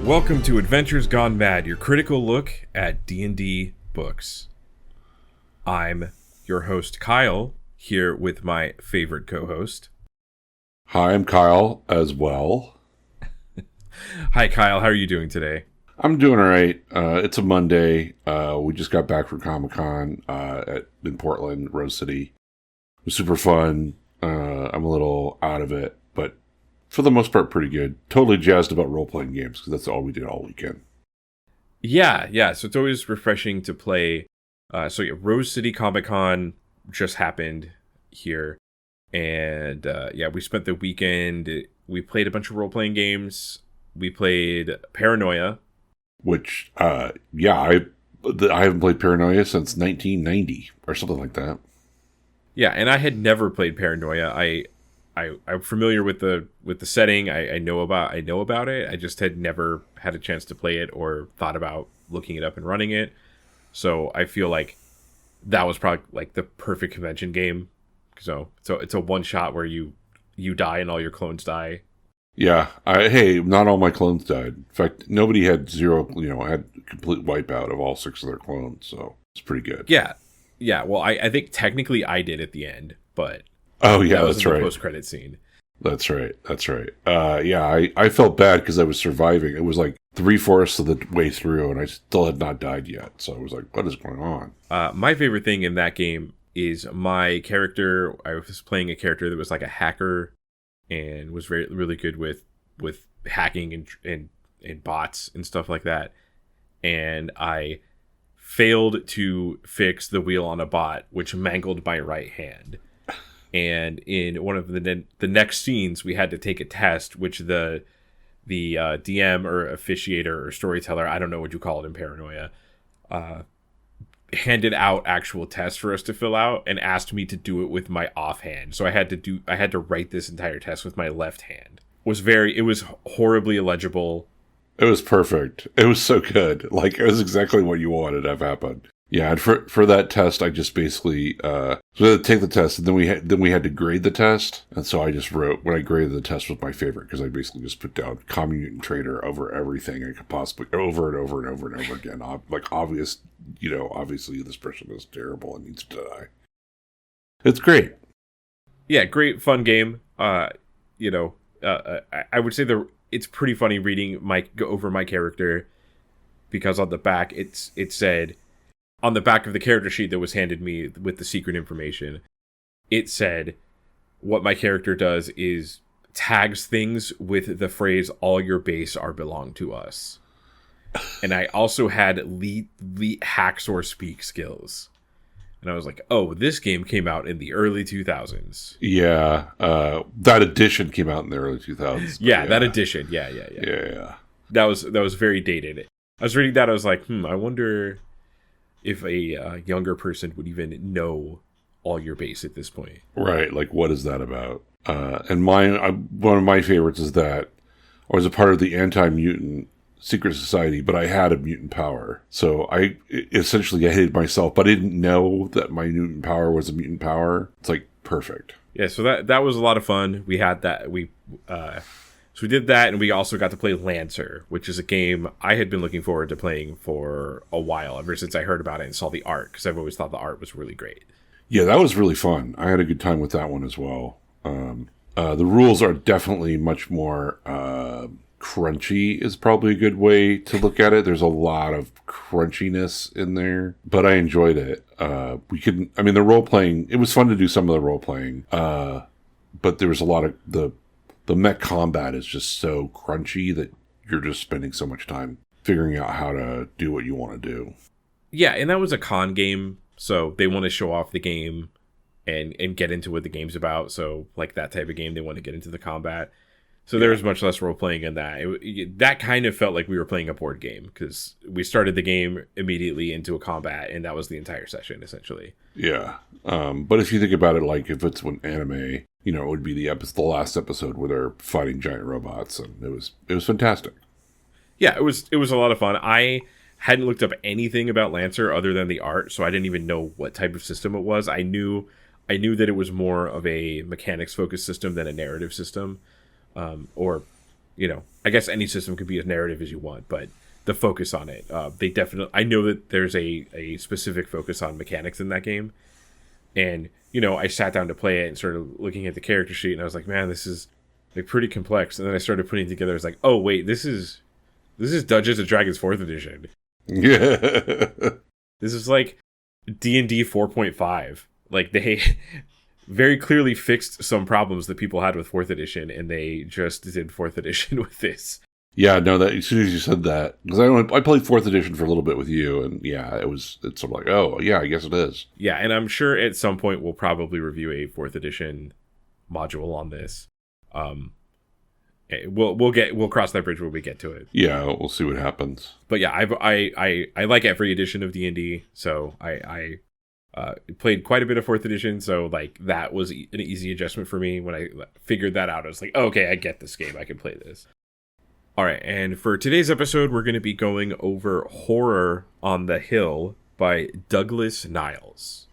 Welcome to Adventures Gone Mad, your critical look at D&D books. I'm your host, Kyle, here with my favorite co-host. Hi, I'm Kyle as well. Hi, Kyle. How are you doing today? I'm doing all right. It's a Monday. We just got back from Comic-Con in Portland, Rose City. It was super fun. I'm a little out of it, but for the most part, pretty good. Totally jazzed about role-playing games, because that's all we did all weekend. Yeah. So it's always refreshing to play. Rose City Comic-Con just happened here. And we spent the weekend. We played a bunch of role-playing games. We played Paranoia. Which, I haven't played Paranoia since 1990 or something like that. Yeah, and I had never played Paranoia. I'm familiar with the setting. I know about it. I just had never had a chance to play it or thought about looking it up and running it. So I feel like that was probably like the perfect convention game. So it's a one shot where you die and all your clones die. Yeah. Not all my clones died. In fact, nobody had had complete wipeout of all 6 of their clones. So it's pretty good. Yeah. Well, I think technically I did at the end, but oh yeah, that was that's in right. The post-credit scene. That's right. I felt bad because I was surviving. It was like 3/4 of the way through, and I still had not died yet. So I was like, "What is going on?" My favorite thing in that game is my character. I was playing a character that was like a hacker, and was really good with hacking and bots and stuff like that. And I failed to fix the wheel on a bot, which mangled my right hand. And in one of the next scenes, we had to take a test, which the DM or officiator or storyteller, I don't know what you call it in Paranoia, handed out actual tests for us to fill out and asked me to do it with my offhand. So I had to write this entire test with my left hand. It was horribly illegible. It was perfect. It was so good. Like, it was exactly what you wanted to have happen. Yeah, and for that test, I just basically so we had to take the test, and then we had to grade the test, and so I just wrote, when I graded the test, was my favorite, because I basically just put down Common Mutant Trader over everything I could possibly, over and over and over and over again. Obviously this person is terrible and needs to die. It's great. Yeah, great fun game. I would say it's pretty funny reading over my character, because on the back it said, on the back of the character sheet that was handed me with the secret information, it said what my character does is tags things with the phrase, "all your base are belong to us." And I also had elite hacksaw speak skills. And I was like, oh, this game came out in the early 2000s. Yeah, that edition came out in the early 2000s. Yeah, that edition. Yeah. That was very dated. I was reading that, I was like, I wonder if a younger person would even know all your base at this point. Right, like, what is that about? And one of my favorites is that I was a part of the anti-mutant secret society, but I had a mutant power. So I hated myself, but I didn't know that my mutant power was a mutant power. It's like perfect. Yeah, so that was a lot of fun. We had that. So we did that, and we also got to play Lancer, which is a game I had been looking forward to playing for a while, ever since I heard about it and saw the art, because I've always thought the art was really great. Yeah, that was really fun. I had a good time with that one as well. The rules are definitely much more crunchy, is probably a good way to look at it. There's a lot of crunchiness in there, but I enjoyed it. The role-playing, it was fun to do some of the role-playing, but there was a lot of the mech combat is just so crunchy that you're just spending so much time figuring out how to do what you want to do. Yeah, and that was a con game, so they want to show off the game and get into what the game's about. So, like that type of game, they want to get into the combat. So there was much less role-playing in that. That kind of felt like we were playing a board game, because we started the game immediately into a combat, and that was the entire session, essentially. Yeah. But if you think about it, like, if it's an anime, it would be the last episode where they're fighting giant robots, and it was fantastic. Yeah, it was a lot of fun. I hadn't looked up anything about Lancer other than the art, so I didn't even know what type of system it was. I knew that it was more of a mechanics-focused system than a narrative system. Or I guess any system could be as narrative as you want, but the focus on it, they definitely, I know that there's a specific focus on mechanics in that game. And, I sat down to play it and started looking at the character sheet, and I was like, man, this is like pretty complex. And then I started putting it together. I was like, oh wait, this is Dungeons and Dragons 4th edition. Yeah. This is like D&D 4.5. Like, they very clearly fixed some problems that people had with 4th edition, and they just did 4th edition with this. Yeah, no, that as soon as you said that, because I played 4th edition for a little bit with you, and yeah, it's sort of like, oh, yeah, I guess it is. Yeah, and I'm sure at some point we'll probably review a 4th edition module on this. We'll cross that bridge when we get to it. Yeah, we'll see what happens. But yeah, I like every edition of D&D, so I played quite a bit of 4th edition, so like that was an easy adjustment for me. When I figured that out, I was like, oh, okay, I get this game, I can play this. All right, and for today's episode, we're going to be going over Horror on the Hill by Douglas Niles.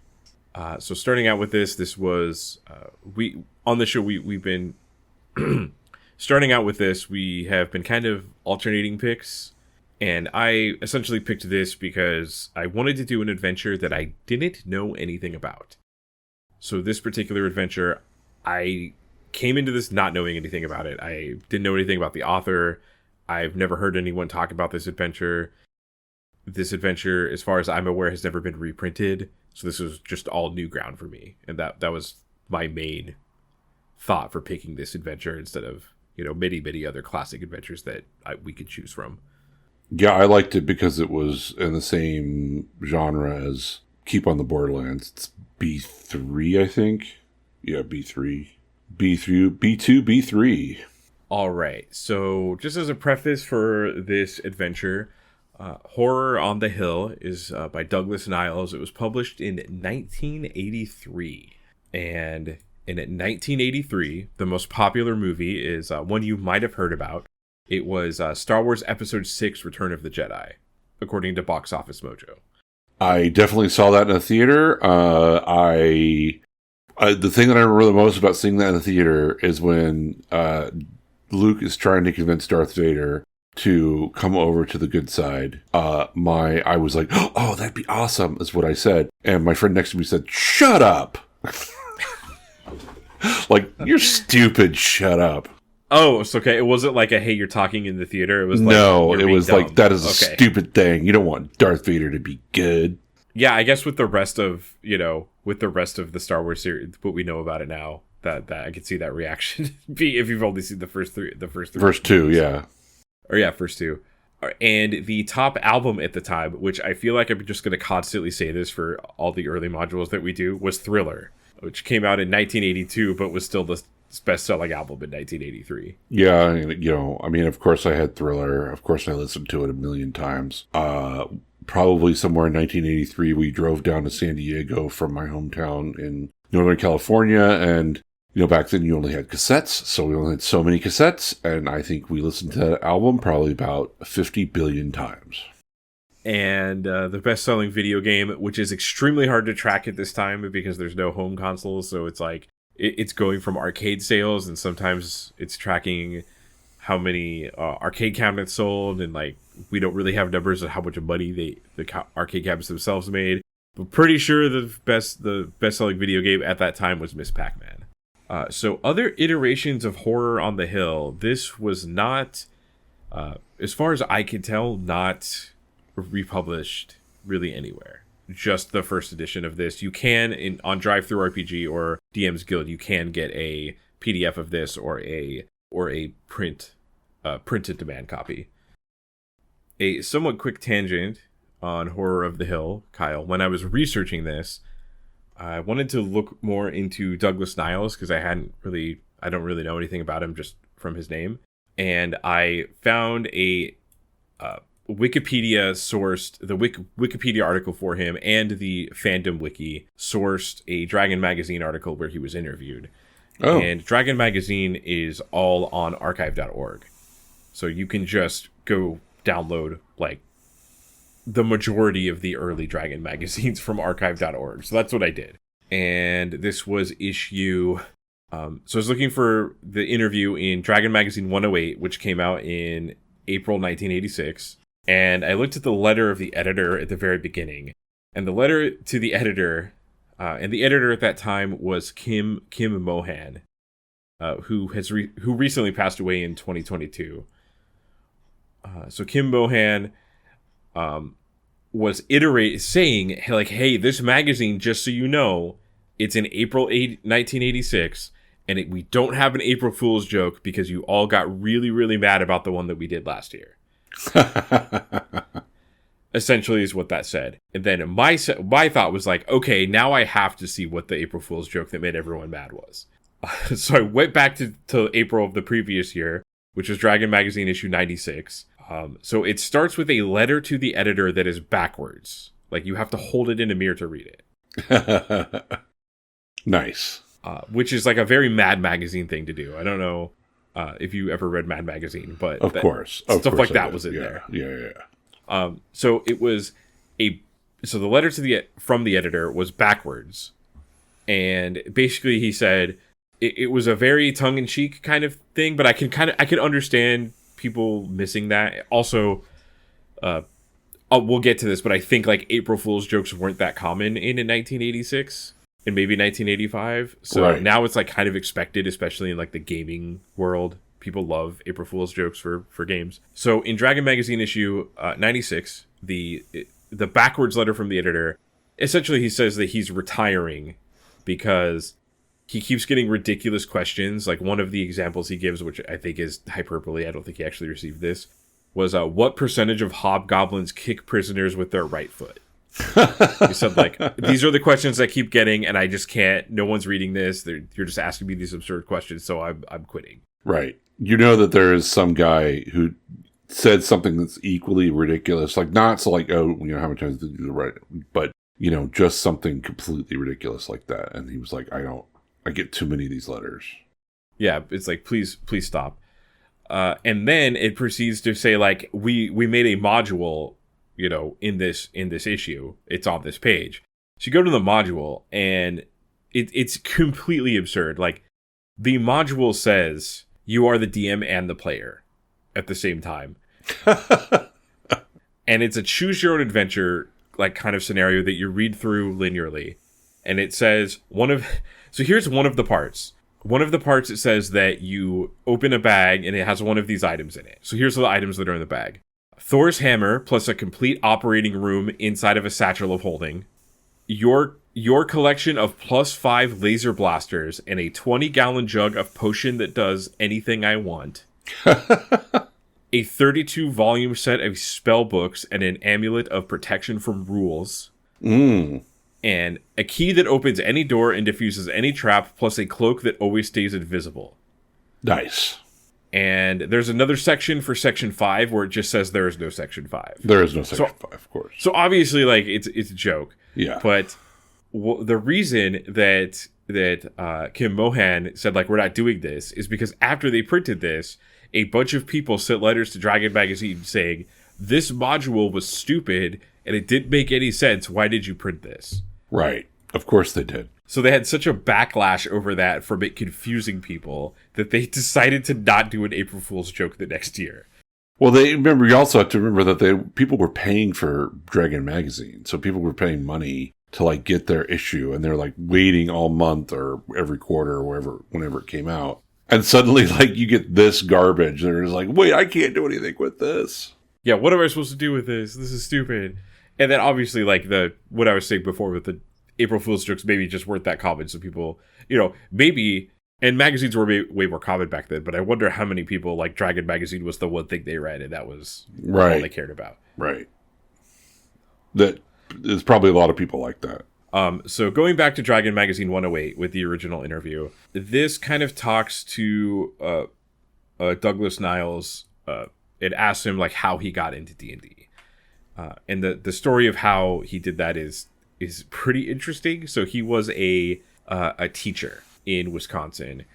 So starting out with this was we on the show we've been starting out with this. We have been kind of alternating picks, and I essentially picked this because I wanted to do an adventure that I didn't know anything about. So this particular adventure, I came into this not knowing anything about it. I didn't know anything about the author. I've never heard anyone talk about this adventure. This adventure, as far as I'm aware, has never been reprinted. So this was just all new ground for me. And that was my main thought for picking this adventure instead of, many other classic adventures that we could choose from. Yeah, I liked it because it was in the same genre as Keep on the Borderlands. It's B3, I think. Yeah, B3. B2, B3. All right, so just as a preface for this adventure, Horror on the Hill is by Douglas Niles. It was published in 1983. And in 1983, the most popular movie is one you might have heard about. It was Star Wars Episode 6, Return of the Jedi, according to Box Office Mojo. I definitely saw that in a theater. The thing that I remember the most about seeing that in the theater is when Luke is trying to convince Darth Vader to come over to the good side. I was like, oh, that'd be awesome, is what I said. And my friend next to me said, shut up. Like, you're stupid, shut up. Oh, it's okay. It wasn't like a, hey, you're talking in the theater. It was like, no, it was dumb. Like, that is a stupid thing. You don't want Darth Vader to be good. Yeah, I guess with the rest of, the Star Wars series, what we know about it now, that I could see that reaction be if you've only seen the first three. First two, yeah. Or yeah, first two. And the top album at the time, which I feel like I'm just going to constantly say this for all the early modules that we do, was Thriller, which came out in 1982, but was still the best-selling album in 1983. Yeah, of course I had Thriller. Of course I listened to it a million times. Probably somewhere in 1983, we drove down to San Diego from my hometown in Northern California, and back then you only had cassettes, so we only had so many cassettes, and I think we listened to that album probably about 50 billion times. And the best-selling video game, which is extremely hard to track at this time because there's no home consoles, so it's like it's going from arcade sales, and sometimes it's tracking how many arcade cabinets sold, and like we don't really have numbers of how much money the arcade cabinets themselves made. But pretty sure the best-selling video game at that time was Miss Pac-Man. So other iterations of Horror on the Hill, this was not, as far as I can tell, not republished really anywhere. Just the first edition of this. You can, on Drive-Thru RPG or DM's Guild, you can get a PDF of this or a printed demand copy. A somewhat quick tangent on Horror of the Hill, Kyle. When I was researching this, I wanted to look more into Douglas Niles because I don't really know anything about him just from his name. And I found a Wikipedia sourced, the Wikipedia article for him, and the Fandom Wiki sourced a Dragon Magazine article where he was interviewed. Oh. And Dragon Magazine is all on archive.org. So you can just go download like the majority of the early Dragon magazines from archive.org. So that's what I did. And this was issue So I was looking for the interview in Dragon Magazine 108, which came out in April 1986. And I looked at the letter of the editor at the very beginning. And the letter to the editor, and the editor at that time was Kim Mohan, who recently passed away in 2022. So Kim Mohan was saying, like, hey, this magazine, just so you know, it's in April 1986, and we don't have an April Fool's joke because you all got really, really mad about the one that we did last year. Essentially is what that said. And then my thought was like, okay, now I have to see what the April Fool's joke that made everyone mad was. So I went back to April of the previous year, which was Dragon Magazine issue 96. So it starts with a letter to the editor that is backwards. Like, you have to hold it in a mirror to read it. Nice. Which is like a very Mad Magazine thing to do. I don't know if you ever read Mad Magazine, but of course stuff like that was in there. Yeah. So it was so the letter from the editor was backwards, and basically he said it was a very tongue-in-cheek kind of thing, but I can understand people missing that. Also, we'll get to this, but I think like April Fool's jokes weren't that common in 1986 and maybe 1985. So right. Now it's like kind of expected, especially in like the gaming world. People love April Fool's jokes for games. So in Dragon Magazine issue 96, the backwards letter from the editor, essentially he says that he's retiring because he keeps getting ridiculous questions. Like, one of the examples he gives, which I think is hyperbole, I don't think he actually received this, was what percentage of hobgoblins kick prisoners with their right foot? He said, like, these are the questions I keep getting, and I just can't. No one's reading this. You're just asking me these absurd questions, so I'm quitting. Right. You know that there is some guy who said something that's equally ridiculous, like not so like, oh, you know, how many times did you do right, but you know, just something completely ridiculous like that, and he was like, I get too many of these letters. Yeah, it's like, please stop. And then it proceeds to say, like, we made a module, you know, in this issue. It's on this page. So you go to the module, and it's completely absurd. Like, the module says you are the DM and the player at the same time. And it's a choose your own adventure, like, kind of scenario that you read through linearly. And it says so here's one of the parts. One of the parts, it says that you open a bag and it has one of these items in it. So here's the items that are in the bag. Thor's hammer plus a complete operating room inside of a satchel of holding. Your collection of +5 laser blasters and a 20-gallon jug of potion that does anything I want. A 32-volume set of spell books and an amulet of protection from rules. And a key that opens any door and diffuses any trap, plus a cloak that always stays invisible. Nice. And there's another section for Section 5 where it just says there is no Section 5. There is no Section 5, of course. So obviously, like, it's a joke. Yeah. But the reason that Kim Mohan said, like, we're not doing this is because after they printed this, a bunch of people sent letters to Dragon Magazine saying, this module was stupid and it didn't make any sense. Why did you print this? Right. Of course they did. So they had such a backlash over that from it confusing people that they decided to not do an April Fool's joke the next year. Well, you also have to remember that people were paying for Dragon Magazine. So people were paying money to like get their issue, and they're like waiting all month or every quarter or whenever it came out. And suddenly, like, you get this garbage. They're just like, wait, I can't do anything with this. Yeah, what am I supposed to do with this? This is stupid. And then obviously, like, what I was saying before with the April Fool's jokes maybe just weren't that common. So people, you know, maybe, and magazines were way more common back then, but I wonder how many people, like, Dragon Magazine was the one thing they read, and that was all they cared about. Right. There's probably a lot of people like that. So going back to Dragon Magazine 108 with the original interview, this kind of talks to Douglas Niles. It asks him, like, how he got into D&D. And the story of how he did that is pretty interesting. So he was a teacher in Wisconsin,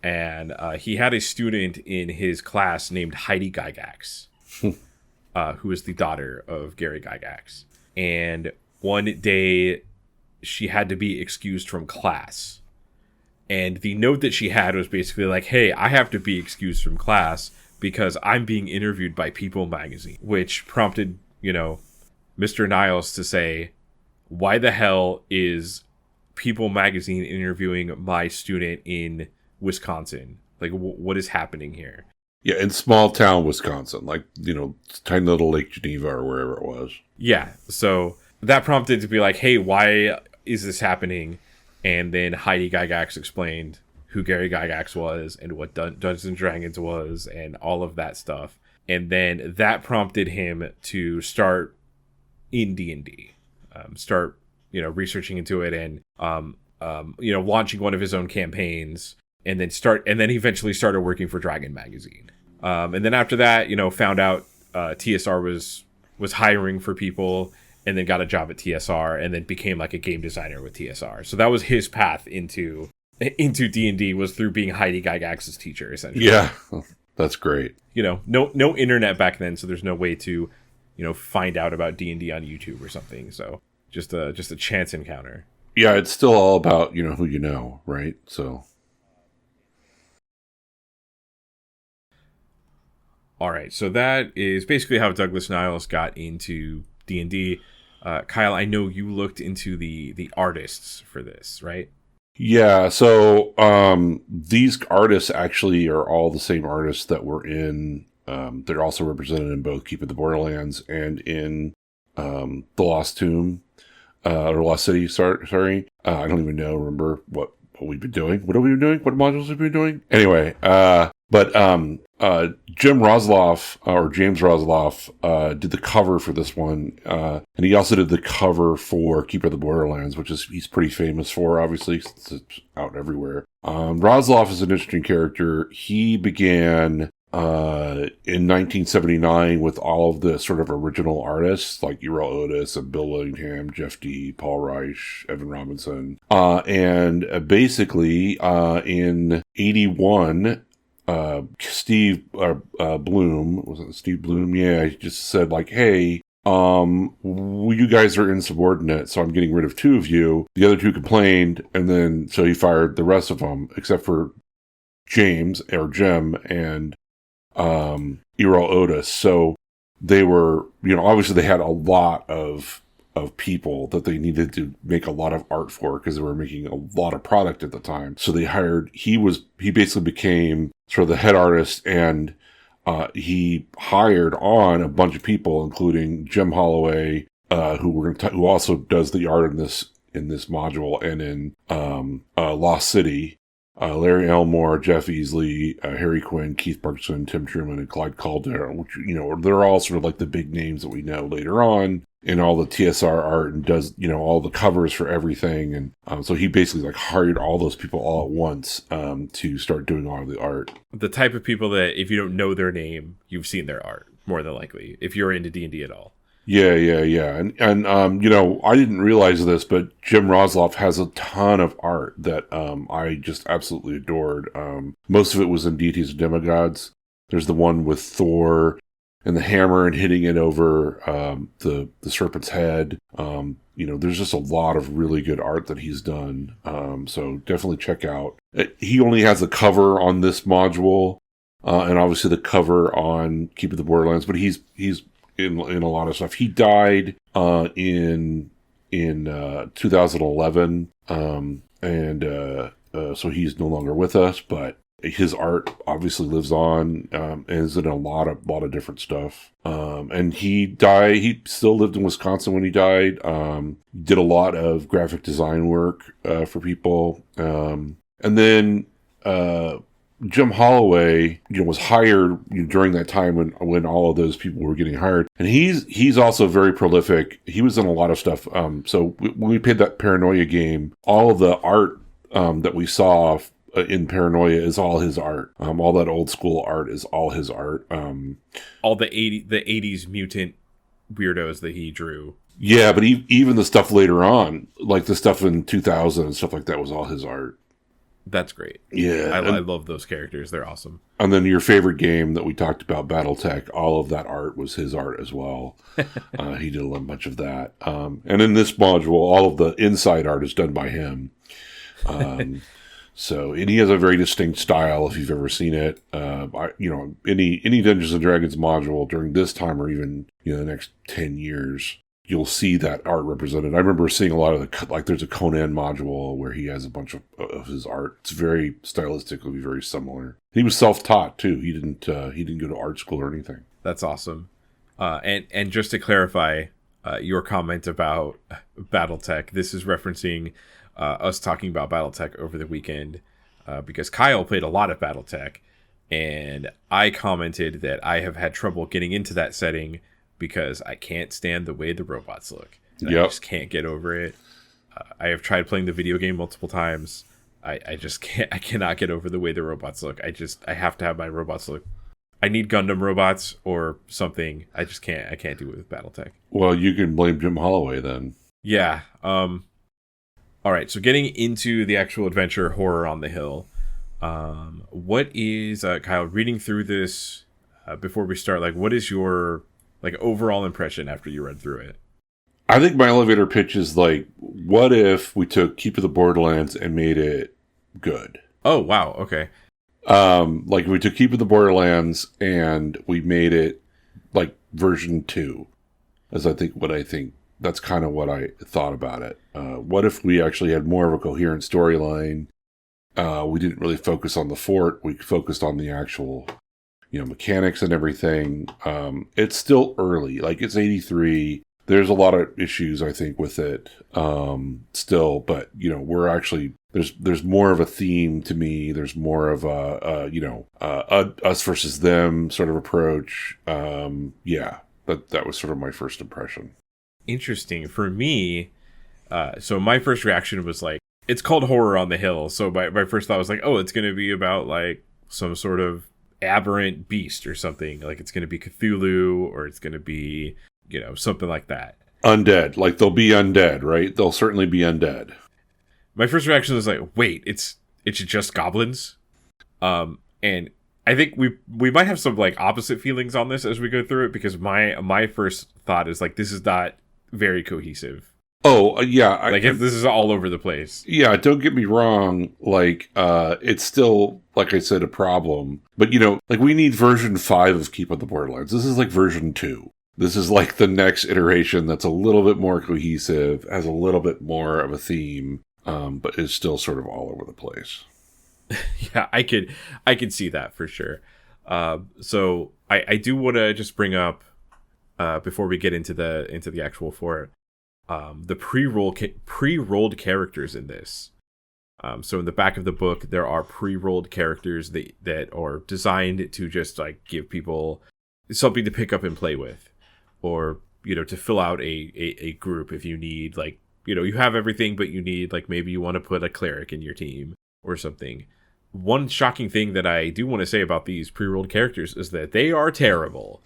and he had a student in his class named Heidi Gygax, who is the daughter of Gary Gygax. And one day she had to be excused from class, And the note that she had was basically like, hey, I have to be excused from class because I'm being interviewed by People magazine, which prompted, Mr. Niles to say, why the hell is People magazine interviewing my student in Wisconsin? Like, what is happening here? Yeah, in small town Wisconsin, like, tiny little Lake Geneva or wherever it was. Yeah, so that prompted to be like, hey, why is this happening? And then Heidi Gygax explained who Gary Gygax was and what Dungeons and Dragons was and all of that stuff. And then that prompted him to start in D&D, start, researching into it and, launching one of his own campaigns and then eventually started working for Dragon Magazine. And then after that, found out TSR was hiring for people and then got a job at TSR and then became like a game designer with TSR. So that was his path into D&D, was through being Heidi Gygax's teacher, essentially. Yeah, that's great. No internet back then, so there's no way to, find out about D&D on YouTube or something. So just a chance encounter. Yeah, it's still all about, who you know, right? So. All right, so that is basically how Douglas Niles got into D&D. Kyle, I know you looked into the artists for this, right? Yeah, so these artists actually are all the same artists that were in, they're also represented in both Keep of the Borderlands and in The Lost Tomb, or Lost City, sorry. I don't even remember what we've been doing. What have we been doing? What modules have we been doing? Anyway, but Jim Rosloff, or James Rosloff, did the cover for this one, and he also did the cover for Keeper of the Borderlands, which he's pretty famous for, obviously, since it's out everywhere. Rosloff is an interesting character. He began in 1979 with all of the sort of original artists like Errol Otis and Bill Willingham, Jeff Dee, Paul Reich, Evan Robinson, and basically in 81. Steve Bloom, was it Steve Bloom? Yeah, he just said like, hey, you guys are insubordinate, so I'm getting rid of 2 of you. The other 2 complained, and then so he fired the rest of them, except for Jim and Errol Otis. So they were, obviously they had a lot of people that they needed to make a lot of art for because they were making a lot of product at the time. So they he basically became sort of the head artist, and he hired on a bunch of people, including Jim Holloway, who also does the art in this module and in Lost City. Larry Elmore, Jeff Easley, Harry Quinn, Keith Bergson, Tim Truman, and Clyde Caldera, which, they're all sort of like the big names that we know later on in all the TSR art, and does, all the covers for everything. And so he basically like hired all those people all at once to start doing all of the art. The type of people that if you don't know their name, you've seen their art, more than likely, if you're into D&D at all. Yeah. And I didn't realize this, but Jim Rosloff has a ton of art that I just absolutely adored. Most of it was in Deities and Demigods. There's the one with Thor and the hammer and hitting it over the serpent's head. There's just a lot of really good art that he's done. So definitely check out. He only has a cover on this module, and obviously the cover on Keep of the Borderlands, but he's in a lot of stuff. He died in 2011, and so he's no longer with us, but his art obviously lives on, and is in a lot of different stuff. And he still lived in Wisconsin when he died. Did a lot of graphic design work for people. And then Jim Holloway, was hired during that time when all of those people were getting hired, and he's also very prolific. He was in a lot of stuff. So when we played that Paranoia game, all of the art that we saw in Paranoia is all his art. All that old school art is all his art. All the 80s mutant weirdos that he drew. Yeah, but even the stuff later on, like the stuff in 2000 and stuff like that, was all his art. That's great. Yeah. I love those characters. They're awesome. And then your favorite game that we talked about, Battletech, all of that art was his art as well. He did a bunch of that. And in this module, all of the inside art is done by him. So, and he has a very distinct style if you've ever seen it. Any Dungeons and Dragons module during this time or even, the next 10 years, you'll see that art represented. I remember seeing a lot of there's a Conan module where he has a bunch of his art. It's very stylistically very similar. He was self-taught too. He didn't go to art school or anything. That's awesome. And just to clarify your comment about BattleTech, this is referencing us talking about BattleTech over the weekend because Kyle played a lot of BattleTech, and I commented that I have had trouble getting into that setting because I can't stand the way the robots look. I just can't get over it. I have tried playing the video game multiple times. I just can't. I cannot get over the way the robots look. I have to have my robots look. I need Gundam robots or something. I just can't. I can't do it with BattleTech. Well, you can blame Jim Holloway then. Yeah. All right. So getting into the actual adventure, Horror on the Hill. What is Kyle? Reading through this before we start, what is your overall impression after you read through it? I think my elevator pitch is what if we took Keep of the Borderlands and made it good? Oh wow. Okay. We took Keep of the Borderlands and we made it version 2. As I think that's kind of what I thought about it. What if we actually had more of a coherent storyline? We didn't really focus on the fort. We focused on the actual, mechanics and everything. It's still early. It's 83. There's a lot of issues, I think, with it still. But, we're actually... There's more of a theme to me. There's more of a us versus them sort of approach. That was sort of my first impression. Interesting. For me, so my first reaction was it's called Horror on the Hill. So my first thought was it's going to be about some sort of aberrant beast or something. It's going to be Cthulhu or it's going to be, something like that. Undead. They'll be undead, right? They'll certainly be undead. My first reaction was wait, it's just goblins? And I think we might have some opposite feelings on this as we go through it, because my first thought is this is not very cohesive. Oh, yeah. If this is all over the place. Yeah, don't get me wrong. It's still, like I said, a problem. But, we need version 5 of Keep of the Borderlands. This is version 2. This is the next iteration that's a little bit more cohesive, has a little bit more of a theme. But it's still sort of all over the place. Yeah, I could see that for sure. So I do want to just bring up before we get into the actual fort, the pre-rolled characters in this. So in the back of the book, there are pre-rolled characters that are designed to just give people something to pick up and play with, or to fill out a group if you need you have everything, but you need, maybe you want to put a cleric in your team or something. One shocking thing that I do want to say about these pre-rolled characters is that they are terrible.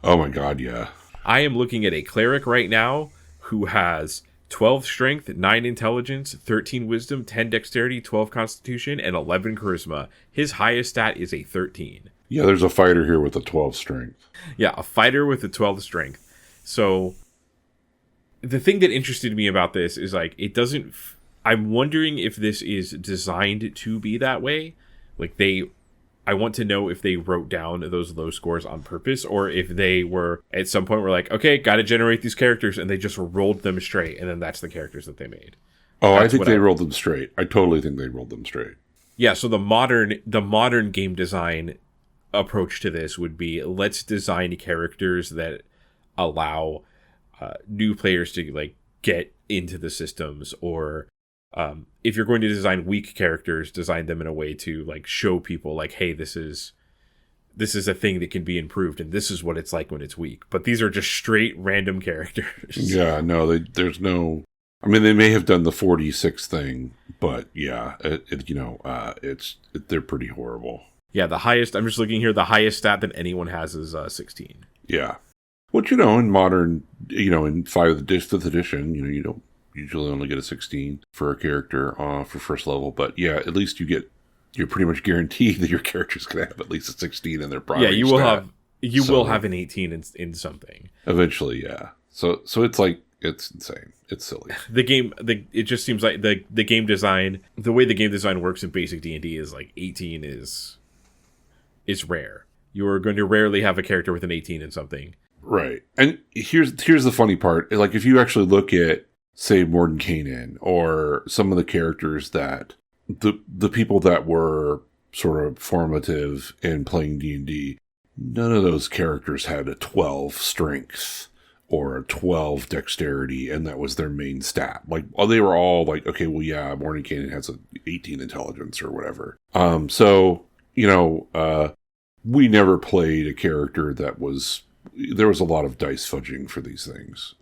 Oh my god, yeah. I am looking at a cleric right now who has 12 strength, 9 intelligence, 13 wisdom, 10 dexterity, 12 constitution, and 11 charisma. His highest stat is a 13. Yeah, there's a fighter here with a 12 strength. Yeah, a fighter with a 12 strength. So... the thing that interested me about this is it doesn't. I'm wondering if this is designed to be that way. I want to know if they wrote down those low scores on purpose, or if they were at some point were okay, got to generate these characters, and they just rolled them straight, and then that's the characters that they made. Oh, I think they rolled them straight. I totally think they rolled them straight. Yeah. So the modern game design approach to this would be, let's design characters that allow new players to get into the systems, or if you're going to design weak characters, design them in a way to show people hey, this is a thing that can be improved, and this is what it's like when it's weak. But these are just straight random characters. Yeah, no, there's no. I mean, they may have done the 46 thing, but yeah, they're pretty horrible. Yeah, the highest. I'm just looking here. The highest stat that anyone has is 16. Yeah. Which, in modern, in 5th edition, you don't usually only get a 16 for a character for first level. But yeah, at least you're pretty much guaranteed that your character's going to have at least a 16 in their primary. Yeah, you will have an 18 in something. Eventually, yeah. So it's It's insane. It's silly. It just seems like the game design, the way the game design works in basic D&D is like 18 is rare. You're going to rarely have a character with an 18 in something. Right. And here's the funny part. Like, if you actually look at, say, Mordenkainen, or some of the characters that the people that were sort of formative in playing D&D, none of those characters had a 12 strength or a 12 dexterity, and that was their main stat. Like, they were all like, okay, well, yeah, Mordenkainen has an 18 intelligence or whatever. So, we never played a character that was... There was a lot of dice fudging for these things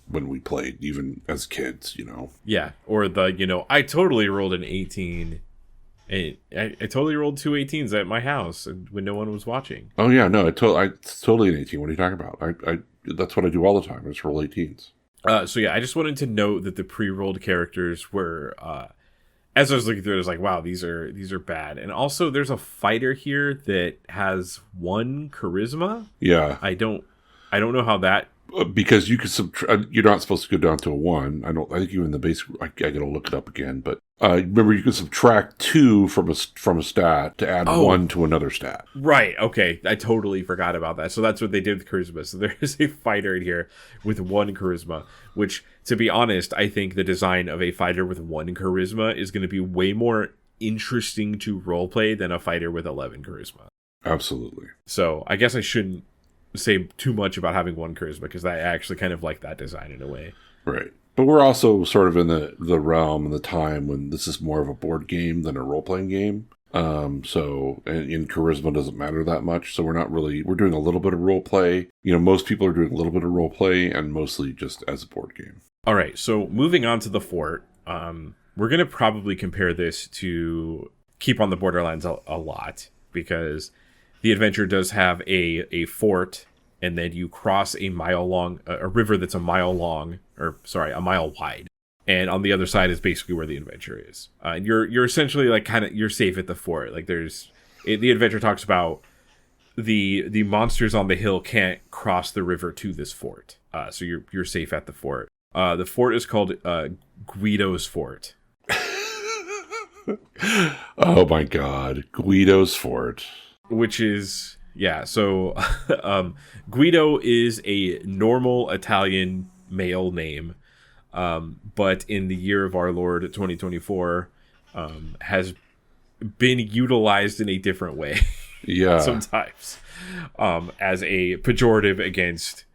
when we played, even as kids, Yeah, or I totally rolled an 18. I totally rolled 2 18s at my house when no one was watching. Oh, yeah, no, it's totally an 18. What are you talking about? I that's what I do all the time. I just roll 18s. So, yeah, I just wanted to note that the pre-rolled characters were... as I was looking through it, I was like, wow, these are bad. And also, there's a fighter here that has 1 charisma. Yeah. I don't know how that... Because you could you're not supposed to go down to a 1. I think even the basic... I gotta look it up again. But remember, you can subtract 2 from a stat to add 1 to another stat. Right, okay. I totally forgot about that. So that's what they did with charisma. So there is a fighter in here with 1 charisma, which, to be honest, I think the design of a fighter with 1 charisma is going to be way more interesting to roleplay than a fighter with 11 charisma. Absolutely. So I guess I shouldn't say too much about having 1 charisma, because I actually kind of like that design in a way. Right. But we're also sort of in the realm and the time when this is more of a board game than a role-playing game. So in charisma doesn't matter that much. So we're doing a little bit of role play. Most people are doing a little bit of role play, and mostly just as a board game. All right. So moving on to the fort, we're going to probably compare this to Keep on the Borderlands a lot, because the adventure does have a fort, and then you cross a river that's a mile wide. And on the other side is basically where the adventure is. And you're essentially like you're safe at the fort. Like the adventure talks about the monsters on the hill can't cross the river to this fort. So you're safe at the fort. The fort is called Guido's Fort. Oh my God, Guido's Fort. Which is, yeah, so Guido is a normal Italian male name. But in the year of our Lord 2024, has been utilized in a different way. Yeah. Sometimes as a pejorative against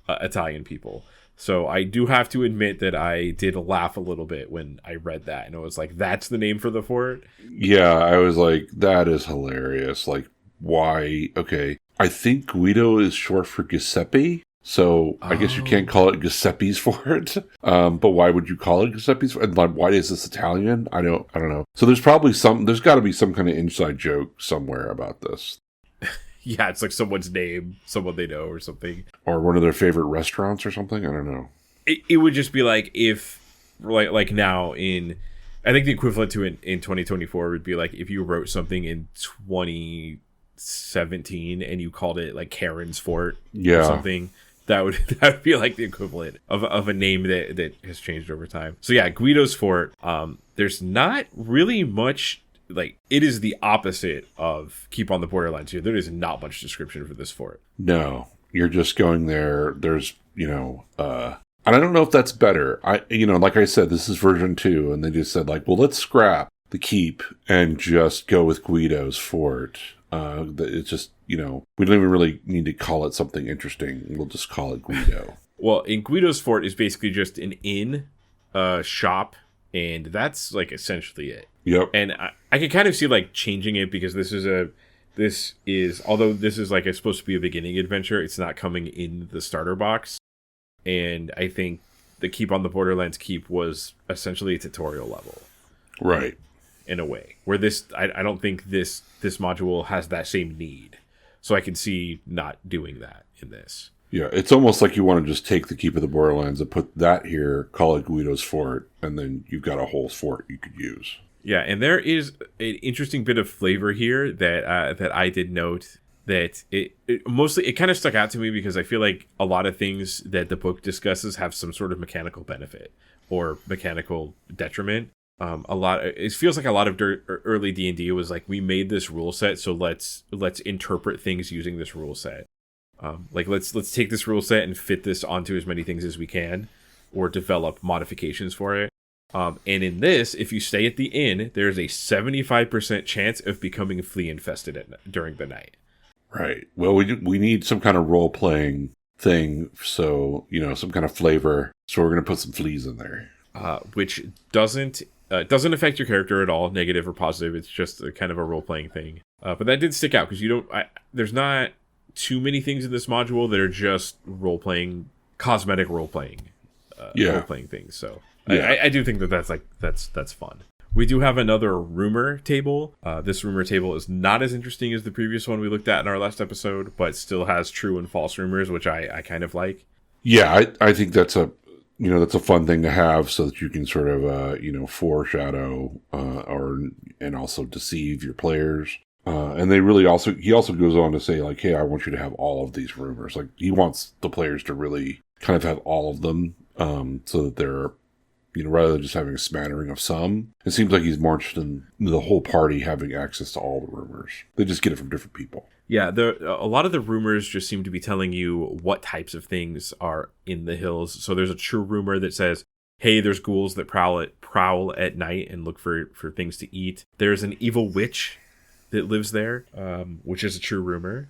Italian people. So I do have to admit that I did laugh a little bit when I read that, and it was like, that's the name for the fort? Yeah, I was like, that is hilarious. Like, why? Okay, I think Guido is short for Giuseppe. So I guess you can't call it Giuseppe's Fort. But why would you call it Giuseppe's Fort? And like, why is this Italian? I don't know. So there's got to be some kind of inside joke somewhere about this. Yeah, it's like someone's name, someone they know or something. Or one of their favorite restaurants or something. I don't know. It would just be like if, like now I think the equivalent to in 2024 would be like if you wrote something in 2017 and you called it like Karen's Fort or something. That would be like the equivalent of a name that has changed over time. So yeah, Guido's Fort. There's not really much, like, it is the opposite of Keep on the Borderlands here. There is not much description for this fort. No, you're just going there. There's, and I don't know if that's better. Like I said, this is version 2, and they just said like, well, let's scrap the keep and just go with Guido's Fort. It's just, we don't even really need to call it something interesting. We'll just call it Guido. Well, in Guido's Fort is basically just an inn, shop, and that's like essentially it. Yep. And I could kind of see like changing it, because although this is like it's supposed to be a beginning adventure, it's not coming in the starter box. And I think the Keep on the Borderlands keep was essentially a tutorial level. Right. In a way, where I don't think this module has that same need, so I can see not doing that in this. Yeah, it's almost like you want to just take the Keep of the Borderlands and put that here, call it Guido's Fort, and then you've got a whole fort you could use. Yeah, and there is an interesting bit of flavor here that I did note. that it kind of stuck out to me because I feel like a lot of things that the book discusses have some sort of mechanical benefit or mechanical detriment. It feels like a lot of early D&D was like, we made this rule set, so let's interpret things using this rule set. Let's take this rule set and fit this onto as many things as we can, or develop modifications for it. And in this, if you stay at the inn, there's a 75% chance of becoming flea infested during the night. Right. Well, we need some kind of role playing thing, so some kind of flavor. So we're going to put some fleas in there, which doesn't affect your character at all, negative or positive. It's just a kind of a role playing thing. But that did stick out because there's not too many things in this module that are just role playing, cosmetic role playing, role playing things. So yeah. I do think that's fun. We do have another rumor table. This rumor table is not as interesting as the previous one we looked at in our last episode, but still has true and false rumors, which I kind of like. Yeah, I think that's a fun thing to have so that you can sort of foreshadow and also deceive your players. And he also goes on to say, like, hey, I want you to have all of these rumors. Like, he wants the players to really kind of have all of them, so that they're, rather than just having a smattering of some. It seems like he's more interested in the whole party having access to all the rumors. They just get it from different people. Yeah, a lot of the rumors just seem to be telling you what types of things are in the hills. So there's a true rumor that says, hey, there's ghouls that prowl at night and look for things to eat. There's an evil witch that lives there, which is a true rumor.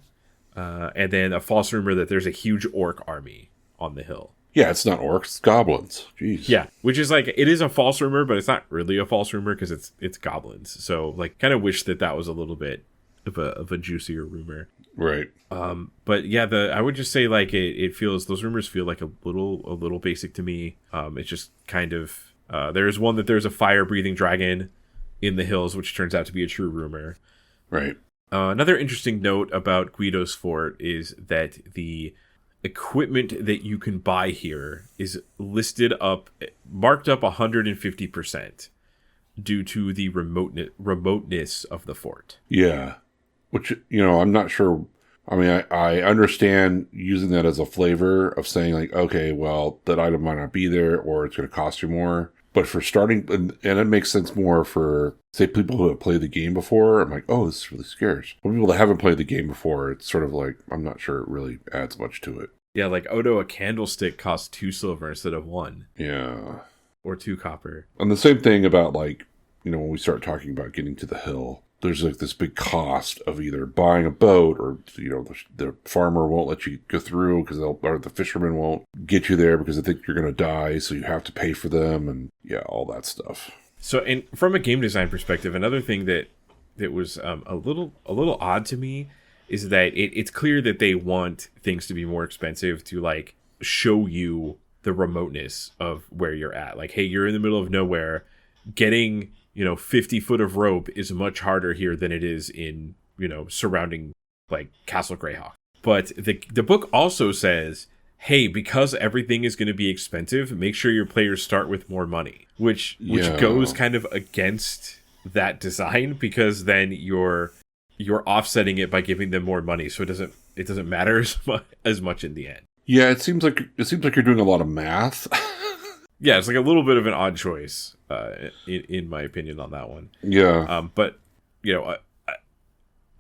And then a false rumor that there's a huge orc army on the hill. Yeah, it's not orcs, it's goblins. Jeez. Yeah, which is like, it is a false rumor, but it's not really a false rumor because it's goblins. So like, kind of wish that was a little bit of a juicier rumor. Right. But yeah, I would just say like it feels, those rumors feel like a little basic to me. It's just kind of there's one that there's a fire breathing dragon in the hills, which turns out to be a true rumor. Right. Another interesting note about Guido's Fort is that the equipment that you can buy here is marked up 150% due to the remoteness of the fort. Yeah. Which, I'm not sure. I mean, I understand using that as a flavor of saying like, okay, well, that item might not be there or it's going to cost you more. But for starting, and it makes sense more for, say, people who have played the game before. I'm like, oh, this is really scarce. For people that haven't played the game before, it's sort of like, I'm not sure it really adds much to it. Yeah, like Odo, a candlestick costs 2 silver instead of 1. Yeah. Or 2 copper. And the same thing about like, when we start talking about getting to the hill, there's like this big cost of either buying a boat or, the farmer won't let you go through or the fisherman won't get you there because they think you're going to die. So you have to pay for them and all that stuff. So from a game design perspective, another thing that was a little odd to me is that it's clear that they want things to be more expensive to like show you the remoteness of where you're at. Like, hey, you're in the middle of nowhere. Getting 50 foot of rope is much harder here than it is in, surrounding like Castle Greyhawk. But the book also says, hey, because everything is going to be expensive, make sure your players start with more money, which goes kind of against that design, because then you're offsetting it by giving them more money. So it doesn't matter as much in the end. Yeah, it seems like you're doing a lot of math. Yeah, it's like a little bit of an odd choice, in my opinion, on that one. Yeah. But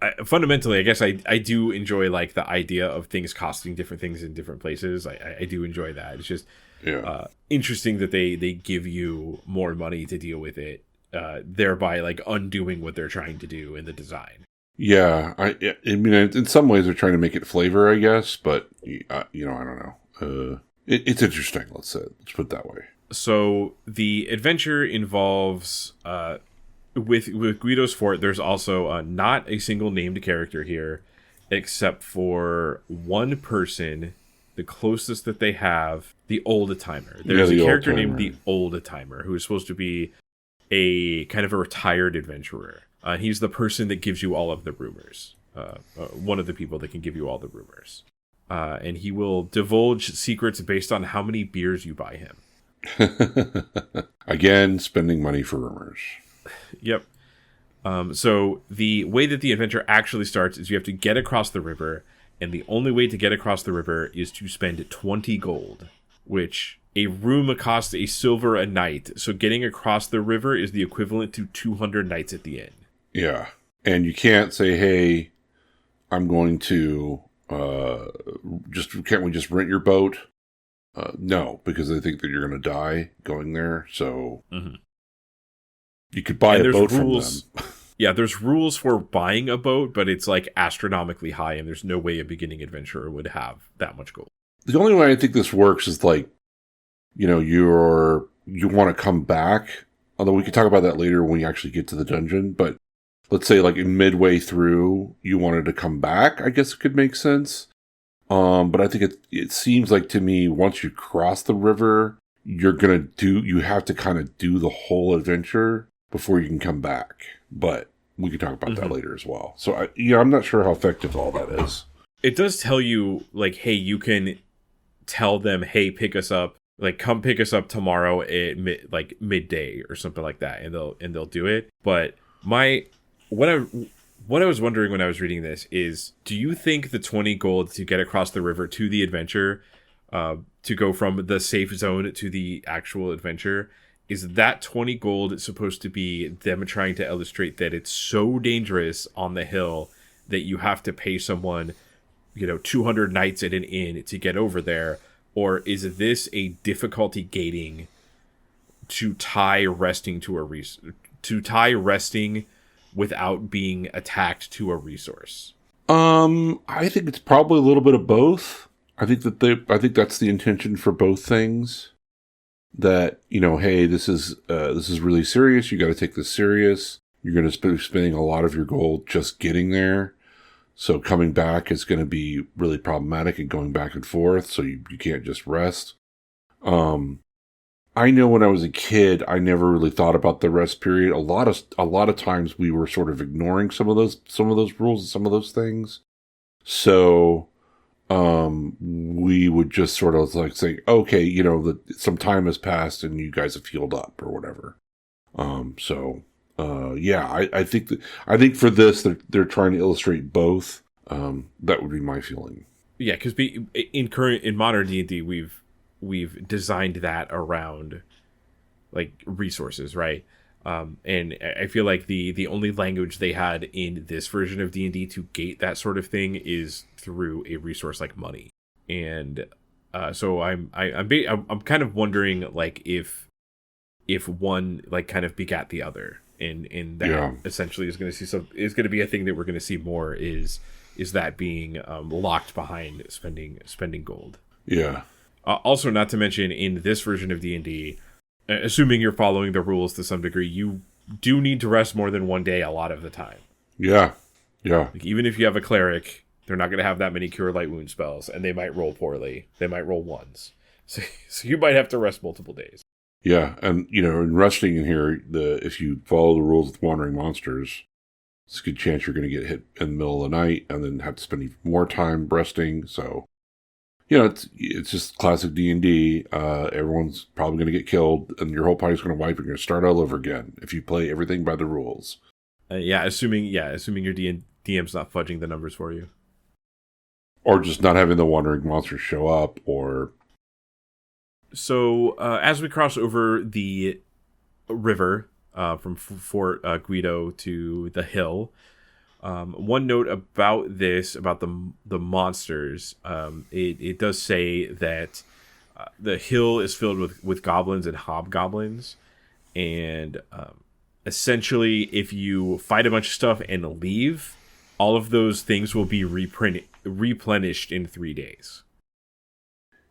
I fundamentally, I guess I do enjoy like the idea of things costing different things in different places. I do enjoy that. It's just interesting that they give you more money to deal with it, thereby like undoing what they're trying to do in the design. Yeah, I mean, in some ways they're trying to make it flavor, I guess, but I don't know. It's interesting. Let's put it that way. So the adventure involves with Guido's Fort. There's also not a single named character here, except for one person, the closest that they have, the Old-Timer. There's a character named the Old-Timer who is supposed to be a kind of a retired adventurer. He's the person that gives you all of the rumors. One of the people that can give you all the rumors. And he will divulge secrets based on how many beers you buy him. Again, spending money for rumors. Yep. So the way that the adventure actually starts is you have to get across the river, and the only way to get across the river is to spend 20 gold, which a room costs a silver a night. So getting across the river is the equivalent to 200 nights at the inn. Yeah. And you can't say, hey, I'm going to can't we just rent your boat? No, because they think that you're going to die going there. So you could buy a boat from them. Yeah, there's rules for buying a boat, but it's like astronomically high, and there's no way a beginning adventurer would have that much gold. The only way I think this works is like, you want to come back. Although we can talk about that later when you actually get to the dungeon. But let's say like in midway through, you wanted to come back. I guess it could make sense. But I think it seems like to me, once you cross the river, you have to kind of do the whole adventure before you can come back. But we can talk about that later as well. So I'm not sure how effective all that is. It does tell you like, hey, you can tell them, hey, pick us up. Like, come pick us up tomorrow at midday or something like that, and they'll do it. But what I was wondering when I was reading this is, do you think the 20 gold to get across the river to the adventure, to go from the safe zone to the actual adventure, is that 20 gold supposed to be them trying to illustrate that it's so dangerous on the hill that you have to pay someone, 200 nights at an inn to get over there? Or is this a difficulty gating to tie resting without being attacked to a resource? I think it's probably a little bit of both. I think that's the intention for both things. That, hey, this is really serious. You got to take this serious. You're going to be spending a lot of your gold just getting there. So coming back is going to be really problematic and going back and forth. So you can't just rest. I know when I was a kid, I never really thought about the rest period. A lot of times we were sort of ignoring some of those rules and some of those things. So, we would just sort of like say, okay, some time has passed and you guys have healed up or whatever. I think for this, they're trying to illustrate both. That would be my feeling. Yeah, because in modern D&D, we've designed that around like resources, right? And I feel like the only language they had in this version of D&D to gate that sort of thing is through a resource like money. And so I'm kind of wondering like if one like kind of begat the other. And that essentially is going to be a thing that we're going to see more is that being locked behind spending gold. Yeah. Also, not to mention in this version of D&D, assuming you're following the rules to some degree, you do need to rest more than one day a lot of the time. Yeah. Yeah. Like, even if you have a cleric, they're not going to have that many cure light wound spells, and they might roll poorly. They might roll ones, so you might have to rest multiple days. Yeah, and in resting in here, if you follow the rules with wandering monsters, it's a good chance you're going to get hit in the middle of the night and then have to spend even more time resting. So, it's just classic D&D. Everyone's probably going to get killed, and your whole party's going to wipe. You're going to start all over again if you play everything by the rules. Assuming your DM's not fudging the numbers for you, or just not having the wandering monsters show up, or. So, as we cross over the river from Fort Guido to the hill, one note about the monsters, it does say that the hill is filled with goblins and hobgoblins, and essentially, if you fight a bunch of stuff and leave, all of those things will be replenished in 3 days.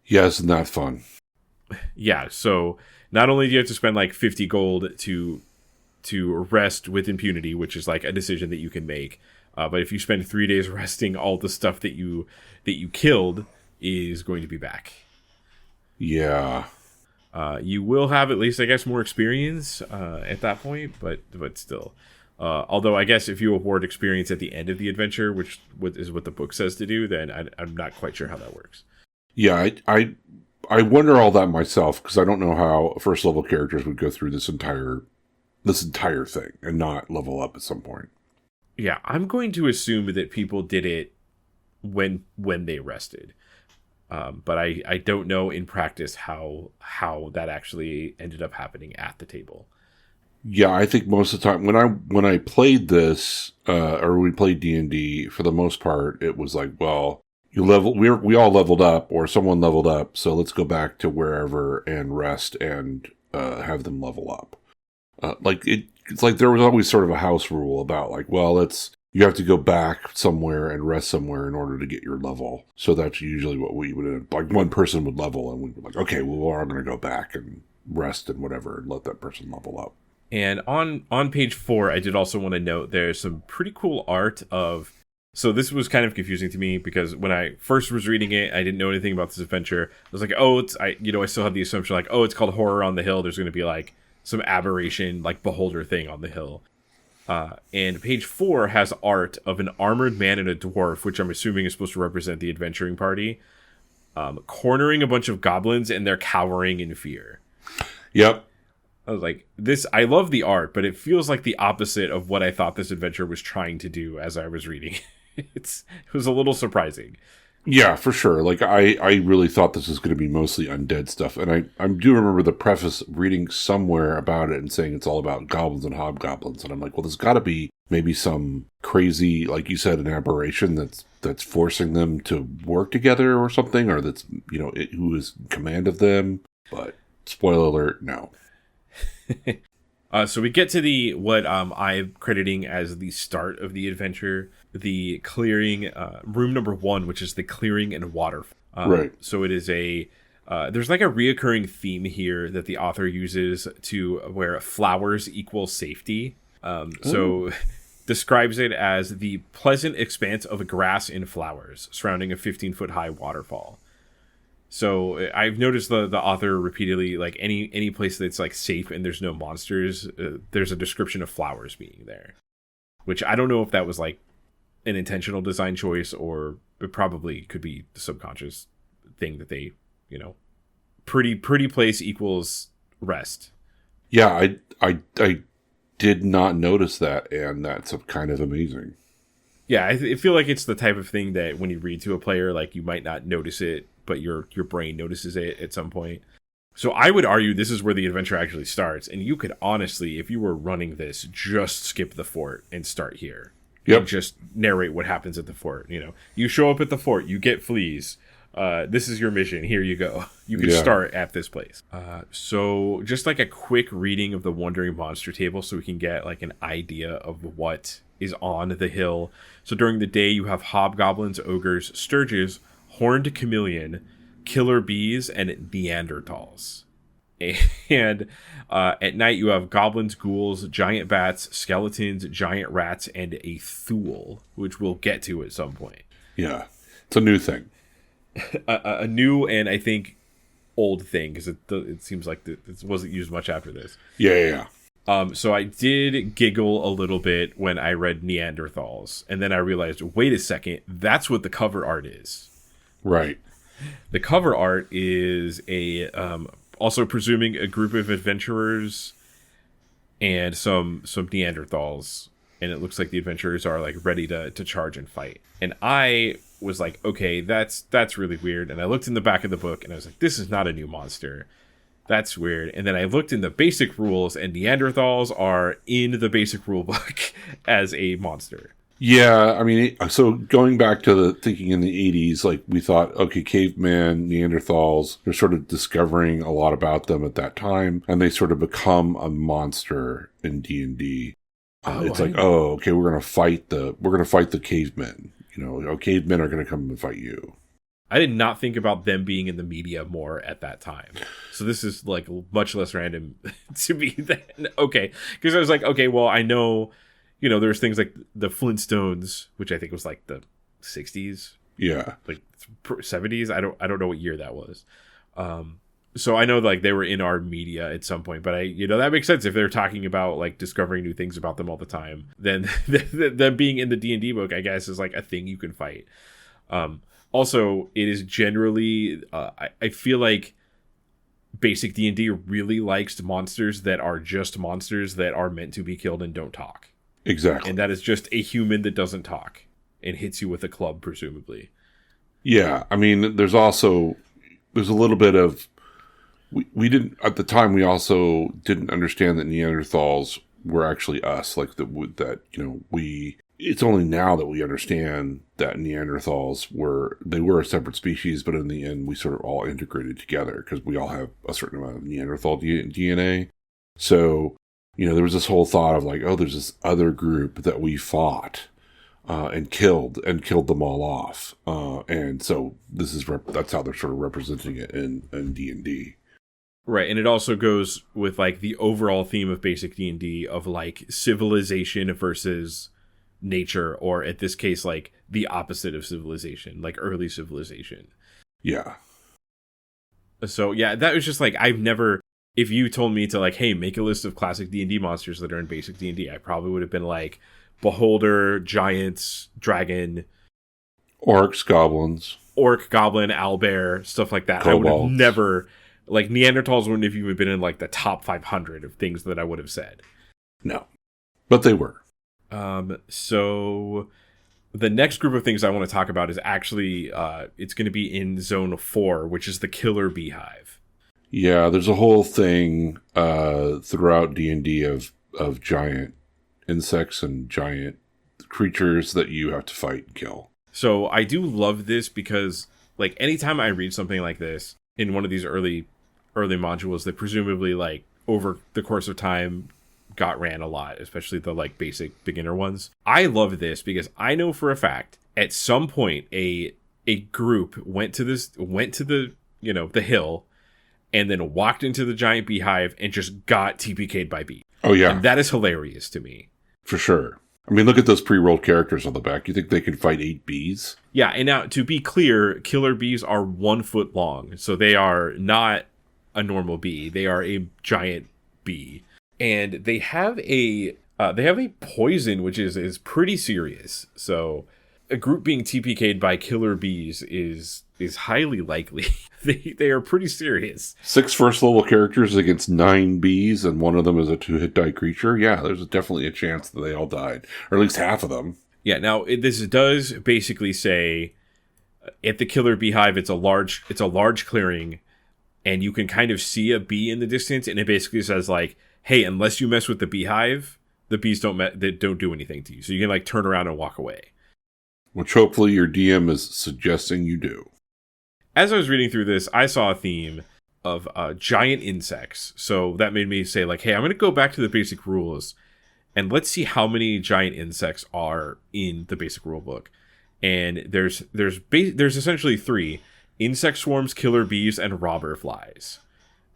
Yeah, isn't that fun? Yeah, so not only do you have to spend like 50 gold to rest with impunity, which is like a decision that you can make, but if you spend 3 days resting, all the stuff that you killed is going to be back. Yeah. You will have at least, I guess, more experience at that point, but still. Although I guess if you award experience at the end of the adventure, which is what the book says to do, then I'm not quite sure how that works. Yeah, I wonder all that myself, because I don't know how first level characters would go through this entire this entire thing and not level up at some point. Yeah, I'm going to assume that people did it when they rested. But I don't know in practice how that actually ended up happening at the table. Yeah, I think most of the time when I played this, or we played D&D, for the most part, it was like, well, we all leveled up, or someone leveled up, so let's go back to wherever and rest and have them level up. It's like there was always sort of a house rule about like, well, you have to go back somewhere and rest somewhere in order to get your level. So that's usually what we would, like one person would level and we'd be like, okay, well, I'm going to go back and rest and whatever and let that person level up. And on page 4, I did also want to note there's some pretty cool art of. So this was kind of confusing to me because when I first was reading it, I didn't know anything about this adventure. I was like, I still had the assumption like, oh, it's called Horror on the Hill. There's going to be like some aberration, like beholder thing on the hill. And page 4 has art of an armored man and a dwarf, which I'm assuming is supposed to represent the adventuring party, cornering a bunch of goblins, and they're cowering in fear. Yep. I was like, I love the art, but it feels like the opposite of what I thought this adventure was trying to do as I was reading. It was a little surprising. Yeah, for sure. Like, I really thought this was going to be mostly undead stuff. And I do remember the preface reading somewhere about it and saying it's all about goblins and hobgoblins. And I'm like, well, there's got to be maybe some crazy, like you said, an aberration that's forcing them to work together or something, or that's, who is in command of them. But spoiler alert, no. So we get to what I'm crediting as the start of the adventure, the clearing, room number 1, which is the clearing and water. Right. So it is there's like a reoccurring theme here that the author uses to where flowers equal safety. So describes it as the pleasant expanse of grass and flowers surrounding a 15-foot high waterfall. So I've noticed the author repeatedly, like any place that's like safe and there's no monsters, there's a description of flowers being there, which I don't know if that was like an intentional design choice or it probably could be the subconscious thing that they, pretty place equals rest. Yeah, I did not notice that, and that's kind of amazing. Yeah, I feel like it's the type of thing that when you read to a player, like you might not notice it, but your brain notices it at some point. So I would argue this is where the adventure actually starts. And you could honestly, if you were running this, just skip the fort and start here. Yep. And just narrate what happens at the fort. You show up at the fort, you get fleas. This is your mission. Here you go. You can start at this place. So just like a quick reading of the Wandering Monster table so we can get like an idea of what is on the hill. So during the day, you have hobgoblins, ogres, sturges, horned chameleon, killer bees, and Neanderthals. And at night, you have goblins, ghouls, giant bats, skeletons, giant rats, and a Thule, which we'll get to at some point. Yeah, it's a new thing. A new and I think old thing, because it seems like it wasn't used much after this. Yeah. So I did giggle a little bit when I read Neanderthals, and then I realized, wait a second, that's what the cover art is. Right. The cover art is also presuming a group of adventurers and some Neanderthals, and it looks like the adventurers are like ready to charge and fight. And I was like, okay, that's really weird. And I looked in the back of the book, and I was like, this is not a new monster. That's weird. And then I looked in the basic rules, and Neanderthals are in the basic rule book as a monster. Yeah, I mean, so going back to the thinking in the 80s, like we thought, okay, caveman, Neanderthals, they're sort of discovering a lot about them at that time, and they sort of become a monster in D&D. It's like, okay, we're gonna fight the cavemen. Cavemen are gonna come and fight you. I did not think about them being in the media more at that time. So this is like much less random to me than, okay. Because I was like, okay, well, I know, there's things like the Flintstones, which I think was like the 60s. Yeah. Like 70s. I don't know what year that was. So I know like they were in our media at some point, but that makes sense if they're talking about like discovering new things about them all the time. Then them being in the D&D book, I guess, is like a thing you can fight. Also, it is generally, I feel like basic D&D really likes monsters that are just monsters that are meant to be killed and don't talk. Exactly. And that is just a human that doesn't talk and hits you with a club, presumably. Yeah, I mean, there's a little bit of, we didn't, at the time, we also didn't understand that Neanderthals were actually us, like that, it's only now that we understand that Neanderthals were a separate species, but in the end, we sort of all integrated together because we all have a certain amount of Neanderthal DNA. So, there was this whole thought of like, oh, there's this other group that we fought and killed them all off. And so that's how they're sort of representing it in D&D. Right, and it also goes with like the overall theme of basic D&D of like civilization versus nature, or at this case, like the opposite of civilization, like early civilization. Yeah. So yeah, that was just like, if you told me to like, hey, make a list of classic D&D monsters that are in basic D&D, I probably would have been like beholder, giants, dragon, orcs, goblins, orc, goblin, owlbear, stuff like that. Kobolds. I would have never, like Neanderthals wouldn't have even been in like the top 500 of things that I would have said. No, but they were. So the next group of things I want to talk about is actually, it's going to be in Zone 4, which is the Killer Beehive. Yeah, there's a whole thing throughout D&D of giant insects and giant creatures that you have to fight and kill. So I do love this because, like, anytime I read something like this in one of these early modules that presumably, like, over the course of time got ran a lot, especially the like basic beginner ones. I love this because I know for a fact at some point a group went to the the hill and then walked into the giant beehive and just got TPK'd by bees. Oh yeah, and that is hilarious to me. For sure. I mean, look at those pre-rolled characters on the back. You think they could fight 8 bees? Yeah, and now to be clear, killer bees are 1 foot long, so they are not a normal bee. They are a giant bee. And they have a poison which is pretty serious. So a group being TPK'd by killer bees is highly likely. they are pretty serious. 6 first level characters against 9 bees, and one of them is a 2-hit die creature. Yeah, there's definitely a chance that they all died, or at least half of them. Yeah. Now this does basically say at the killer beehive, it's a large clearing, and you can kind of see a bee in the distance, and it basically says like, hey, unless you mess with the beehive, the bees don't do anything to you. So you can like turn around and walk away. Which hopefully your DM is suggesting you do. As I was reading through this, I saw a theme of giant insects. So that made me say like, hey, I'm going to go back to the basic rules and let's see how many giant insects are in the basic rule book. And there's essentially 3: insect swarms, killer bees, and robber flies.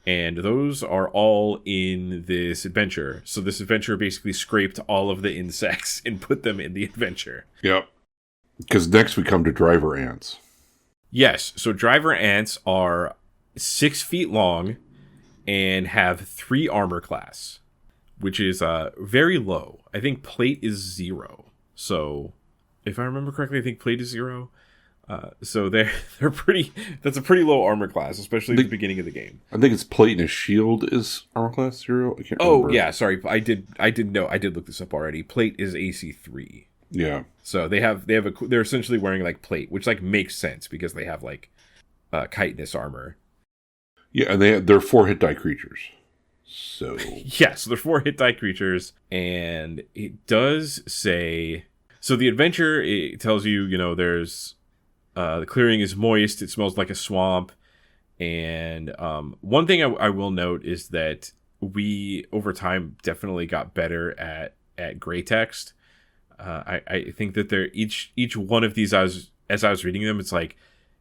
And those are all in this adventure. So this adventure basically scraped all of the insects and put them in the adventure. Yep. Because next we come to driver ants. Yes. So driver ants are 6 feet long and have 3 armor class, which is very low. I think plate is 0. So if I remember correctly, I think plate is 0. So they're pretty. That's a pretty low armor class, especially at the beginning of the game. I think it's plate and a shield is armor class 0. I can't remember. Oh yeah, sorry. I did know. I did look this up already. Plate is AC 3. Yeah. So they're essentially wearing like plate, which like makes sense because they have like chitinous armor. Yeah, and they're 4-hit die creatures. So yeah, so they're 4-hit die creatures, and it does say. So the adventure, it tells you, there's. The clearing is moist. It smells like a swamp. And one thing I will note is that we, over time, definitely got better at gray text. I think that each one of these, as I was reading them, it's like,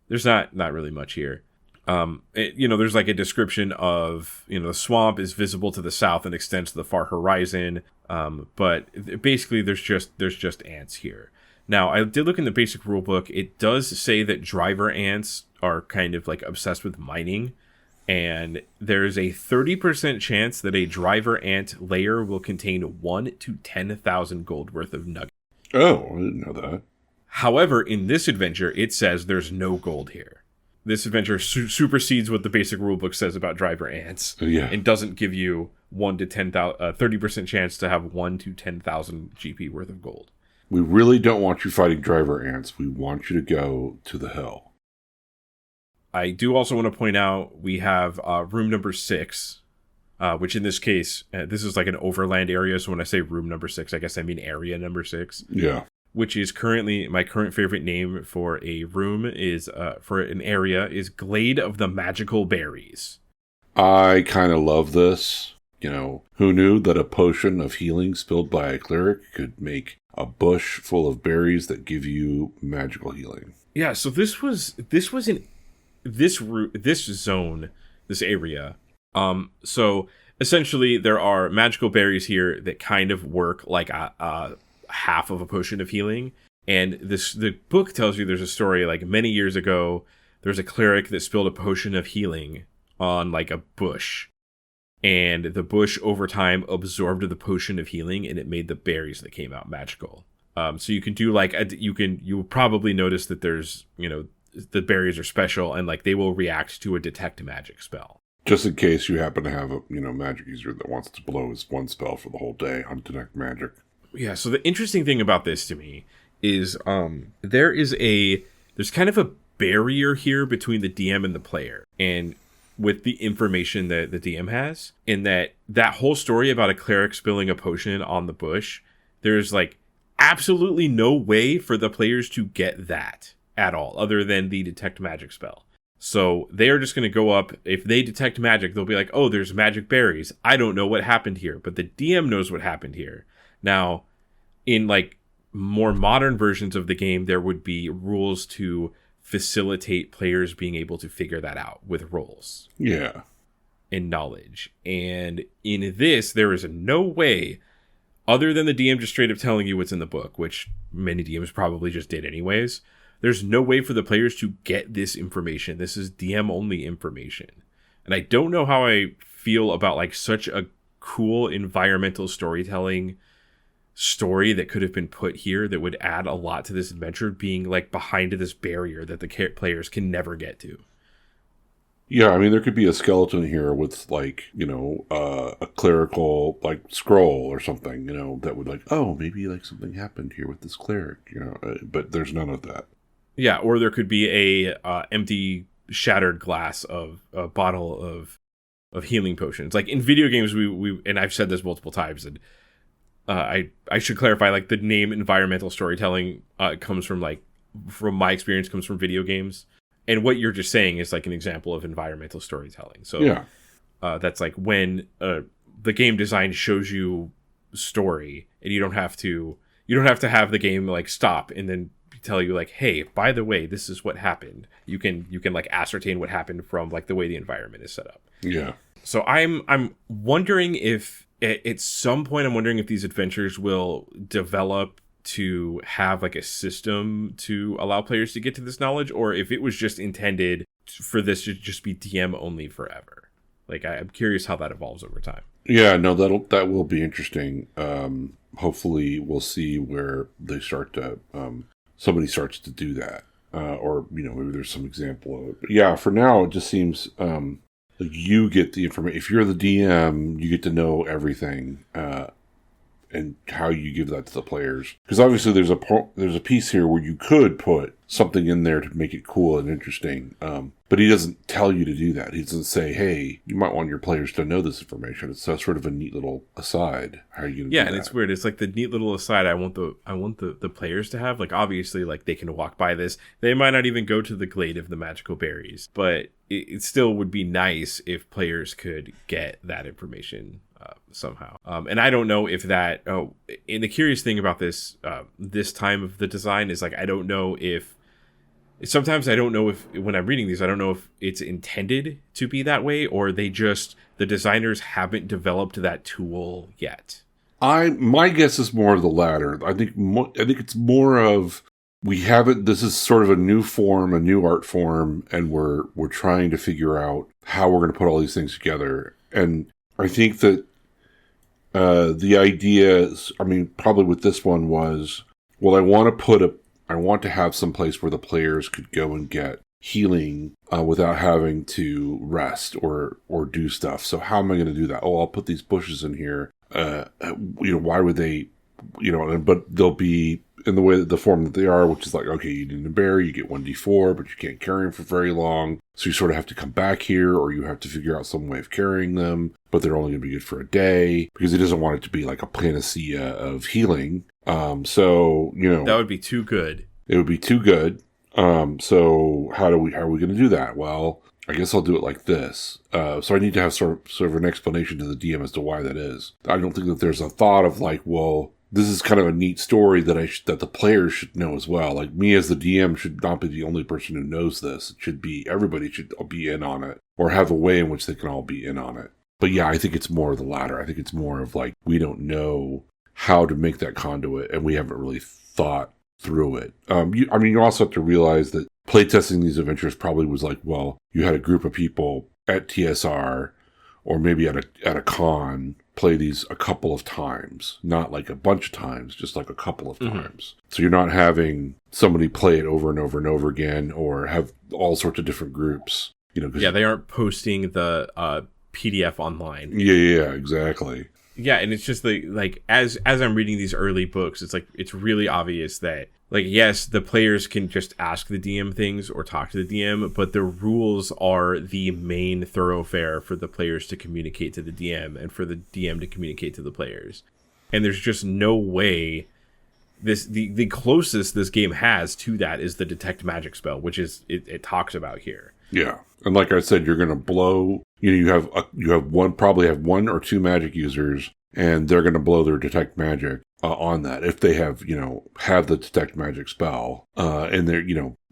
there's not really much here. There's like a description of, the swamp is visible to the south and extends to the far horizon. But basically, there's just ants here. Now, I did look in the basic rulebook. It does say that driver ants are kind of like obsessed with mining, and there's a 30% chance that a driver ant layer will contain 1 to 10,000 gold worth of nuggets. Oh, I didn't know that. However, in this adventure, it says there's no gold here. this adventure supersedes what the basic rulebook says about driver ants. Yeah. And doesn't give you 1 to 10,000, 30% chance to have 1 to 10,000 GP worth of gold. We really don't want you fighting driver ants. We want you to go to the hill. I do also want to point out we have room number 6, which in this case, this is like an overland area. So when I say room number 6, I guess I mean area number 6. Yeah. Which is currently my current favorite name for a room is for an area is Glade of the Magical Berries. I kind of love this. You know, who knew that a potion of healing spilled by a cleric could make a bush full of berries that give you magical healing? Yeah, so this was in this zone, this area. So essentially there are magical berries here that kind of work like a half of a potion of healing. And the book tells you there's a story like many years ago, there's a cleric that spilled a potion of healing on like a bush. And the bush over time absorbed the potion of healing and it made the berries that came out magical. So you can do like, you'll probably notice that there's, the berries are special and like they will react to a detect magic spell. Just in case you happen to have a, magic user that wants to blow his one spell for the whole day on detect magic. Yeah, so the interesting thing about this to me is there's kind of a barrier here between the DM and the player. And with the information that the DM has, in that whole story about a cleric spilling a potion on the bush, there's like absolutely no way for the players to get that at all, other than the detect magic spell. So they are just going to go up. If they detect magic, they'll be like, oh, there's magic berries. I don't know what happened here, but the DM knows what happened here. Now, in like more modern versions of the game, there would be rules to facilitate players being able to figure that out with rolls. Yeah. And knowledge. And in this, there is no way, other than the DM just straight up telling you what's in the book, which many DMs probably just did anyways. There's no way for the players to get this information. This is DM only information. And I don't know how I feel about like such a cool environmental storytelling story that could have been put here that would add a lot to this adventure being like behind this barrier that the players can never get to. Yeah, I mean, there could be a skeleton here with like, a clerical like scroll or something, that would like, oh, maybe like something happened here with this cleric, but there's none of that. Yeah, or there could be a empty shattered glass of a bottle of healing potions. Like in video games, we and I've said this multiple times, and I should clarify, like the name environmental storytelling comes from my experience, comes from video games. And what you're just saying is like an example of environmental storytelling. So yeah. That's like when the game design shows you story and you don't have to have the game like stop and then tell you like, hey, by the way, this is what happened. You can like ascertain what happened from like the way the environment is set up. Yeah. So I'm wondering if at some point if these adventures will develop to have like a system to allow players to get to this knowledge, or if it was just intended for this to just be DM only forever. Like I'm curious how that evolves over time. Yeah, no, that will be interesting. Hopefully we'll see where they start to somebody starts to do that, or maybe there's some example of it. But yeah, for now it just seems like you get the information. If you're the DM, you get to know everything. And how you give that to the players. Because obviously there's a piece here where you could put something in there to make it cool and interesting. But he doesn't tell you to do that. He doesn't say, hey, you might want your players to know this information. It's sort of a neat little aside. How are you going to do that? Yeah, and it's weird. It's like the neat little aside I want the players to have. Like obviously like they can walk by this. They might not even go to the Glade of the Magical Berries. But it still would be nice if players could get that information somehow. And I don't know if that, and the curious thing about this time of the design is like, I don't know if when I'm reading these, I don't know if it's intended to be that way or the designers haven't developed that tool yet. My guess is more of the latter. I think it's more of, we haven't, this is sort of a new form, a new art form, and we're trying to figure out how we're going to put all these things together. And I think that the idea, probably with this one was, well, I want to have some place where the players could go and get healing without having to rest or do stuff. So how am I going to do that? Oh, I'll put these bushes in here. Why would they, but they'll be in the way that the form that they are, which is like, okay, you need a berry, you get 1d4, but you can't carry them for very long. So you sort of have to come back here, or you have to figure out some way of carrying them, but they're only going to be good for a day because he doesn't want it to be like a panacea of healing. That would be too good. It would be too good. So how are we going to do that? Well, I guess I'll do it like this. So I need to have sort of an explanation to the DM as to why that is. I don't think that there's a thought of like, well, this is kind of a neat story that that the players should know as well. Like me as the DM should not be the only person who knows this. It should be, everybody should be in on it or have a way in which they can all be in on it. But yeah, I think it's more of the latter. I think it's more of like, we don't know how to make that conduit and we haven't really thought through it. You also have to realize that playtesting these adventures probably was like, well, you had a group of people at TSR or maybe at a con play these a couple of times, not like a bunch of times, just like a couple of times. So you're not having somebody play it over and over and over again or have all sorts of different groups. They aren't posting the PDF online. Yeah, exactly. Yeah, and it's just like as I'm reading these early books, it's like it's really obvious that like yes, the players can just ask the DM things or talk to the DM, but the rules are the main thoroughfare for the players to communicate to the DM and for the DM to communicate to the players. And there's just no way the closest this game has to that is the detect magic spell, which is it talks about here. Yeah. And like I said, you're going to blow, you have probably have one or two magic users, and they're going to blow their detect magic on that if they have the detect magic spell. And they're,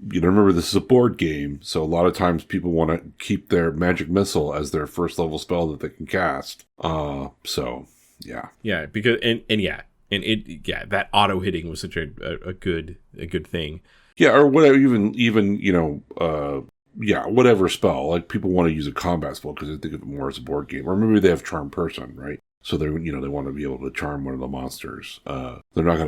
remember this is a board game, so a lot of times people want to keep their magic missile as their first level spell that they can cast. So yeah. Yeah, because that auto hitting was such a good thing. Yeah, or whatever, whatever spell. Like people want to use a combat spell because they think of it more as a board game, or maybe they have charm person, right? So they want to be able to charm one of the monsters. They're not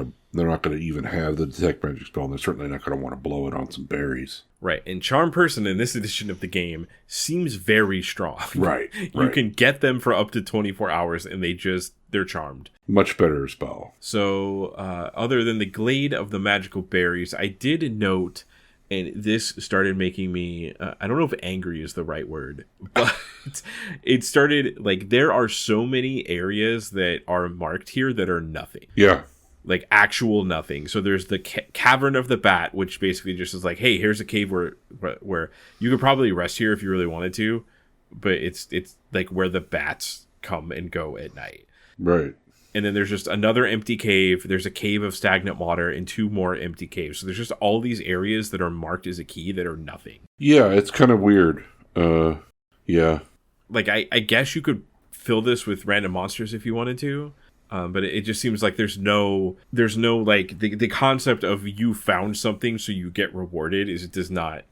gonna even have the detect magic spell, and they're certainly not gonna want to blow it on some berries. Right, and charm person in this edition of the game seems very strong. Right. You can get them for up to 24 hours, and they're charmed. Much better spell. So, other than the Glade of the Magical Berries, I did note. And this started making me, I don't know if angry is the right word, but it started, like, there are so many areas that are marked here that are nothing. Yeah. Like, actual nothing. So there's the Cavern of the Bat, which basically just is like, hey, here's a cave where you could probably rest here if you really wanted to, but it's like where the bats come and go at night. Right. And then there's just another empty cave. There's a cave of stagnant water and two more empty caves. So there's just all these areas that are marked as a key that are nothing. Yeah, it's kind of weird. Yeah. Like, I guess you could fill this with random monsters if you wanted to. But it just seems like there's no like the concept of you found something so you get rewarded does not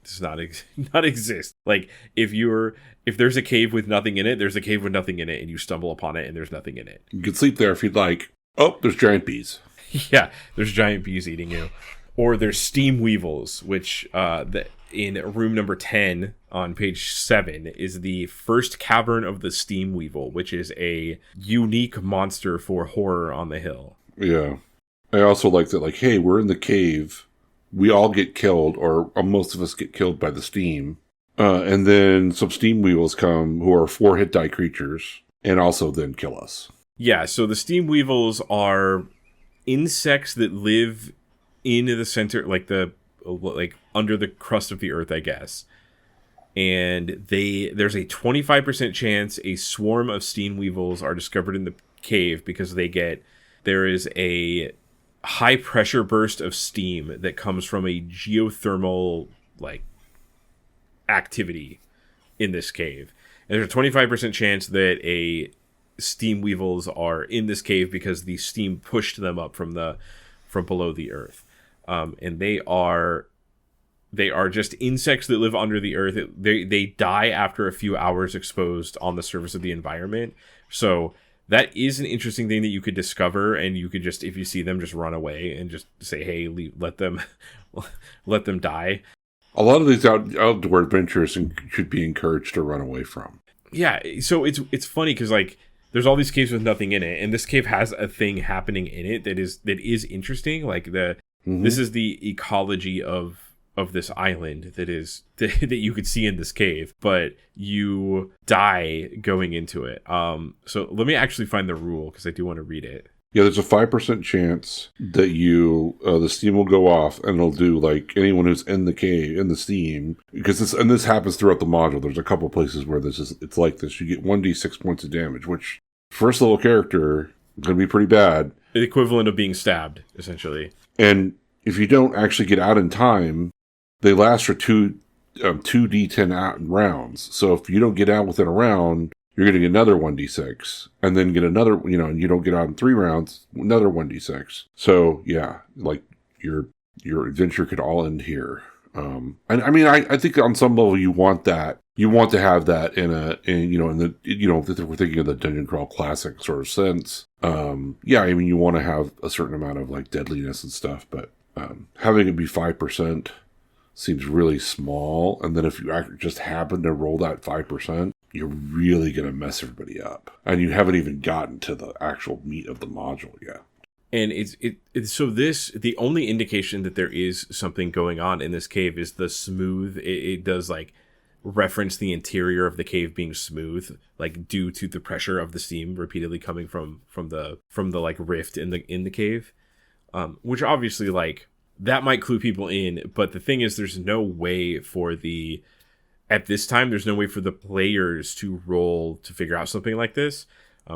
exist. Like if there's a cave with nothing in it, there's a cave with nothing in it, and you stumble upon it and there's nothing in it. You can sleep there if you'd like. Oh, there's giant bees. Yeah, there's giant bees eating you. Or there's steam weevils, which in room number 10 on page 7 is the first cavern of the steam weevil, which is a unique monster for horror on the hill. Yeah. I also like that, like, hey, we're in the cave. We all get killed, or most of us get killed by the steam. And then some steam weevils come, who are 4 hit die creatures, and also then kill us. Yeah, so the steam weevils are insects that live in the center, like under the crust of the earth, I guess. And there's a 25% chance a swarm of steam weevils are discovered in the cave because there is a high pressure burst of steam that comes from a geothermal activity in this cave. And there's a 25% chance that a steam weevils are in this cave because the steam pushed them up from below the earth. And they are just insects that live under the earth. They die after a few hours exposed on the surface of the environment. So that is an interesting thing that you could discover, and you could just, if you see them, just run away and just say, hey, let them die. a lot of these outdoor adventures should be encouraged to run away from. Yeah, so it's funny because like there's all these caves with nothing in it, and this cave has a thing happening in it that is interesting. Like this is the ecology of this island that you could see in this cave, but you die going into it. So let me actually find the rule because I do want to read it. Yeah, there's a 5% chance that the steam will go off, and it'll do like anyone who's in the cave in the steam, because this happens throughout the module. There's a couple places where it's like this. You get 1d6 points of damage, which first level character going to be pretty bad. The equivalent of being stabbed, essentially. And if you don't actually get out in time, they last for two d10 rounds. So if you don't get out within a round, you're going to get another 1d6, and then get another, and you don't get out in 3 rounds, another 1d6. So yeah, like your adventure could all end here. And I mean, I think on some level you want that. You want to have that if we're thinking of the Dungeon Crawl Classic sort of sense. Yeah, I mean, you want to have a certain amount of like deadliness and stuff, but having it be 5% seems really small. And then if you just happen to roll that 5%, you're really going to mess everybody up. And you haven't even gotten to the actual meat of the module yet. And the only indication that there is something going on in this cave is the smooth. It does like reference the interior of the cave being smooth, like due to the pressure of the steam repeatedly coming from the like rift in the cave, which obviously like that might clue people in. But the thing is, there's no way at this time, there's no way for the players to roll to figure out something like this.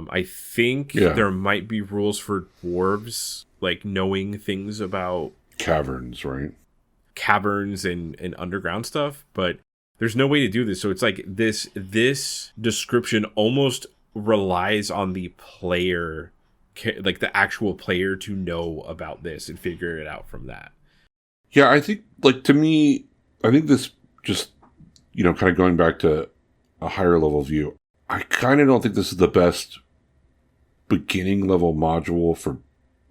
I think there might be rules for dwarves, like knowing things about caverns, right? Caverns and underground stuff, but there's no way to do this. So it's like this description almost relies on the player, like the actual player, to know about this and figure it out from that. Yeah, I think, like, to me, I think this just, kind of going back to a higher level view, I kind of don't think this is the best beginning level module for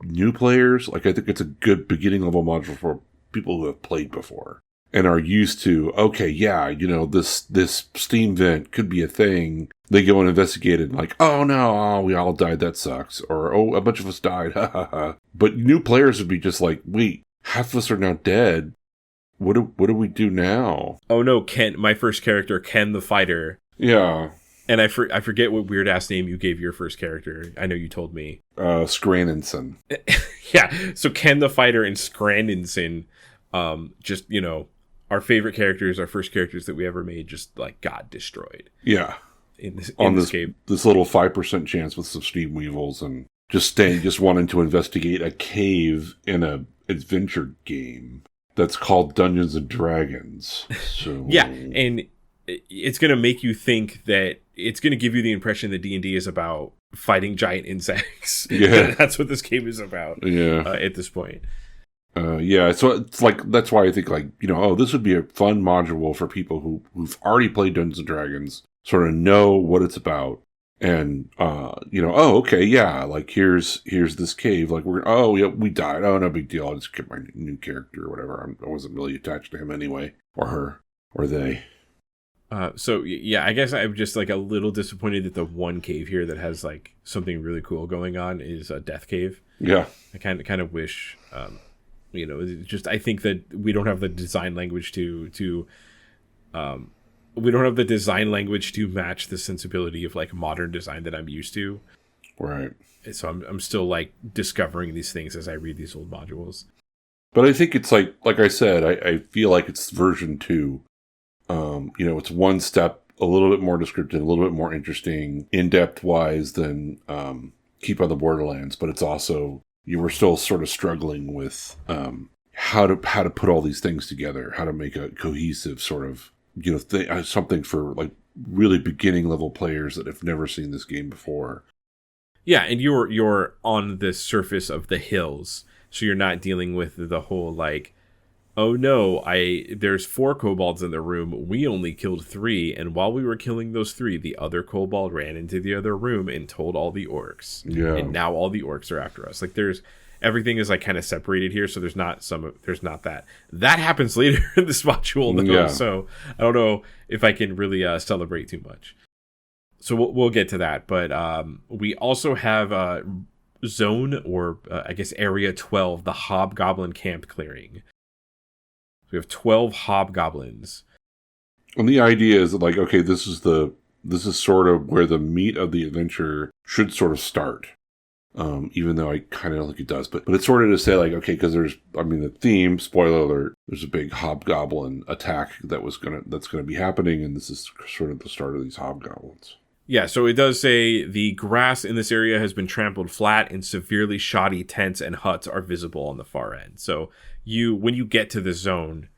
new players. Like, I think it's a good beginning level module for people who have played before and are used to, okay, yeah, this steam vent could be a thing. They go and investigate it and like, oh no, we all died, that sucks. Or, oh, a bunch of us died, ha ha ha. But new players would be just like, wait, half of us are now dead. What do we do now? Oh no, Ken, my first character, Ken the Fighter. Yeah. And I forget what weird ass name you gave your first character. I know you told me. Scranninson. Yeah. So Ken the Fighter and Scranninson, just, our favorite characters, our first characters that we ever made, just like got destroyed. Yeah. In this game. This little 5% chance with some steam weevils and just wanting to investigate a cave in a adventure game that's called Dungeons and Dragons. So yeah, and it's going to make you think that it's going to give you the impression that D&D is about fighting giant insects. Yeah. That's what this game is about. Yeah. At this point. Yeah, so it's like, that's why I think like, this would be a fun module for people who've already played Dungeons and Dragons, sort of know what it's about. And, oh, okay, yeah, like here's this cave, like we died. Oh, no big deal. I'll just get my new character or whatever. I wasn't really attached to him anyway, or her, or they. So yeah, I guess I'm just like a little disappointed that the one cave here that has like something really cool going on is a death cave. Yeah. I kind of wish, just, I think that we don't have the design language to match the sensibility of like modern design that I'm used to. Right. So I'm still like discovering these things as I read these old modules. But I think it's like I said, I feel like it's version 2. It's one step, a little bit more descriptive, a little bit more interesting, in-depth wise than Keep on the Borderlands. But it's also, you were still sort of struggling with how to put all these things together, how to make a cohesive sort of, something for like really beginning level players that have never seen this game before. Yeah, and you're on the surface of the hills, so you're not dealing with the whole like oh no, there's 4 kobolds in the room. We only killed 3, and while we were killing those 3, the other kobold ran into the other room and told all the orcs. Yeah. And now all the orcs are after us. Like there's everything is like kind of separated here, so there's not that. That happens later in this module though, Yeah. so I don't know if I can really celebrate too much. So we'll get to that, but we also have zone, or I guess area 12, the Hobgoblin camp clearing. We have 12 hobgoblins. And the idea is that, like, okay, this is sort of where the meat of the adventure should sort of start. Even though I kind of don't think it does, but it's sort of to say, like, okay, because the theme, spoiler alert, there's a big hobgoblin attack that's gonna be happening, and this is sort of the start of these hobgoblins. Yeah, so it does say the grass in this area has been trampled flat, and severely shoddy tents and huts are visible on the far end. So when you get to the zone,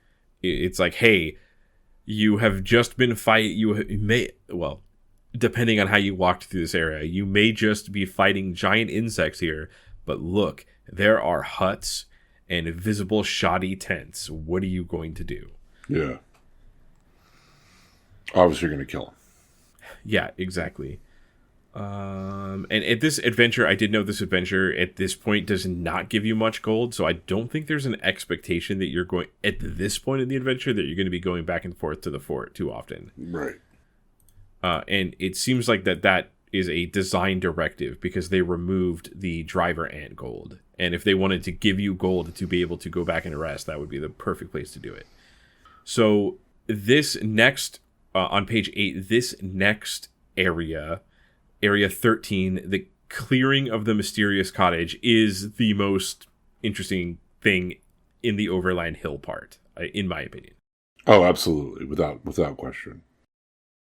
it's like, hey, you have just been depending on how you walked through this area, you may just be fighting giant insects here, but look, there are huts and visible shoddy tents. What are you going to do? Yeah. Obviously, you're going to kill them. Yeah, exactly. And at this adventure, I did know this adventure at this point does not give you much gold, so I don't think there's an expectation that you're going, at this point in the adventure, that you're going to be going back and forth to the fort too often. Right. And it seems like that is a design directive, because they removed the driver ant gold. And if they wanted to give you gold to be able to go back and rest, that would be the perfect place to do it. So this next, on page 8, this next area 13, the clearing of the mysterious cottage, is the most interesting thing in the Overland Hill part, in my opinion. Oh, absolutely, without question.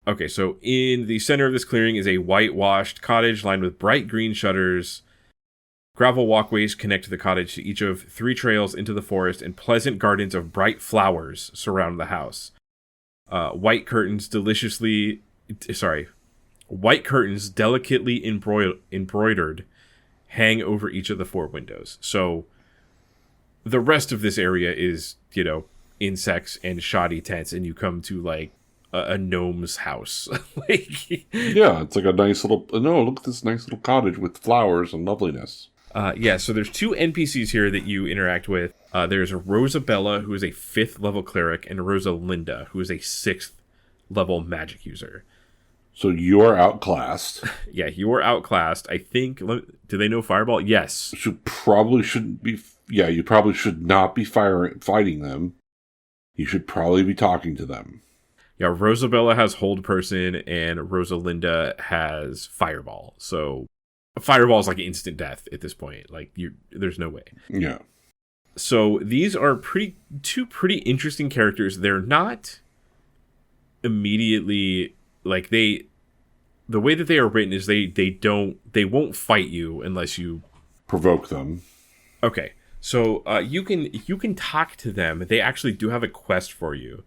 Okay, so in the center of this clearing is a whitewashed cottage lined with bright green shutters. Gravel walkways connect to the cottage to each of 3 trails into the forest, and pleasant gardens of bright flowers surround the house. White curtains delicately embroidered hang over each of the 4 windows. So the rest of this area is, insects and shoddy tents, and you come to like a gnome's house. Yeah, it's like a nice little, look at this nice little cottage with flowers and loveliness. So there's 2 NPCs here that you interact with. There's Rosabella, who is a 5th level cleric, and Rosalinda, who is a 6th level magic user. So you're outclassed. Yeah, you are outclassed. I think, do they know Fireball? Yes. You probably shouldn't be, you probably should not be fighting them. You should probably be talking to them. Yeah, Rosabella has Hold Person, and Rosalinda has Fireball. So Fireball is like instant death at this point. Like, there's no way. Yeah. So these are two pretty interesting characters. They're not immediately, like, the way that they are written is they won't fight you unless you provoke them. Okay. So you can talk to them. They actually do have a quest for you.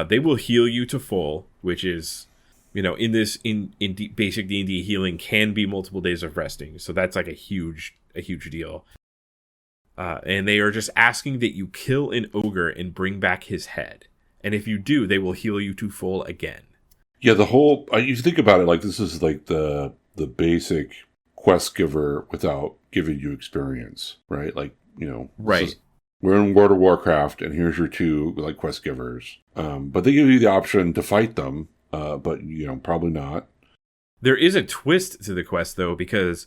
They will heal you to full, which is, in basic D&D, healing can be multiple days of resting. So that's like a huge deal. And they are just asking that you kill an ogre and bring back his head. And if you do, they will heal you to full again. Yeah, the whole, you think about it, like, this is like the basic quest giver without giving you experience, right? Like, right. We're in World of Warcraft, and here's your 2 like quest givers. But they give you the option to fight them, but probably not. There is a twist to the quest, though, because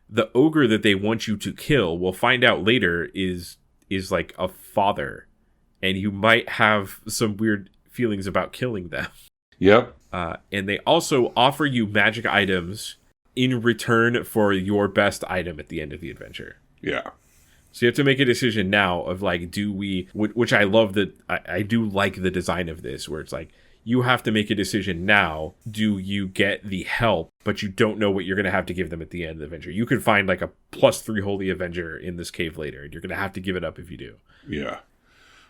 the ogre that they want you to kill, we'll find out later, is like a father, and you might have some weird feelings about killing them. Yep. And they also offer you magic items in return for your best item at the end of the adventure. Yeah. So you have to make a decision now of like, which I love that I do like the design of this, where it's like, you have to make a decision now. Do you get the help, but you don't know what you're going to have to give them at the end of the adventure? You could find like a +3 Holy Avenger in this cave later, and you're going to have to give it up if you do. Yeah.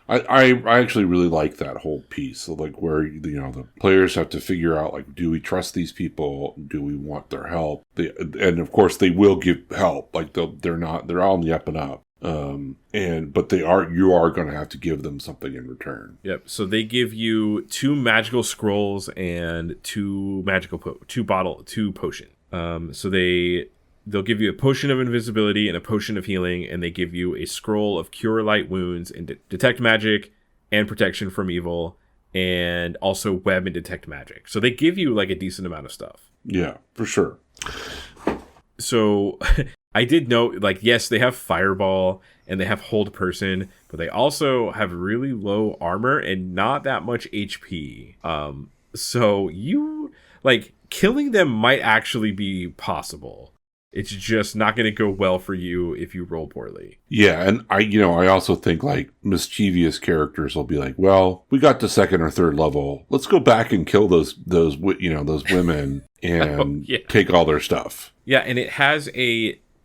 I actually really like that whole piece. So like where, the players have to figure out, like, do we trust these people? Do we want their help? And of course they will give help. Like they're all on the up and up. But you are going to have to give them something in return. Yep. So they give you 2 magical scrolls and 2 potion. So they'll give you a potion of invisibility and a potion of healing, and they give you a scroll of cure light wounds and detect magic and protection from evil, and also web and detect magic. So they give you like a decent amount of stuff. Yeah, for sure. So I did note, like, yes, they have fireball and they have hold person, but they also have really low armor and not that much HP. So you, like, killing them might actually be possible. It's just not going to go well for you if you roll poorly. Yeah, and I also think like mischievous characters will be like, well, we got to 2nd or 3rd level. Let's go back and kill those women and take all their stuff. Yeah, and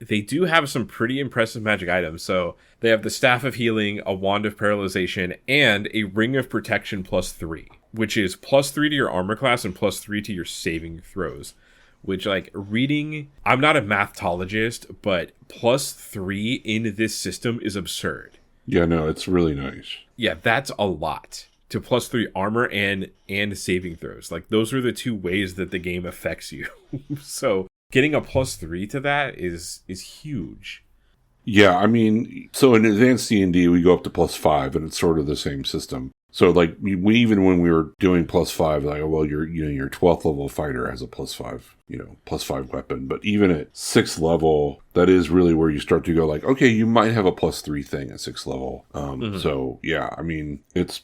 they do have some pretty impressive magic items. So they have the Staff of Healing, a Wand of Paralyzation, and a Ring of Protection +3, which is +3 to your armor class and +3 to your saving throws. Which, like, reading, I'm not a mathologist, but +3 in this system is absurd. Yeah, no, it's really nice. Yeah, that's a lot to +3 armor and saving throws. Like, those are the 2 ways that the game affects you. So getting a +3 to that is huge. Yeah, I mean, so in advanced D&D, we go up to +5, and it's sort of the same system. So, like, we even when we were doing +5, like, well, your 12th level fighter has a +5, +5 weapon. But even at 6th level, that is really where you start to go, like, okay, you might have a +3 thing at 6th level. So, yeah, I mean, it's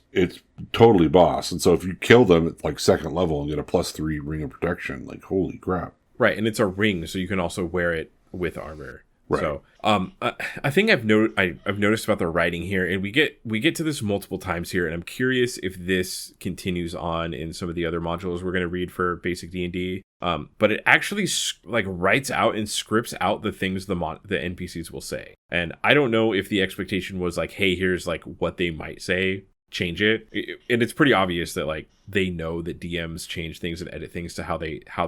totally boss. And so if you kill them at, like, 2nd level and get a +3 ring of protection, like, holy crap. Right, and it's a ring, so you can also wear it with armor. Right. So, I think I've noticed about the writing here, and we get to this multiple times here, and I'm curious if this continues on in some of the other modules we're going to read for basic D&D. But it actually like writes out and scripts out the things the NPCs will say, and I don't know if the expectation was like, hey, here's like what they might say, change it, and it's pretty obvious that like they know that DMs change things and edit things to how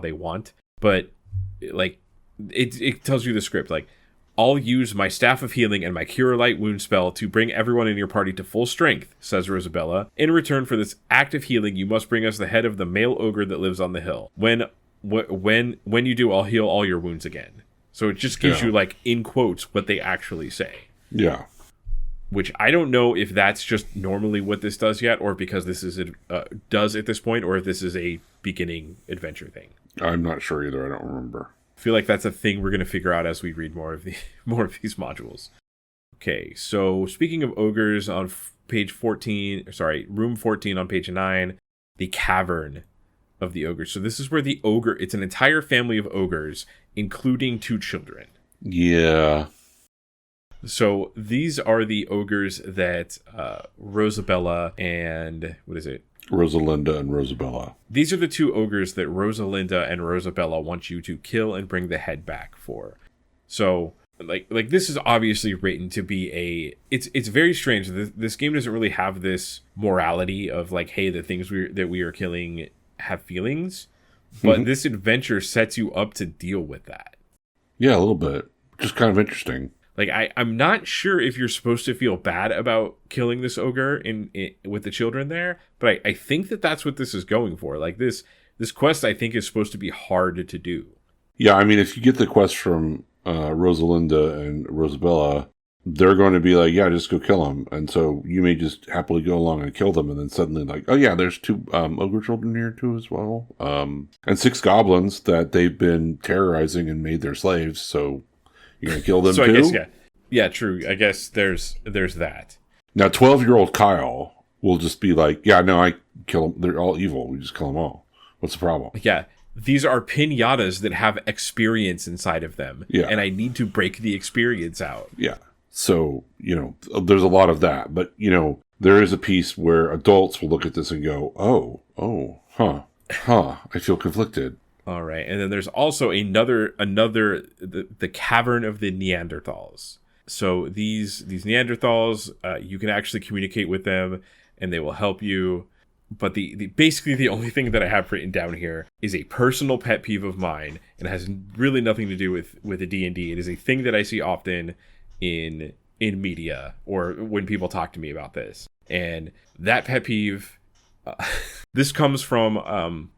they want, but like it tells you the script like, I'll use my Staff of Healing and my Cure Light Wound spell to bring everyone in your party to full strength, says Rosabella. In return for this act of healing, you must bring us the head of the male ogre that lives on the hill. When you do, I'll heal all your wounds again. So it just gives you, like, in quotes, what they actually say. Yeah. Which I don't know if that's just normally what this does yet, or because this is does at this point, or if this is a beginning adventure thing. I'm not sure either. I don't remember. I feel like that's a thing we're going to figure out as we read more of these modules. Okay, so speaking of ogres, on room 14 on page 9, the Cavern of the Ogres. So this is where the ogre, it's an entire family of ogres, including 2 children. Yeah. So these are the ogres that Rosabella and, what is it? Rosalinda and Rosabella. These are the 2 ogres that Rosalinda and Rosabella want you to kill and bring the head back for. So, like this is obviously written to be it's very strange. This game doesn't really have this morality of like, hey, the things that we are killing have feelings, but this adventure sets you up to deal with that. Yeah, a little bit. Just kind of interesting. Like, I'm not sure if you're supposed to feel bad about killing this ogre with the children there, but I think that's what this is going for. Like, this quest, I think, is supposed to be hard to do. Yeah, I mean, if you get the quest from Rosalinda and Rosabella, they're going to be like, yeah, just go kill them. And so you may just happily go along and kill them, and then suddenly like, oh yeah, there's 2 ogre children here too as well. And 6 goblins that they've been terrorizing and made their slaves, so... You're going to kill them too? I guess, yeah, true. I guess there's that. Now, 12-year-old Kyle will just be like, yeah, no, I kill them. They're all evil. We just kill them all. What's the problem? Yeah, these are pinatas that have experience inside of them. Yeah. And I need to break the experience out. Yeah. So, there's a lot of that. But, there is a piece where adults will look at this and go, I feel conflicted. All right, and then there's also another the Cavern of the Neanderthals. So these Neanderthals, you can actually communicate with them, and they will help you. But basically the only thing that I have written down here is a personal pet peeve of mine, and it has really nothing to do with the D&D. It is a thing that I see often in in media or when people talk to me about this. And that pet peeve, this comes from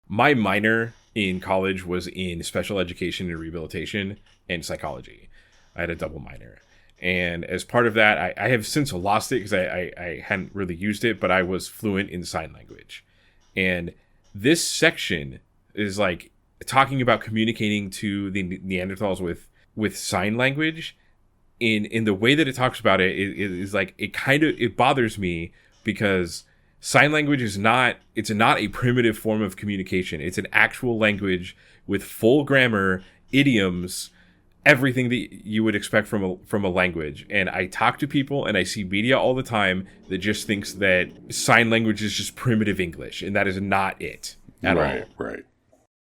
my minor in college was in special education and rehabilitation and psychology. I had a double minor. And as part of that, I have since lost it because I hadn't really used it, but I was fluent in sign language. And this section is like talking about communicating to the Neanderthals with sign language. In the way that it talks about it is like it bothers me because sign language is not a primitive form of communication. It's an actual language with full grammar, idioms, everything that you would expect from a language. And I talk to people and I see media all the time that just thinks that sign language is just primitive English, and that is not it at all. Right.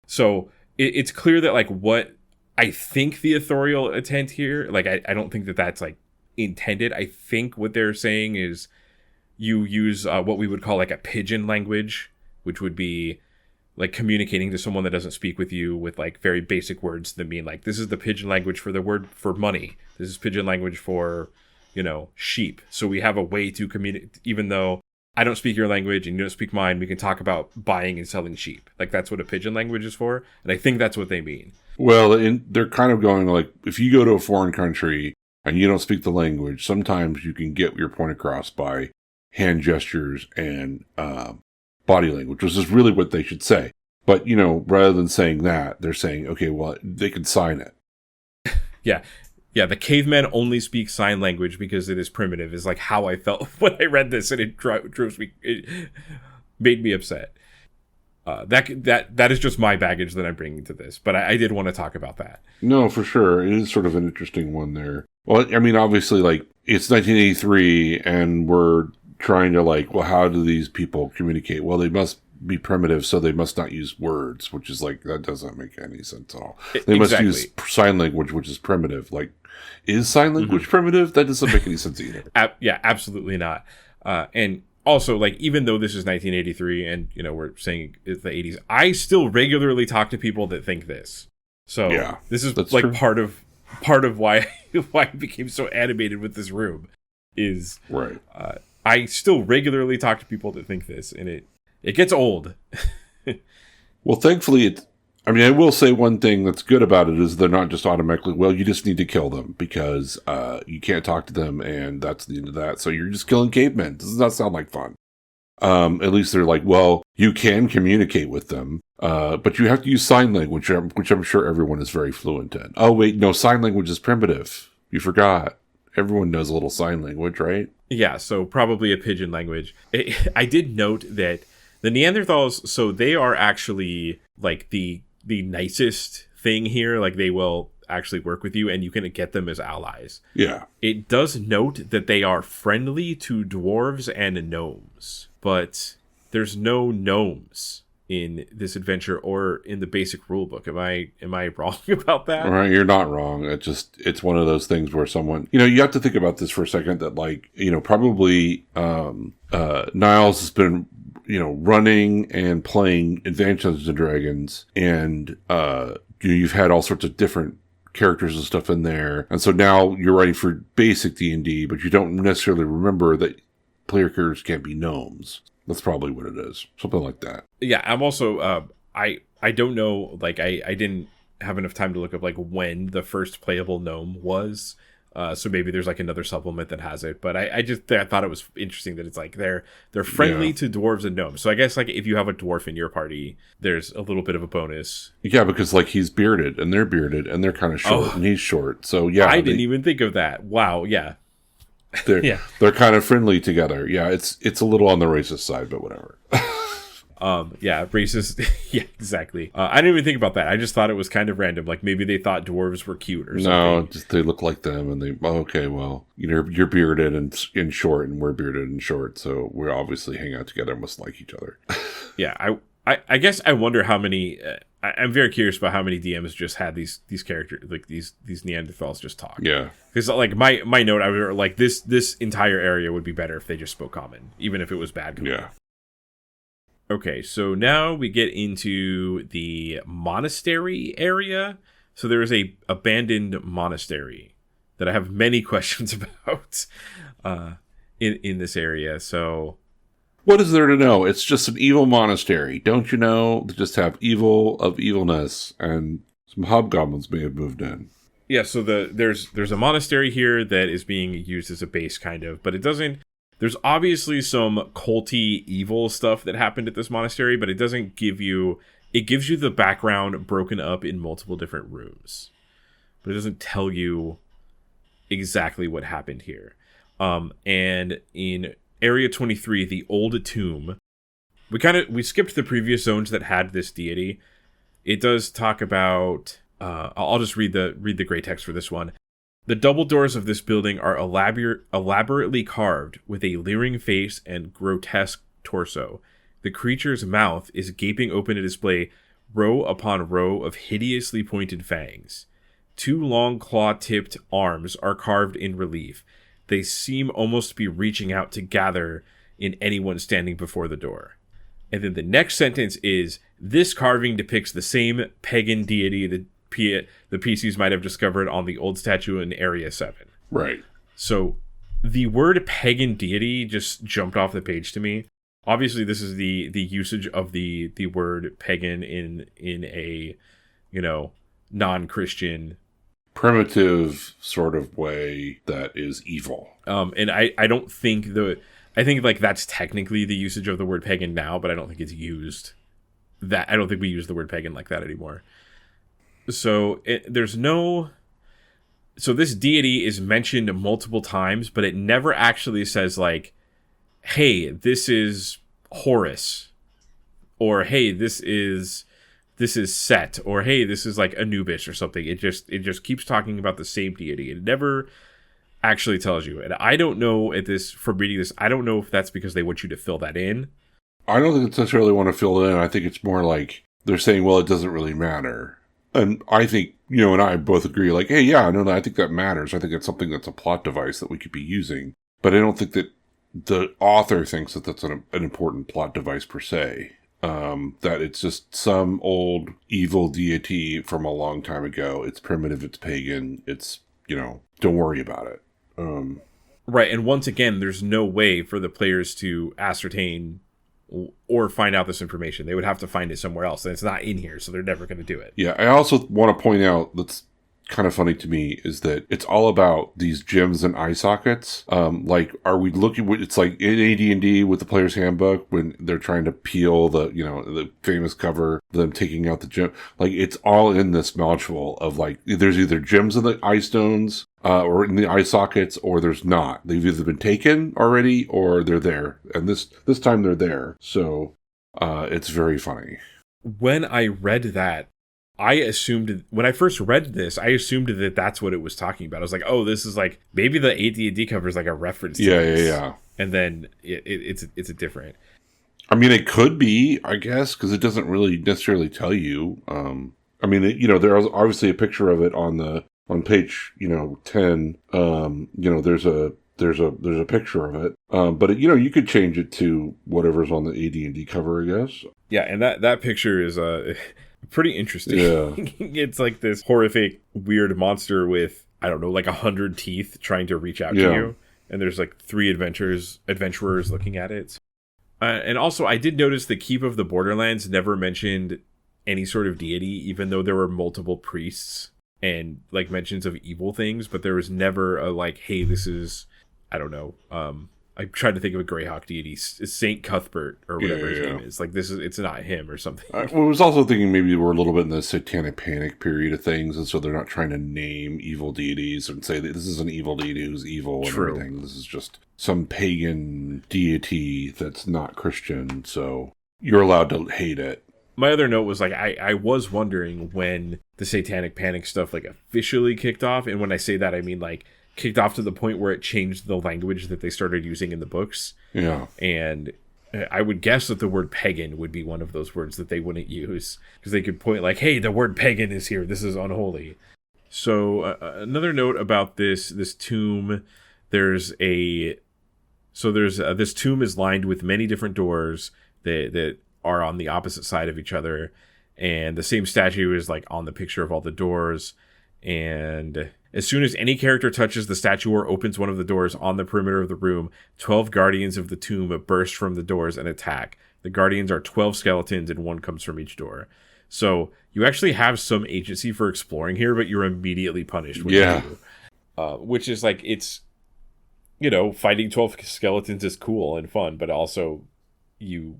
So it's clear that like what I think the authorial intent here, like I don't think that that's like intended. I think what they're saying is you use what we would call like a pigeon language, which would be like communicating to someone that doesn't speak with you with like very basic words that mean like, this is the pigeon language for the word for money. This is pigeon language for, sheep. So we have a way to communicate, even though I don't speak your language and you don't speak mine, we can talk about buying and selling sheep. Like that's what a pigeon language is for. And I think that's what they mean. Well, they're kind of going like, if you go to a foreign country and you don't speak the language, sometimes you can get your point across by hand gestures and body language, which is really what they should say. But, rather than saying that, they're saying, okay, well, they can sign it. Yeah. Yeah, the cavemen only speak sign language because it is primitive, is like how I felt when I read this, and it made me upset. That is just my baggage that I'm bringing to this, but I did want to talk about that. No, for sure. It is sort of an interesting one there. Well, I mean, obviously, like, it's 1983, and we're trying to, like, well, how do these people communicate? Well, they must be primitive, so they must not use words, which is, like, that doesn't make any sense at all. They must use sign language, which is primitive. Like, is sign language primitive? That doesn't make any sense either. Yeah, absolutely not. And also, like, even though this is 1983 and, we're saying it's the 80s, I still regularly talk to people that think this. So yeah, this is like true. part of why I became so animated with this room is right. I still regularly talk to people that think this, and it gets old. Well, thankfully, I will say one thing that's good about it is they're not just automatically, well, you just need to kill them because you can't talk to them, and that's the end of that. So you're just killing cavemen. Does not sound like fun. At least they're like, well, you can communicate with them, but you have to use sign language, which I'm sure everyone is very fluent in. Oh, wait, no, sign language is primitive. You forgot. Everyone knows a little sign language, right? Yeah, so probably a pigeon language. I did note that the Neanderthals, so they are actually like the nicest thing here. Like they will actually work with you and you can get them as allies. Yeah. It does note that they are friendly to dwarves and gnomes, but there's no gnomes in this adventure or in the basic rule book. Am I wrong about that? All right, you're not wrong. It's one of those things where someone, you have to think about this for a second that like, probably Niles has been, running and playing Advanced Dungeons and Dragons, and you've had all sorts of different characters and stuff in there. And so now you're writing for basic D&D, but you don't necessarily remember that player characters can't be gnomes. That's probably what it is. Something like that. Yeah, I'm also, I don't know, like, I didn't have enough time to look up, like, when the first playable gnome was. So maybe there's, like, another supplement that has it. But I thought it was interesting that it's, like, they're friendly to dwarves and gnomes. So I guess, like, if you have a dwarf in your party, there's a little bit of a bonus. Yeah, because, like, he's bearded, and they're kind of short, and he's short. So, yeah. I didn't even think of that. Wow, yeah. They're kind of friendly together. Yeah, it's a little on the racist side, but whatever. Yeah, racist. Yeah, exactly. I didn't even think about that. I just thought it was kind of random. Like maybe they thought dwarves were cute or something. No, just they look like them, and okay, well, you're bearded and short, and we're bearded and short, so we obviously hang out together and must like each other. Yeah, I guess I wonder how many. I'm very curious about how many DMs just had these characters, like these Neanderthals just talk. Yeah, because like my note, I was like this entire area would be better if they just spoke common, even if it was bad common. Yeah. Okay, so now we get into the monastery area. So there is a abandoned monastery that I have many questions about in this area. So, what is there to know? It's just an evil monastery. Don't you know? They just have evil of evilness, and some hobgoblins may have moved in. Yeah, so there's a monastery here that is being used as a base, kind of, but it doesn't. There's obviously some culty evil stuff that happened at this monastery, but it doesn't give you. It gives you the background broken up in multiple different rooms, but it doesn't tell you exactly what happened here. And in Area 23, the old tomb, we skipped the previous zones that had this deity. It does talk about. I'll just read the gray text for this one. The double doors of this building are elaborately carved with a leering face and grotesque torso. The creature's mouth is gaping open to display row upon row of hideously pointed fangs. 2 long claw-tipped arms are carved in relief. They seem almost to be reaching out to gather in anyone standing before the door. And then the next sentence is, this carving depicts the same pagan deity the PCs might have discovered on the old statue in Area 7. Right. So the word pagan deity just jumped off the page to me. Obviously, this is the usage of the word pagan in a, non-Christian, primitive sort of way that is evil. And I don't think I think like that's technically the usage of the word pagan now, but I don't think it's used I don't think we use the word pagan like that anymore. So so this deity is mentioned multiple times, but it never actually says like, hey, this is Horus, or hey, this is Set, or hey, this is like Anubis or something. It just keeps talking about the same deity. It never actually tells you. And I don't know from reading this, I don't know if that's because they want you to fill that in. I don't think it's necessarily want to fill it in. I think it's more like they're saying, well, it doesn't really matter. And I think, and I both agree, like, hey, yeah, no, I think that matters. I think it's something that's a plot device that we could be using. But I don't think that the author thinks that that's an important plot device per se. That it's just some old evil deity from a long time ago. It's primitive, it's pagan, it's, don't worry about it. Right, and once again, there's no way for the players to ascertain or find out this information. They would have to find it somewhere else, and it's not in here, so they're never going to do it. Yeah, I also want to point out that's kind of funny to me is that it's all about these gems and eye sockets. Like, are we looking? It's like in AD&D with the player's handbook when they're trying to peel the famous cover, them taking out the gem. Like, it's all in this module of like there's either gems in the eye stones or in the eye sockets, or there's not. They've either been taken already or they're there, and this time they're there. So it's very funny. When I read that, when I first read this, I assumed that that's what it was talking about. I was like, oh, this is like, maybe the AD&D cover is like a reference to this. Yeah. And then it's a different. I mean, it could be, I guess, because it doesn't really necessarily tell you. I mean, there's obviously a picture of it on page, 10. There's a picture of it. But you could change it to whatever's on the AD&D cover, I guess. Yeah, and that picture is pretty interesting. Yeah. It's like this horrific, weird monster with, I don't know, like 100 teeth trying to reach out to you. And there's like 3 adventurers looking at it. And also, I did notice the Keep of the Borderlands never mentioned any sort of deity, even though there were multiple priests and like mentions of evil things, but there was never a like, hey, this is, I don't know, I'm trying to think of a Greyhawk deity, Saint Cuthbert or whatever his name is. Like, it's not him or something. I was also thinking maybe we're a little bit in the satanic panic period of things, and so they're not trying to name evil deities and say that this is an evil deity who's evil and everything. This is just some pagan deity that's not Christian, so you're allowed to hate it. My other note was like, I was wondering when the satanic panic stuff like officially kicked off, and when I say that, I mean like kicked off to the point where it changed the language that they started using in the books. Yeah. And I would guess that the word pagan would be one of those words that they wouldn't use, because they could point like, hey, the word pagan is here. This is unholy. So another note about this tomb, this tomb is lined with many different doors that are on the opposite side of each other. And the same statue is like on the picture of all the doors. And as soon as any character touches the statue or opens one of the doors on the perimeter of the room, 12 guardians of the tomb burst from the doors and attack. The guardians are 12 skeletons, and one comes from each door. So you actually have some agency for exploring here, but you're immediately punished when you do. Which is like, it's, fighting 12 skeletons is cool and fun, but also you're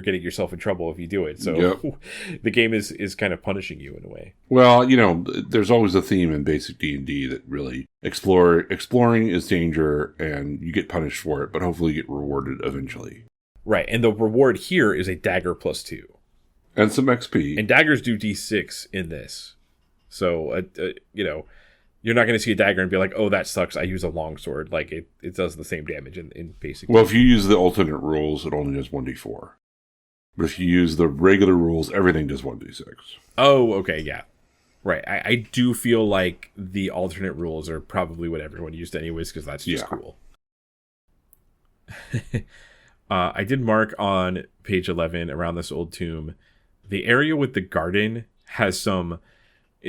getting yourself in trouble if you do it. So the game is kind of punishing you in a way. Well, there's always a theme in basic D&D that really exploring is danger, and you get punished for it, but hopefully you get rewarded eventually. Right, and the reward here is a dagger +2. And some XP. And daggers do D6 in this. So, you're not going to see a dagger and be like, oh, that sucks, I use a longsword. Like, it does the same damage in basic. Well, if you use the alternate rules, it only does 1d4. But if you use the regular rules, everything does 1d6. Oh, okay, yeah. Right, I do feel like the alternate rules are probably what everyone used anyways, because that's just cool. I did mark on page 11, around this old tomb, the area with the garden has some...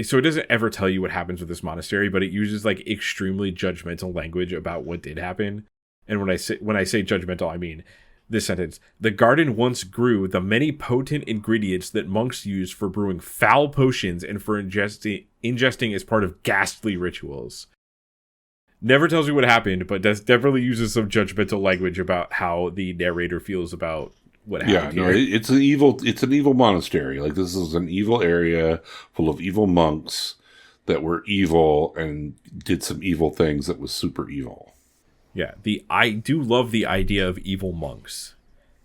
So it doesn't ever tell you what happens with this monastery, but it uses like extremely judgmental language about what did happen. And when I say judgmental, I mean this sentence: the garden once grew the many potent ingredients that monks use for brewing foul potions and for ingesting as part of ghastly rituals. Never tells you what happened, but definitely uses some judgmental language about how the narrator feels about what happened here. It's an evil monastery. Like, this is an evil area full of evil monks that were evil and did some evil things that was super evil. Yeah, I do love the idea of evil monks.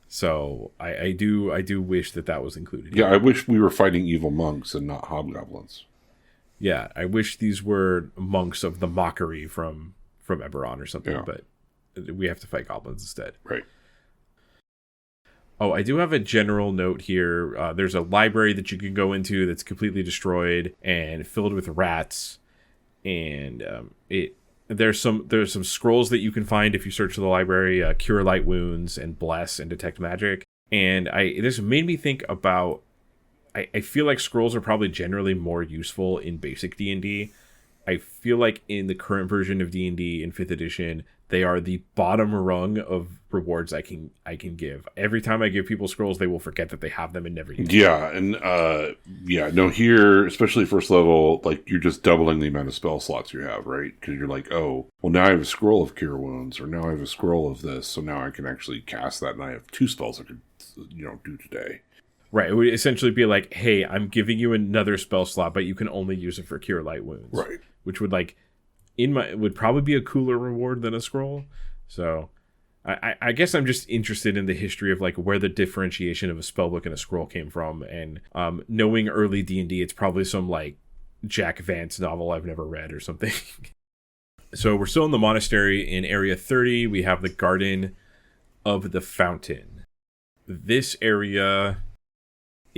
So I do wish that was included here. Yeah, I wish we were fighting evil monks and not hobgoblins. Yeah, I wish these were monks of the mockery from Eberron or something, but we have to fight goblins instead. Right. Oh, I do have a general note here. There's a library that you can go into that's completely destroyed and filled with rats, and there's some scrolls that you can find if you search the library: cure light wounds and bless and detect magic. And this made me think about. I feel like scrolls are probably generally more useful in basic D&D. I feel like in the current version of D&D in 5th edition, they are the bottom rung of rewards I can give. Every time I give people scrolls, they will forget that they have them and never use them. Yeah, and here, especially first level, like, you're just doubling the amount of spell slots you have, right? Because you're like, oh, well, now I have a scroll of cure wounds, or now I have a scroll of this, so now I can actually cast that, and I have 2 spells I could, do today. Right, it would essentially be like, hey, I'm giving you another spell slot, but you can only use it for cure light wounds. Right. Which would would probably be a cooler reward than a scroll. So I guess I'm just interested in the history of like where the differentiation of a spellbook and a scroll came from. And knowing early D&D, it's probably some like Jack Vance novel I've never read or something. So we're still in the monastery in area 30. We have the Garden of the Fountain. This area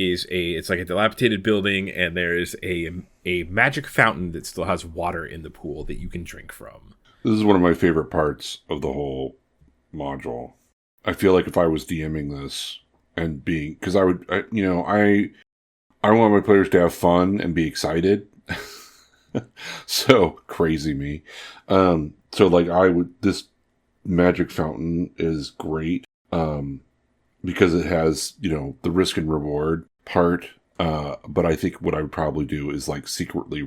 it's like a dilapidated building, and there is a magic fountain that still has water in the pool that you can drink from. This is one of my favorite parts of the whole module. I feel like if I was DMing this and because I want my players to have fun and be excited. So crazy me. So like this magic fountain is great. Because it has, the risk and reward part. But I think what I would probably do is like secretly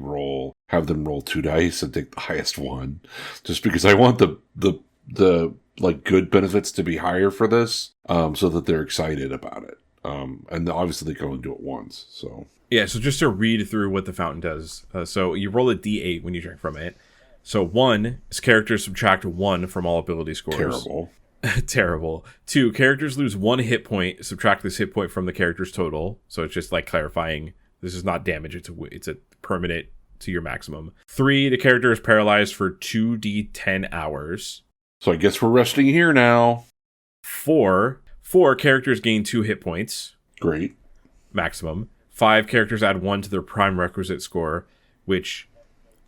have them roll 2 dice and take the highest one, just because I want the like good benefits to be higher for this, so that they're excited about it. And obviously they can only do it once. So yeah. So just to read through what the fountain does. So you roll a D8 when you drink from it. So 1 is characters subtract 1 from all ability scores. Terrible. Terrible. 2, characters lose 1 hit point. Subtract this hit point from the character's total. So it's just like clarifying this is not damage. It's a permanent to your maximum. 3, the character is paralyzed for 2d10 hours. So I guess we're resting here now. 4, characters gain 2 hit points. Great. Maximum. 5, characters add 1 to their prime requisite score, which,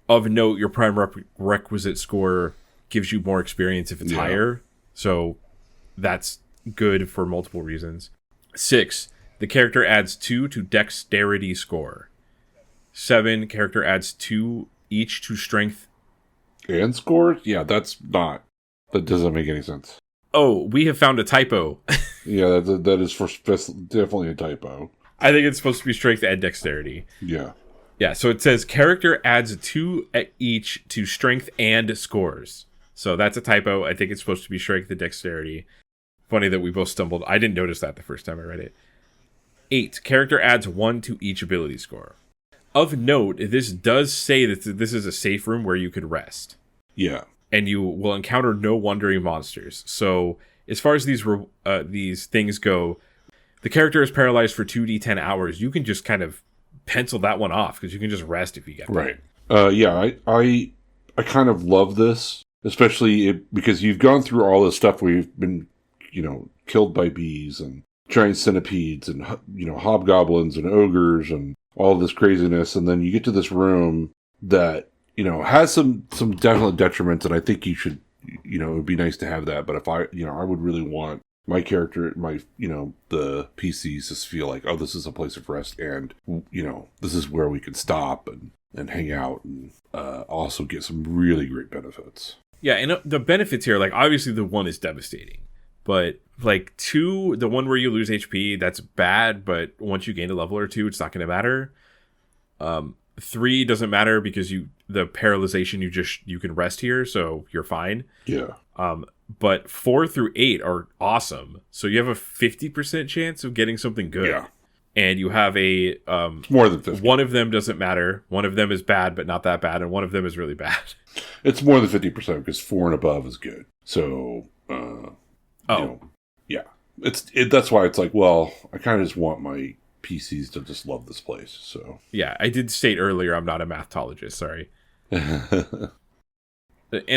of note, your prime requisite score gives you more experience if it's higher. So that's good for multiple reasons. 6, the character adds 2 to dexterity score. 7, character adds 2 each to strength. And scores? Yeah, that doesn't make any sense. Oh, we have found a typo. Yeah, that is definitely a typo. I think it's supposed to be strength and dexterity. Yeah. Yeah, so it says character adds 2 each to strength and scores. So that's a typo. I think it's supposed to be strength and dexterity. Funny that we both stumbled. I didn't notice that the first time I read it. 8, character adds 1 to each ability score. Of note, this does say that this is a safe room where you could rest. Yeah. And you will encounter no wandering monsters. So as far as these things go, the character is paralyzed for 2d10 hours. You can just kind of pencil that one off because you can just rest if you get right. Yeah, I kind of love this, especially because you've gone through all this stuff where you've been, killed by bees and giant centipedes and hobgoblins and ogres and all this craziness, and then you get to this room that has some definite detriments, and I think you should, it would be nice to have that. But if I would really want my character, the PCs just feel like, oh, this is a place of rest, and this is where we can stop and hang out, and also get some really great benefits. Yeah, and the benefits here, like obviously the 1 is devastating, but like 2, the one where you lose HP, that's bad. But once you gain a level or 2, it's not going to matter. 3 doesn't matter because the paralyzation, you can rest here, so you're fine. Yeah. But 4 through 8 are awesome. So you have a 50% chance of getting something good. Yeah. And you have a more than 50. One of them doesn't matter. One of them is bad, but not that bad, and one of them is really bad. It's more than 50% because 4 and above is good. So, yeah. That's why it's like, well, I kind of just want my PCs to just love this place. So yeah, I did state earlier I'm not a mathologist. Sorry. And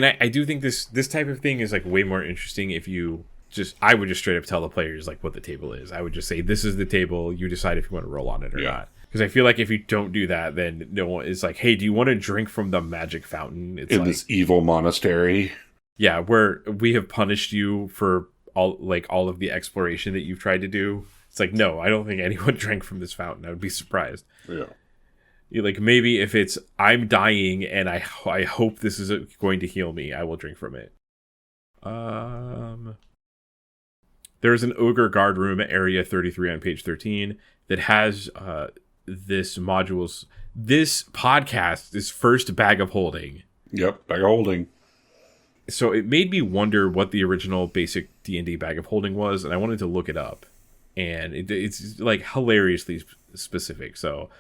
I do think this type of thing is like way more interesting if I would just straight up tell the players like what the table is. I would just say, this is the table. You decide if you want to roll on it or not. Because I feel like if you don't do that, then no one is like, hey, do you want to drink from the magic fountain? It's in this evil monastery. Yeah, where we have punished you for all of the exploration that you've tried to do. It's like, no, I don't think anyone drank from this fountain. I would be surprised. Yeah. Like maybe if it's I'm dying and I hope this is going to heal me, I will drink from it. There's an ogre guard room at area 33 on page 13 that has this podcast's first bag of holding. Yep, bag of holding. So it made me wonder what the original basic D&D bag of holding was, and I wanted to look it up. And it's like hilariously specific. So,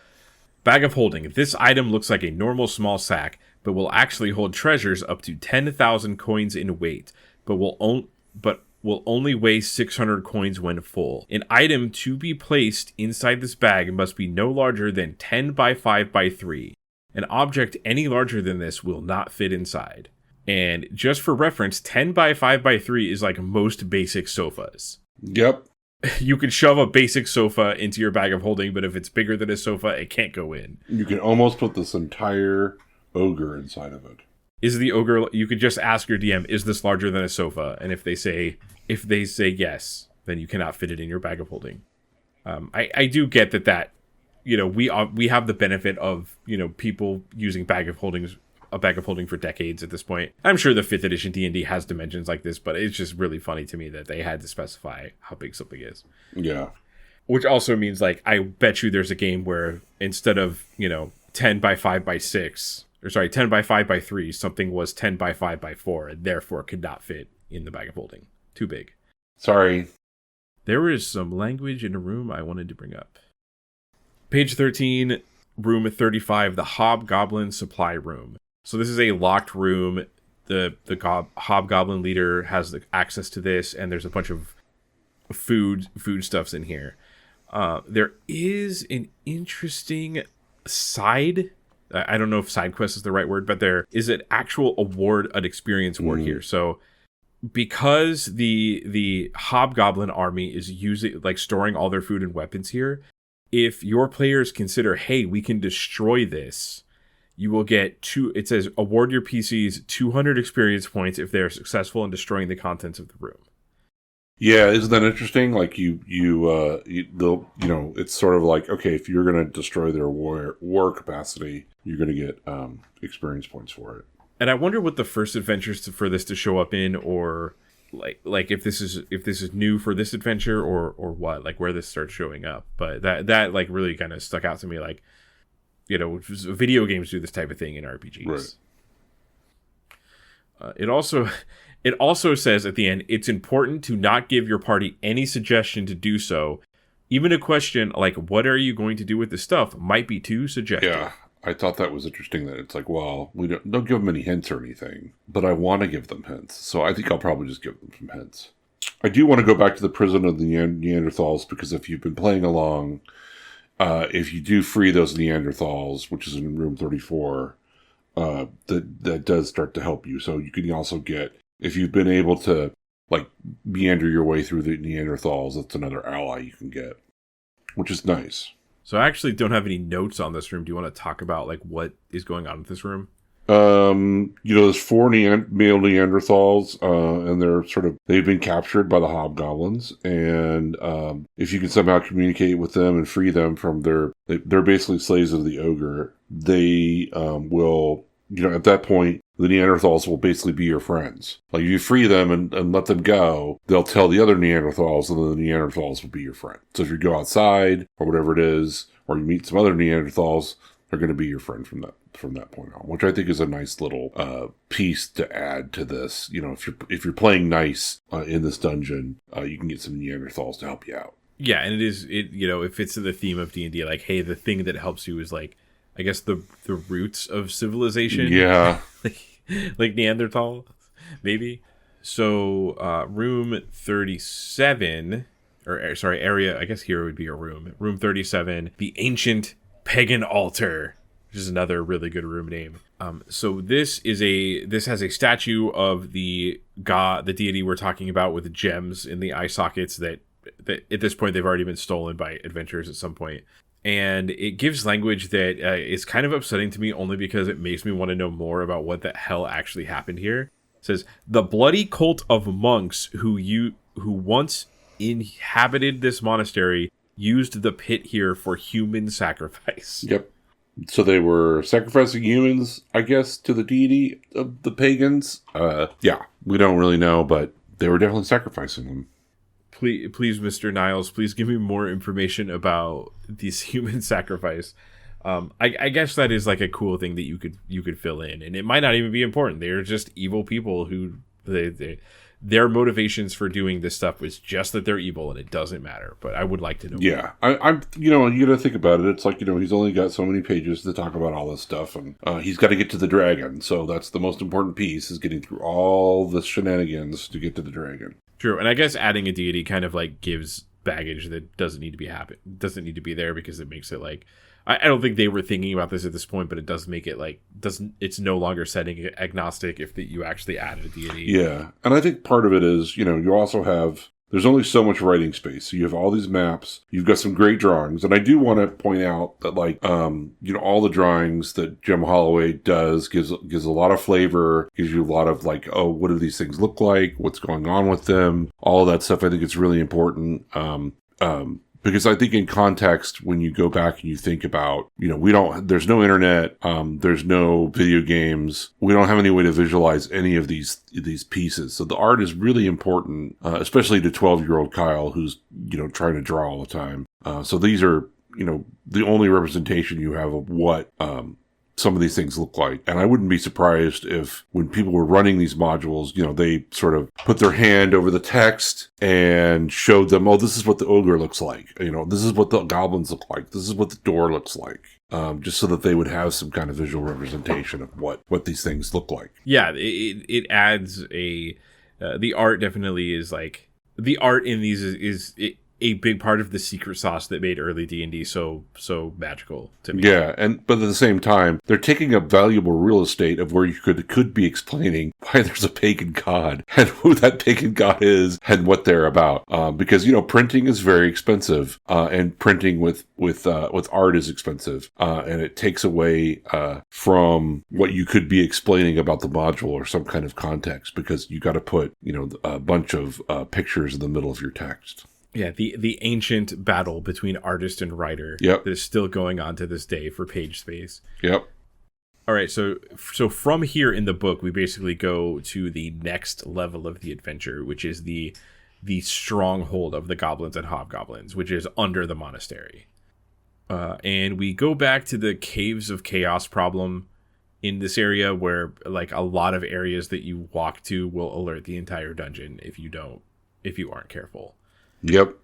bag of holding. This item looks like a normal small sack, but will actually hold treasures up to 10,000 coins in weight, but will only weigh 600 coins when full. An item to be placed inside this bag must be no larger than 10 by 5 by 3. An object any larger than this will not fit inside. And just for reference, 10 by 5 by 3 is like most basic sofas. Yep. You can shove a basic sofa into your bag of holding, but if it's bigger than a sofa, it can't go in. You can almost put this entire ogre inside of it. Is the ogre, you could just ask your DM, is this larger than a sofa? And if they say yes, then you cannot fit it in your bag of holding. I do get that we have the benefit of, people using a bag of holding for decades at this point. I'm sure the 5th edition D&D has dimensions like this, but it's just really funny to me that they had to specify how big something is. Yeah. Which also means, like, I bet you there's a game where instead of, 10 by 5 by 6, 10 by 5 by 3, something was 10 by 5 by 4, and therefore could not fit in the bag of holding. Too big. Sorry. There is some language in a room I wanted to bring up. Page 13, room 35, the Hobgoblin Supply Room. So this is a locked room. The Hobgoblin leader has the access to this, and there's a bunch of foodstuffs in here. There is an interesting side. I don't know if side quest is the right word, but there is an actual an experience award here. So because the Hobgoblin army is storing all their food and weapons here, if your players consider, hey, we can destroy this, you will get it says award your PCs 200 experience points if they are successful in destroying the contents of the room. Yeah, isn't that interesting? Like they'll, it's sort of like, okay, if you're going to destroy their war capacity, you're going to get experience points for it. And I wonder what the first adventures for this to show up in, or like if this is new for this adventure, or what, like where this starts showing up. But that like really kind of stuck out to me, like, video games do this type of thing in RPGs. Right. It also says at the end, it's important to not give your party any suggestion to do so. Even a question like, what are you going to do with this stuff, might be too suggestive. Yeah, I thought that was interesting that it's like, well, we don't give them any hints or anything, but I want to give them hints. So I think I'll probably just give them some hints. I do want to go back to the prison of the Neanderthals, because if you've been playing along, if you do free those Neanderthals, which is in room 34, that does start to help you. So you can also get, if you've been able to like meander your way through the Neanderthals, that's another ally you can get, which is nice. So I actually don't have any notes on this room. Do you want to talk about like what is going on with this room? There's 4 male Neanderthals, and they've been captured by the hobgoblins, and if you can somehow communicate with them and free them from they're basically slaves of the ogre, they will, at that point, the Neanderthals will basically be your friends. Like, if you free them and let them go, they'll tell the other Neanderthals, and then the Neanderthals will be your friend. So if you go outside, or whatever it is, or you meet some other Neanderthals, they're going to be your friend from that point on, which I think is a nice little piece to add to this. If you're playing nice in this dungeon, you can get some Neanderthals to help you out. Yeah, and it fits in the theme of D&D. Like, hey, the thing that helps you is like, I guess the roots of civilization. Yeah. like Neanderthal, maybe. So room 37, area, I guess here would be a room. Room 37, the Ancient Pagan Altar, which is another really good room name. So this has a statue of the god, the deity we're talking about, with gems in the eye sockets that at this point they've already been stolen by adventurers at some point. And it gives language that is kind of upsetting to me, only because it makes me want to know more about what the hell actually happened here. It says, the bloody cult of monks who once inhabited this monastery used the pit here for human sacrifice. Yep. So they were sacrificing humans, I guess, to the deity of the pagans. Yeah, we don't really know, but they were definitely sacrificing them. Please, Mr. Niles, please give me more information about this human sacrifice. I guess that is like a cool thing that you could fill in, and it might not even be important. They're just evil people who their motivations for doing this stuff was just that they're evil, and it doesn't matter. But I would like to know. Yeah, I'm. You got to think about it. It's like, he's only got so many pages to talk about all this stuff, and he's got to get to the dragon. So that's the most important piece, is getting through all the shenanigans to get to the dragon. True, and I guess adding a deity kind of like gives baggage that doesn't need to be there, because it makes it like, I don't think they were thinking about this at this point, but it does make it like, it's no longer setting agnostic if you actually added a deity. Yeah, and I think part of it is, you also have, there's only so much writing space. So you have all these maps, you've got some great drawings, and I do want to point out that, like, all the drawings that Jim Holloway does gives a lot of flavor, gives you a lot of like, oh, what do these things look like? What's going on with them? All of that stuff. I think it's really important. Because I think in context, when you go back and you think about, there's no internet, there's no video games, we don't have any way to visualize any of these pieces. So the art is really important, especially to 12-year-old Kyle, who's, trying to draw all the time. So these are, the only representation you have of what, some of these things look like. And I wouldn't be surprised if, when people were running these modules, they sort of put their hand over the text and showed them, oh, this is what the ogre looks like. This is what the goblins look like. This is what the door looks like. Just so that they would have some kind of visual representation of what these things look like. Yeah, it adds the art definitely is like, the art in these a big part of the secret sauce that made early D&D so magical to me. Yeah, but at the same time, they're taking up valuable real estate of where you could be explaining why there's a pagan god and who that pagan god is and what they're about. Because printing is very expensive, and printing with art is expensive, and it takes away from what you could be explaining about the module or some kind of context, because you got to put a bunch of pictures in the middle of your text. Yeah, the ancient battle between artist and writer that is still going on to this day for page space. Yep. All right, so from here in the book, we basically go to the next level of the adventure, which is the stronghold of the goblins and hobgoblins, which is under the monastery. And we go back to the Caves of Chaos problem in this area, where like a lot of areas that you walk to will alert the entire dungeon if you aren't careful. Yep.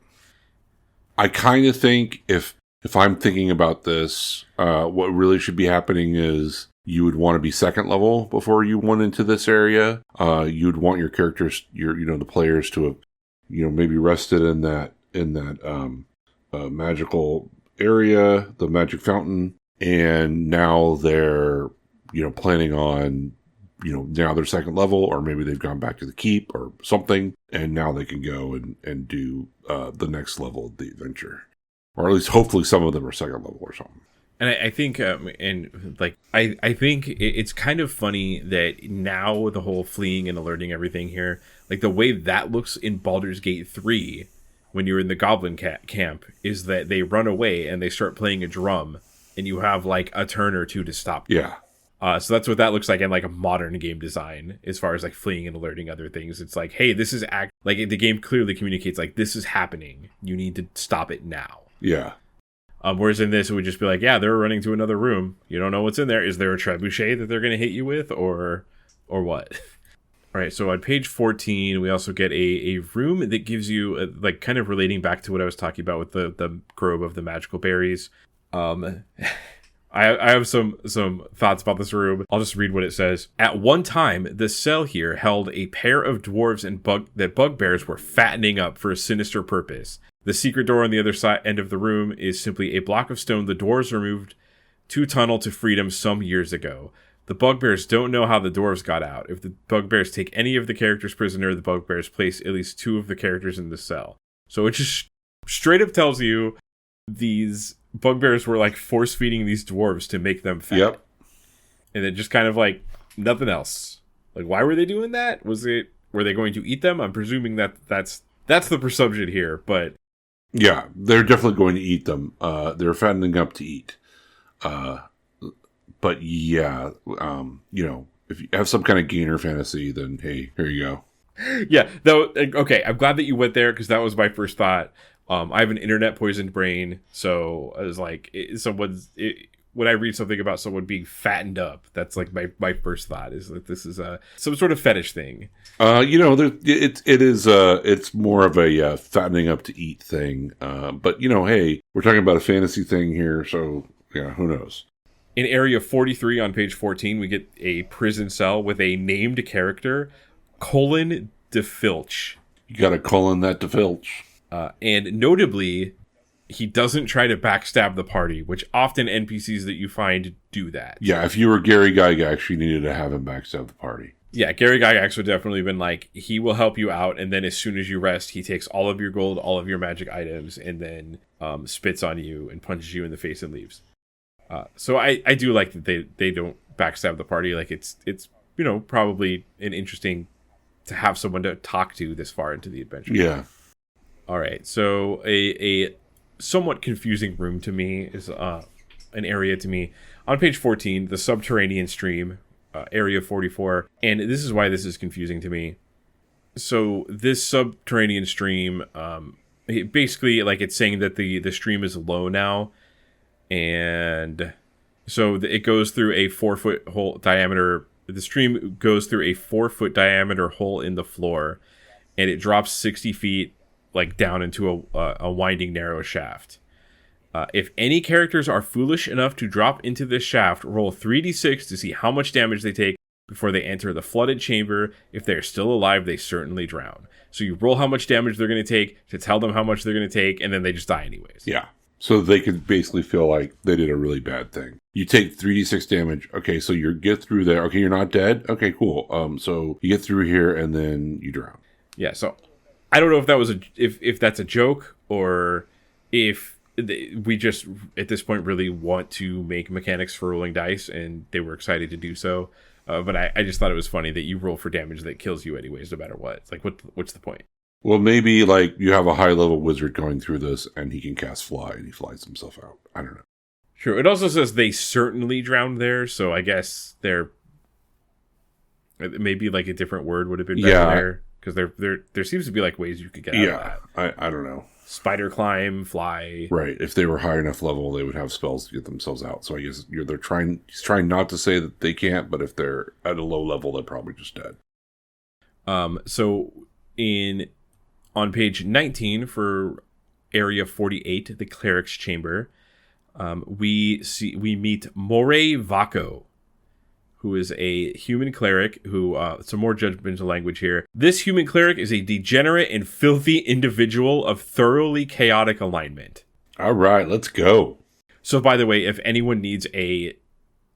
I kind of think if I'm thinking about this, what really should be happening is you would want to be second level before you went into this area. You'd want your characters, the players to have, maybe rested in that magical area, the magic fountain, and now they're, planning on, now they're second level, or maybe they've gone back to the keep or something, and now they can go and do the next level of the adventure. Or at least hopefully some of them are second level or something. And I think, I think it's kind of funny that now the whole fleeing and alerting everything here, like the way that looks in Baldur's Gate 3, when you're in the Goblin camp, is that they run away and they start playing a drum, and you have like a turn or two to stop them. Yeah. So that's what that looks like in like a modern game design, as far as like fleeing and alerting other things. It's like, hey, this is like the game clearly communicates like this is happening. You need to stop it now. Yeah. Whereas in this, it would just be like, yeah, they're running to another room. You don't know what's in there. Is there a trebuchet that they're going to hit you with, or what? All right. So on page 14, we also get a room that gives you like kind of relating back to what I was talking about with the grove of the magical berries. I have some thoughts about this room. I'll just read what it says. At one time, the cell here held a pair of dwarves and bugbears were fattening up for a sinister purpose. The secret door on the other end of the room is simply a block of stone the dwarves removed to tunnel to freedom some years ago. The bugbears don't know how the dwarves got out. If the bugbears take any of the characters prisoner, the bugbears place at least 2 of the characters in the cell. So it just straight up tells you these bugbears were like force feeding these dwarves to make them fat. Yep. And then just kind of like nothing else. Like, why were they doing that? Were they going to eat them? I'm presuming that's the presumption here, but yeah, they're definitely going to eat them. They're fattening up to eat. But yeah, if you have some kind of gainer fantasy, then hey, here you go. Yeah, though. Okay, I'm glad that you went there, because that was my first thought. I have an internet poisoned brain, so I was like, when I read something about someone being fattened up, that's like my first thought is that this is some sort of fetish thing. It's more of a fattening up to eat thing. But hey, we're talking about a fantasy thing here, so yeah, who knows? In area 43 on page 14, we get a prison cell with a named character, Colin DeFilch. You got to colon that DeFilch. And notably, he doesn't try to backstab the party, which often NPCs that you find do that. Yeah, if you were Gary Gygax, you needed to have him backstab the party. Yeah, Gary Gygax would definitely been like, he will help you out, and then as soon as you rest, he takes all of your gold, all of your magic items, and then spits on you and punches you in the face and leaves. So I do like that they don't backstab the party. Like it's probably an interesting to have someone to talk to this far into the adventure. Yeah. All right, so a somewhat confusing room to me is an area to me on page 14, the subterranean stream, area 44, and this is why this is confusing to me. So this subterranean stream, basically, like, it's saying that the stream is low now, and so it goes through a 4-foot hole diameter. The stream goes through a 4-foot diameter hole in the floor, and it drops 60 feet. Like down into a winding narrow shaft. If any characters are foolish enough to drop into this shaft, roll 3d6 to see how much damage they take Before they enter the flooded chamber, if they're still alive, they certainly drown. So you roll how much damage they're going to take to tell them how much they're going to take, and then they just die anyways. Yeah. So they could basically feel like they did a really bad thing. You take 3d6 damage. Okay, so you get through there. Okay, you're not dead. Okay, cool. So you get through here, and then you drown. Yeah, so I don't know if that was if that's a joke, or if we just, at this point, really want to make mechanics for rolling dice, and they were excited to do so. But I just thought it was funny that you roll for damage that kills you anyways, no matter what. It's like, what's the point? Well, maybe like you have a high-level wizard going through this, and he can cast fly, and he flies himself out. I don't know. True. It also says they certainly drowned there, so I guess maybe like a different word would have been better there, because there seems to be like ways you could get out of that. I don't know. Spider climb, fly. Right. If they were high enough level, they would have spells to get themselves out. So I guess he's trying not to say that they can't, but if they're at a low level, they're probably just dead. So on page 19 for area 48, the cleric's chamber, we meet Moray Vako, who is a human cleric who, some more judgmental language here. This human cleric is a degenerate and filthy individual of thoroughly chaotic alignment. All right, let's go. So, by the way, if anyone needs a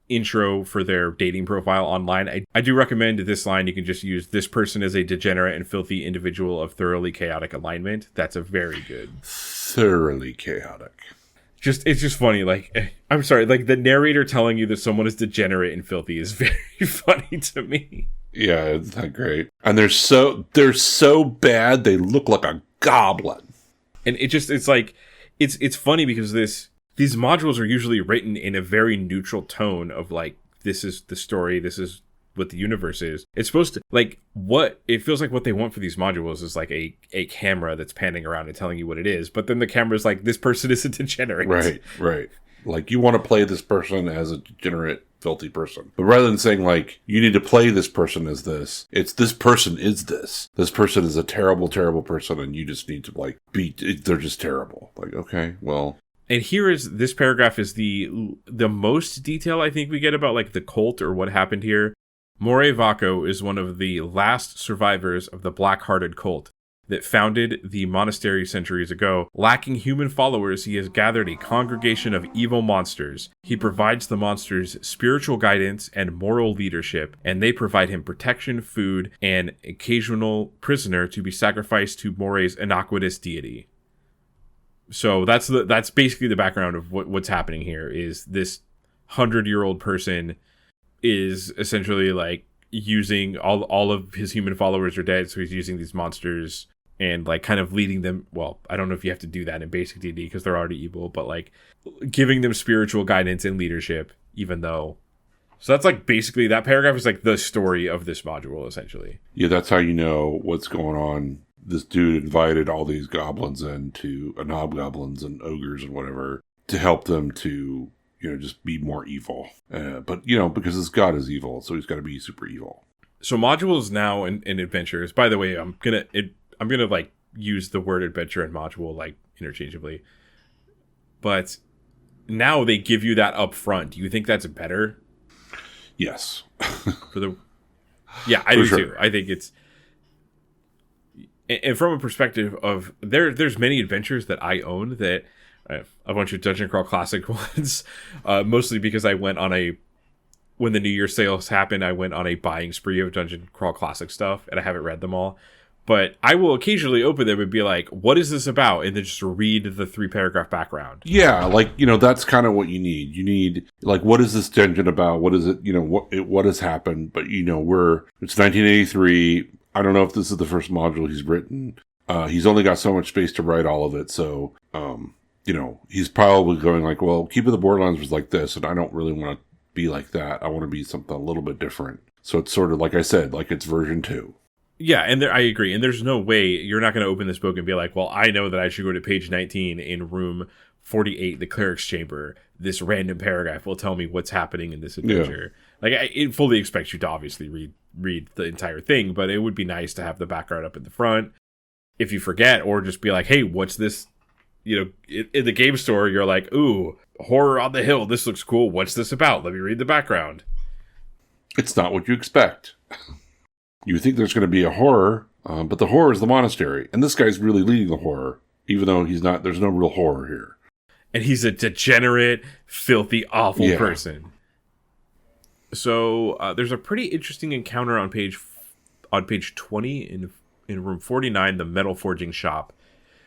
intro for their dating profile online, I do recommend this line. You can just use, this person is a degenerate and filthy individual of thoroughly chaotic alignment. That's a very good. Thoroughly chaotic. It's just funny. Like, I'm sorry, like the narrator telling you that someone is degenerate and filthy is very funny to me. Yeah, it's not great. And they're so bad they look like a goblin. And it's funny because these modules are usually written in a very neutral tone of like, this is the story, this is what the universe is. It's supposed to, like, what it feels like what they want for these modules is like a camera that's panning around and telling you what it is, but then the camera's like, this person is a degenerate. Right. Like, you want to play this person as a degenerate, filthy person. But rather than saying, like, you need to play this person as this, it's this person is this. This person is a terrible, terrible person, and you just need to, like, they're just terrible. Like, okay, well. And this paragraph is the most detail I think we get about, like, the cult or what happened here. Moray Vako is one of the last survivors of the black-hearted cult that founded the monastery centuries ago. Lacking human followers, he has gathered a congregation of evil monsters. He provides the monsters spiritual guidance and moral leadership, and they provide him protection, food, and occasional prisoner to be sacrificed to Moray's iniquitous deity. So that's basically the background of what's happening here. Is this 100-year-old person is essentially like using all of his human followers are dead, so he's using these monsters and like kind of leading them. Well, I don't know if you have to do that in basic D&D because they're already evil, but like giving them spiritual guidance and leadership, even though. So that's like basically that paragraph is like the story of this module essentially. Yeah, that's how you know what's going on. This dude invited all these goblins hobgoblins and ogres and whatever to help them to, just be more evil. But, because this god is evil, so he's got to be super evil. So modules now in adventures, by the way, I'm gonna like use the word adventure and module like interchangeably. But now they give you that up front. Do you think that's better? Yes. Yeah, I do too. I think it's, and from a perspective of there's many adventures that I own that a bunch of Dungeon Crawl Classic ones, mostly because I went on when the New Year sales happened, I went on a buying spree of Dungeon Crawl Classic stuff, and I haven't read them all. But I will occasionally open them and be like, what is this about? And then just read the 3-paragraph background. Yeah, like, that's kind of what you need. You need, like, what is this dungeon about? What is it, what has happened? But, it's 1983. I don't know if this is the first module he's written. He's only got so much space to write all of it. So, he's probably going like, well, Keep of the Borderlands was like this, and I don't really want to be like that. I want to be something a little bit different. So it's sort of, like I said, like it's version 2. Yeah, and I agree. And there's no way you're not going to open this book and be like, well, I know that I should go to page 19 in room 48, the cleric's chamber. This random paragraph will tell me what's happening in this adventure. Yeah. Like, it fully expects you to obviously read the entire thing, but it would be nice to have the background up in the front. If you forget, or just be like, hey, what's this? In the game store, you're like, ooh, horror on the hill. This looks cool. What's this about? Let me read the background. It's not what you expect. You think there's going to be a horror, but the horror is the monastery. And this guy's really leading the horror, even though he's not. There's no real horror here. And he's a degenerate, filthy, awful person. So there's a pretty interesting encounter on page 20 in room 49, the metal forging shop.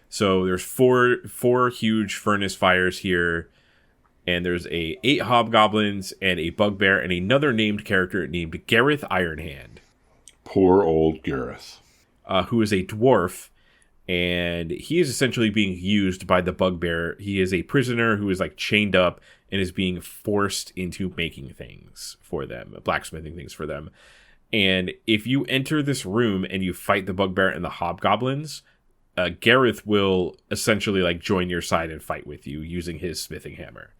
So there's four huge furnace fires here, and there's 8 hobgoblins and a bugbear and another named character named Gareth Ironhand. Poor old Gareth. Who is a dwarf, and he is essentially being used by the bugbear. He is a prisoner who is like chained up and is being forced into making things for them, blacksmithing things for them. And if you enter this room and you fight the bugbear and the hobgoblins, Gareth will essentially like join your side and fight with you using his smithing hammer.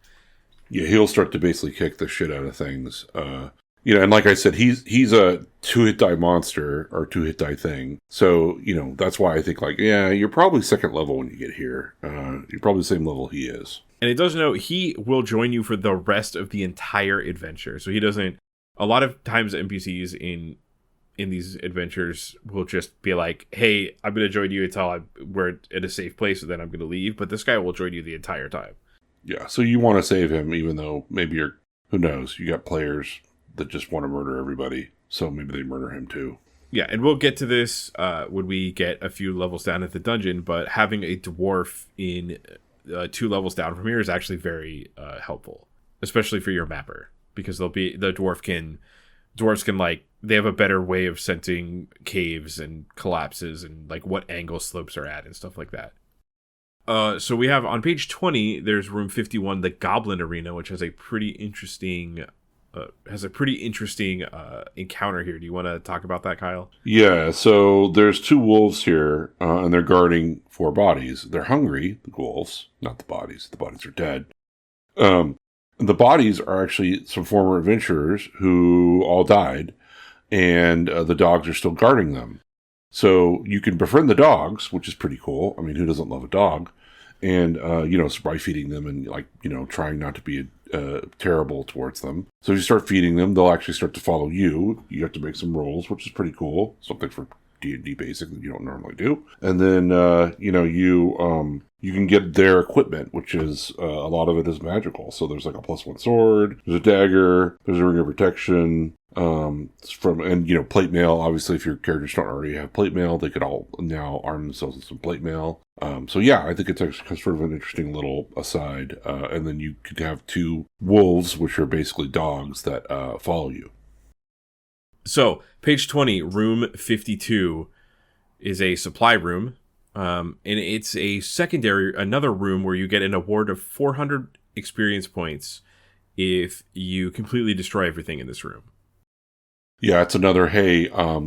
Yeah, he'll start to basically kick the shit out of things. And like I said, he's a 2-hit die monster or 2-hit die thing. So, that's why I think you're probably second level when you get here. You're probably the same level he is. And it does note he will join you for the rest of the entire adventure. So he doesn't. A lot of times NPCs in these adventures will just be like, "Hey, I'm going to join you until we're at a safe place, and then I'm going to leave." But this guy will join you the entire time. Yeah. So you want to save him, even though maybe who knows? You got players that just want to murder everybody, so maybe they murder him too. Yeah, and we'll get to this when we get a few levels down at the dungeon. But having a dwarf in 2 levels down from here is actually very helpful, especially for your mapper, because dwarves can like, they have a better way of sensing caves and collapses and like what angle slopes are at and stuff like that. So we have on page 20, there's room 51, the Goblin Arena, which has a pretty interesting encounter here. Do you want to talk about that, Kyle? Yeah, so there's 2 wolves here, and they're guarding 4 bodies. They're hungry, the wolves, not the bodies. The bodies are dead. The bodies are actually some former adventurers who all died, and the dogs are still guarding them. So you can befriend the dogs, which is pretty cool. I mean, who doesn't love a dog? And, by feeding them and, trying not to be terrible towards them. So if you start feeding them, they'll actually start to follow you. You have to make some rolls, which is pretty cool. Something for D&D basic that you don't normally do. And then, you can get their equipment, which is, a lot of it is magical. So there's like a +1 sword, there's a dagger, there's a ring of protection, plate mail. Obviously, if your characters don't already have plate mail, they could all now arm themselves with some plate mail. I think it's actually sort of an interesting little aside. And then you could have 2 wolves, which are basically dogs that follow you. So, page 20, room 52 is a supply room. And it's another room where you get an award of 400 experience points if you completely destroy everything in this room. Yeah, it's another,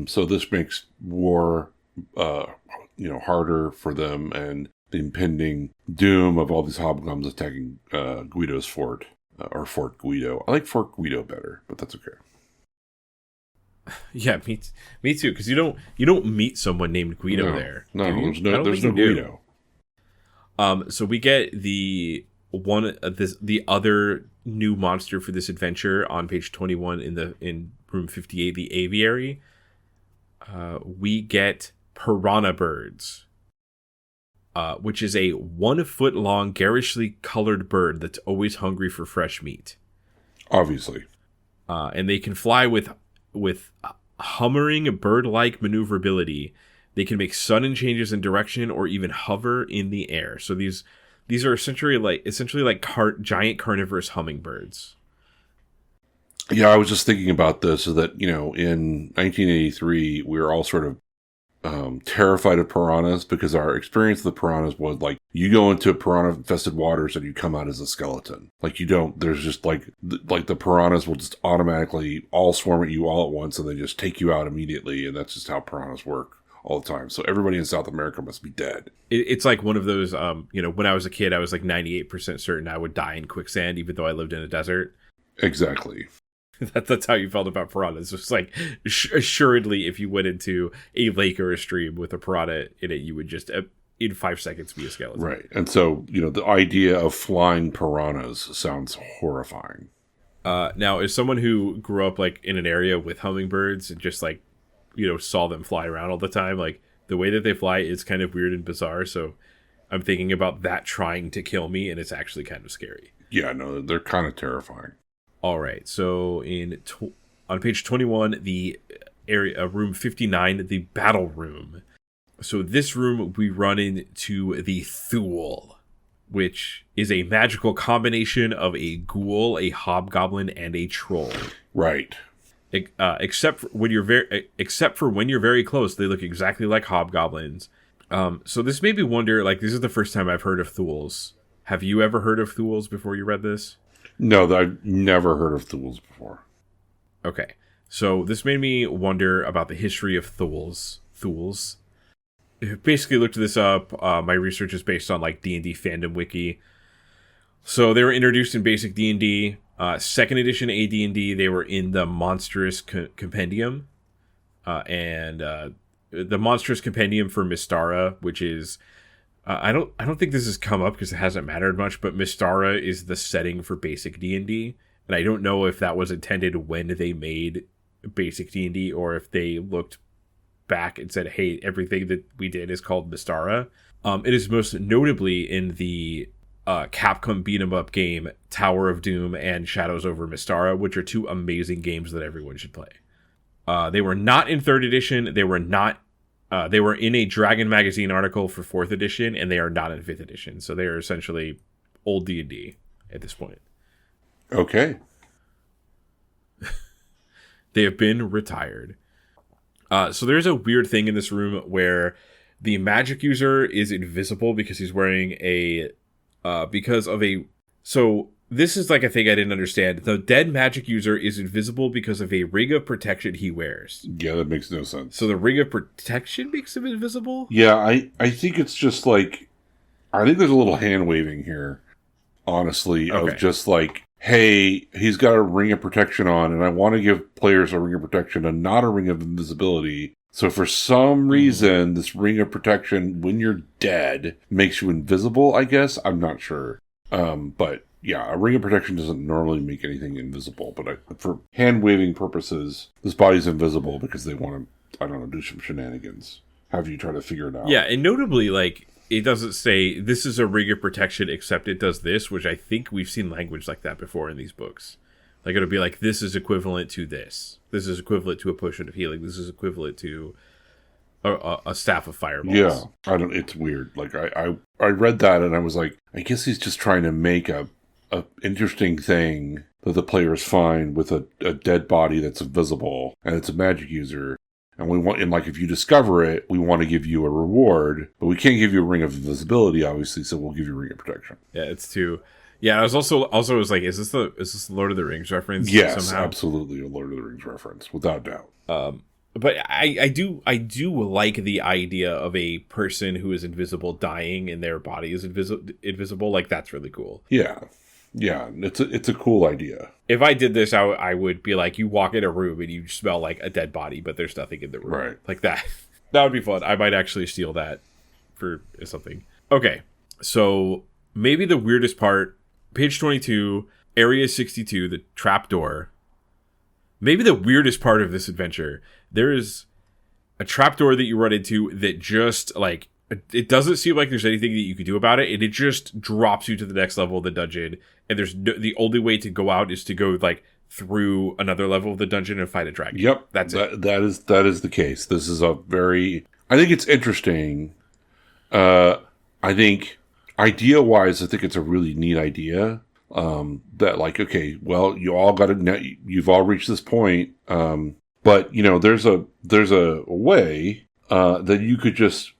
so this makes war, harder for them, and the impending doom of all these hobgoblins attacking Guido's fort, or Fort Guido. I like Fort Guido better, but that's okay. Yeah, me too. Because you don't meet someone named Guido there. No, there's no Guido. So we get the other new monster for this adventure on page 21 in room 58, the aviary. We get piranha birds, which is a 1 foot long, garishly colored bird that's always hungry for fresh meat. Obviously. And they can fly with hummering bird-like maneuverability. They can make sudden changes in direction or even hover in the air. So these are essentially like giant carnivorous hummingbirds. Yeah, I was just thinking about this, is that, in 1983, we were all sort of terrified of piranhas, because our experience of the piranhas was like, you go into piranha-infested waters and you come out as a skeleton. There's just the piranhas will just automatically all swarm at you all at once, and they just take you out immediately, and that's just how piranhas work all the time. So everybody in South America must be dead. It's like one of those, when I was a kid, I was like 98% certain I would die in quicksand, even though I lived in a desert. Exactly. That's how you felt about piranhas. It's like, assuredly, if you went into a lake or a stream with a piranha in it, you would just, in 5 seconds, be a skeleton. Right. And so, the idea of flying piranhas sounds horrifying. Now, as someone who grew up like in an area with hummingbirds and just like, saw them fly around all the time, like the way that they fly is kind of weird and bizarre. So I'm thinking about that trying to kill me, and it's actually kind of scary. Yeah, no, they're kind of terrifying. All right. So on page 21, the area, room 59, the battle room. So this room, we run into the Thule, which is a magical combination of a ghoul, a hobgoblin, and a troll. Right. Except for when you're very close, they look exactly like hobgoblins. So this made me wonder, like, this is the first time I've heard of Thules. Have you ever heard of Thules before you read this? No, I've never heard of Thules before. Okay. So this made me wonder about the history of Thules. Basically looked this up. My research is based on like D&D fandom wiki. So they were introduced in basic D&D. Second edition AD&D, they were in the Monstrous Compendium. And the Monstrous Compendium for Mystara, which is... I don't think this has come up because it hasn't mattered much, but Mystara is the setting for basic D&D. And I don't know if that was intended when they made basic D&D or if they looked back and said, hey, everything that we did is called Mystara. It is most notably in the Capcom beat-em-up game Tower of Doom and Shadows over Mystara, which are two amazing games that everyone should play. They were not in 3rd edition. They were in a Dragon Magazine article for 4th edition, and they are not in 5th edition. So they are essentially old D&D at this point. Okay. They have been retired. So there's a weird thing in this room where the magic user is invisible because he's wearing so this is like a thing I didn't understand. The dead magic user is invisible because of a ring of protection he wears. Yeah, that makes no sense. So the ring of protection makes him invisible? Yeah, I think it's just like, I think there's a little hand waving here, honestly, of just like, hey, he's got a ring of protection on, and I want to give players a ring of protection and not a ring of invisibility. So for some reason, this ring of protection, when you're dead, makes you invisible, I guess. I'm not sure. But yeah, a ring of protection doesn't normally make anything invisible. But for hand-waving purposes, this body's invisible because they want to, I don't know, do some shenanigans. Have you try to figure it out. Yeah, and notably, like, it doesn't say this is a ring of protection except it does this, which I think we've seen language like that before in these books. Like, it'll be like, this is equivalent to this. This is equivalent to a potion of healing. This is equivalent to a staff of fireballs. Yeah, it's weird. Like, I read that and I was like, I guess he's just trying to make a interesting thing that the players find with a dead body that's invisible, and it's a magic user. And we want, and like, if you discover it, we want to give you a reward, but we can't give you a ring of invisibility, obviously, so we'll give you a ring of protection. Yeah, it's too. Yeah, I was also was like, is this the Lord of the Rings reference? Yes, somehow? Absolutely a Lord of the Rings reference, without doubt. But I do like the idea of a person who is invisible dying and their body is invisible. Like, that's really cool. Yeah. Yeah, it's a cool idea. If I did this, I would be like, you walk in a room and you smell like a dead body, but there's nothing in the room. Right. Like that. That would be fun. I might actually steal that for something. Okay, so maybe the weirdest part, page 22, area 62, the trapdoor. Maybe the weirdest part of this adventure, there is a trapdoor that you run into that just, like, it doesn't seem like there's anything that you could do about it, and it just drops you to the next level of the dungeon, and the only way to go out is to go, like, through another level of the dungeon and fight a dragon. Yep. That's it. That is the case. This is I think it's interesting. I think, idea-wise, I think it's a really neat idea. That, like, okay, well, you've all reached this point, but, there's a way that you could just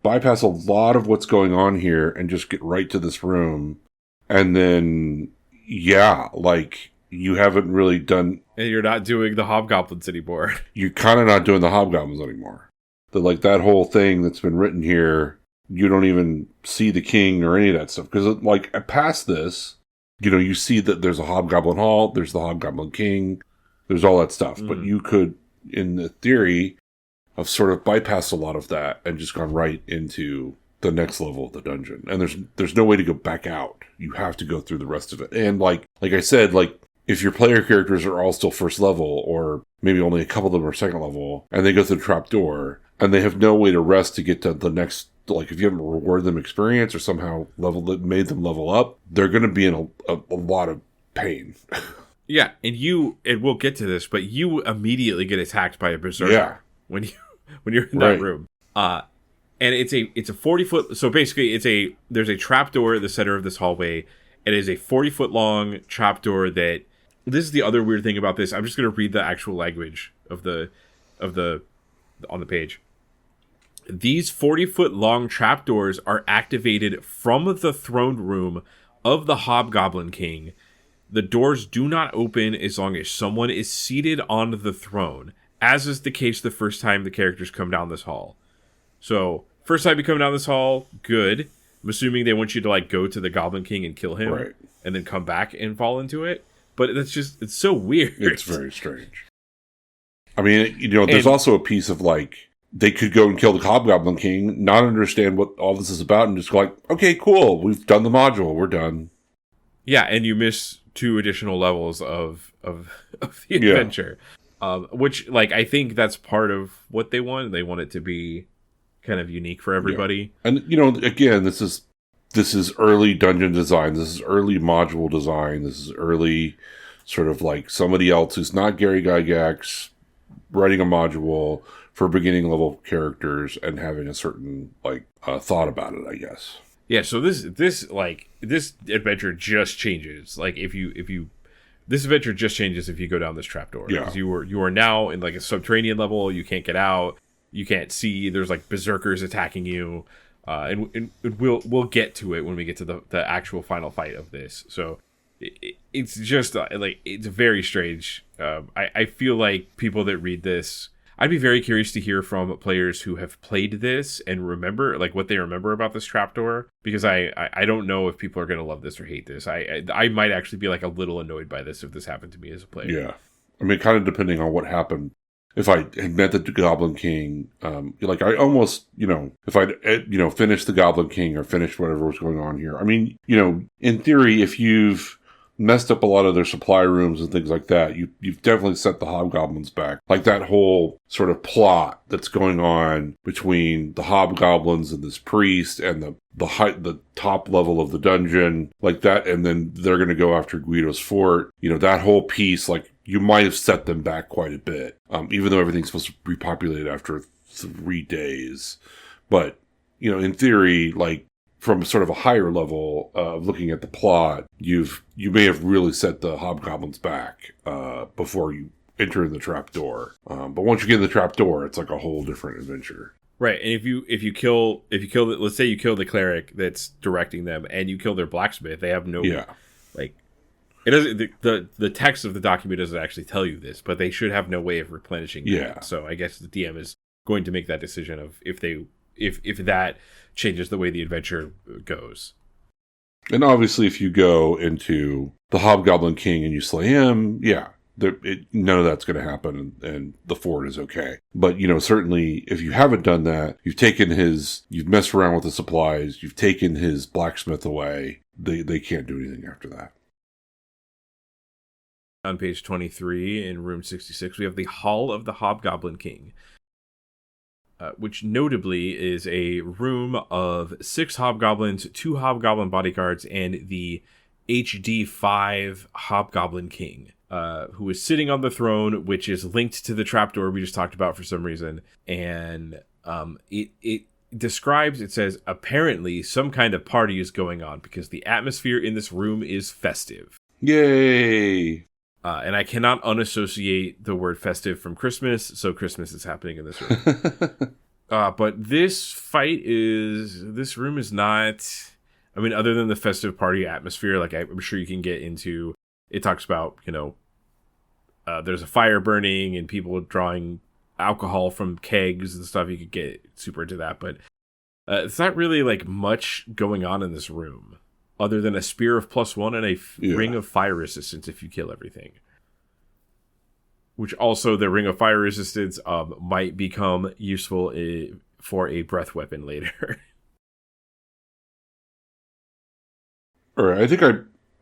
bypass a lot of what's going on here and just get right to this room. And then, yeah, like, you haven't really done... And you're not doing the hobgoblins anymore. You're kind of not doing the hobgoblins anymore. That whole thing that's been written here, you don't even see the king or any of that stuff. Because, like, past this, you see that there's a hobgoblin hall, there's the hobgoblin king, there's all that stuff. But you could, in the theory, have sort of bypassed a lot of that and just gone right into the next level of the dungeon. And there's no way to go back out. You have to go through the rest of it. And like I said, like, if your player characters are all still first level, or maybe only a couple of them are second level, and they go through the trap door, and they have no way to rest to get to the next, like if you haven't rewarded them experience or somehow made them level up, they're going to be in a lot of pain. Yeah, and we'll get to this, but you immediately get attacked by a berserker when you're in that room. And it's a 40-foot. So basically, there's a trapdoor at the center of this hallway. It is a 40-foot long trapdoor that. This is the other weird thing about this. I'm just going to read the actual language of the on the page. These 40-foot long trapdoors are activated from the throne room of the Hobgoblin King. The doors do not open as long as someone is seated on the throne, as is the case the first time the characters come down this hall. So, first time you come down this hall, good. I'm assuming they want you to go to the Goblin King and kill him, and then come back and fall into it. But it's so weird. It's very strange. I mean, there's also a piece of they could go and kill the Hobgoblin King, not understand what all this is about, and just go okay, cool, we've done the module, we're done. Yeah, and you miss 2 additional levels of the adventure. Which, I think that's part of what they want. They want it to be kind of unique for everybody. Yeah. And, again, this is early dungeon design. This is early module design. This is early sort of somebody else who's not Gary Gygax writing a module for beginning level characters and having a certain thought about it, I guess. Yeah, so this adventure just changes. This adventure just changes if you go down this trapdoor. Yeah. Because you are now in a subterranean level. You can't get out. You can't see. There's berserkers attacking you. And we'll get to it when we get to the actual final fight of this. So it's just it's very strange. I feel like people that read this, I'd be very curious to hear from players who have played this and remember what they remember about this trapdoor, because I don't know if people are going to love this or hate this. I might actually be a little annoyed by this if this happened to me as a player. Yeah, I mean, kind of depending on what happened. If I had met the Goblin King, I almost, if I'd, finished the Goblin King or finished whatever was going on here. I mean, in theory, if you've messed up a lot of their supply rooms and things like that, you've definitely set the Hobgoblins back. That whole sort of plot that's going on between the Hobgoblins and this priest and the top level of the dungeon, that, and then they're going to go after Guido's fort. That whole piece, you might have set them back quite a bit, even though everything's supposed to repopulate after 3 days. But, in theory, from sort of a higher level of looking at the plot, you may have really set the Hobgoblins back before you enter the trapdoor. But once you get in the trapdoor, it's a whole different adventure. Right, and if you kill let's say you kill the cleric that's directing them, and you kill their blacksmith, they have no it doesn't. The text of the document doesn't actually tell you this, but they should have no way of replenishing. Yeah. That. So I guess the DM is going to make that decision of if that changes the way the adventure goes. And obviously, if you go into the Hobgoblin King and you slay him, none of that's going to happen, and the fort is okay. But certainly, if you haven't done that, you've messed around with the supplies, you've taken his blacksmith away. They can't do anything after that. On page 23 in room 66, we have the Hall of the Hobgoblin King, which notably is a room of 6 hobgoblins, 2 hobgoblin bodyguards, and the HD5 Hobgoblin King, who is sitting on the throne, which is linked to the trapdoor we just talked about for some reason. And it describes, it says, apparently some kind of party is going on because the atmosphere in this room is festive. Yay! And I cannot unassociate the word festive from Christmas, so Christmas is happening in this room. But this room is not, I mean, other than the festive party atmosphere, I'm sure you can get into, it talks about, there's a fire burning and people drawing alcohol from kegs and stuff. You could get super into that, but it's not really much going on in this room. Other than a spear of +1 and a ring of fire resistance if you kill everything. Which also, the ring of fire resistance might become useful for a breath weapon later. All right, I think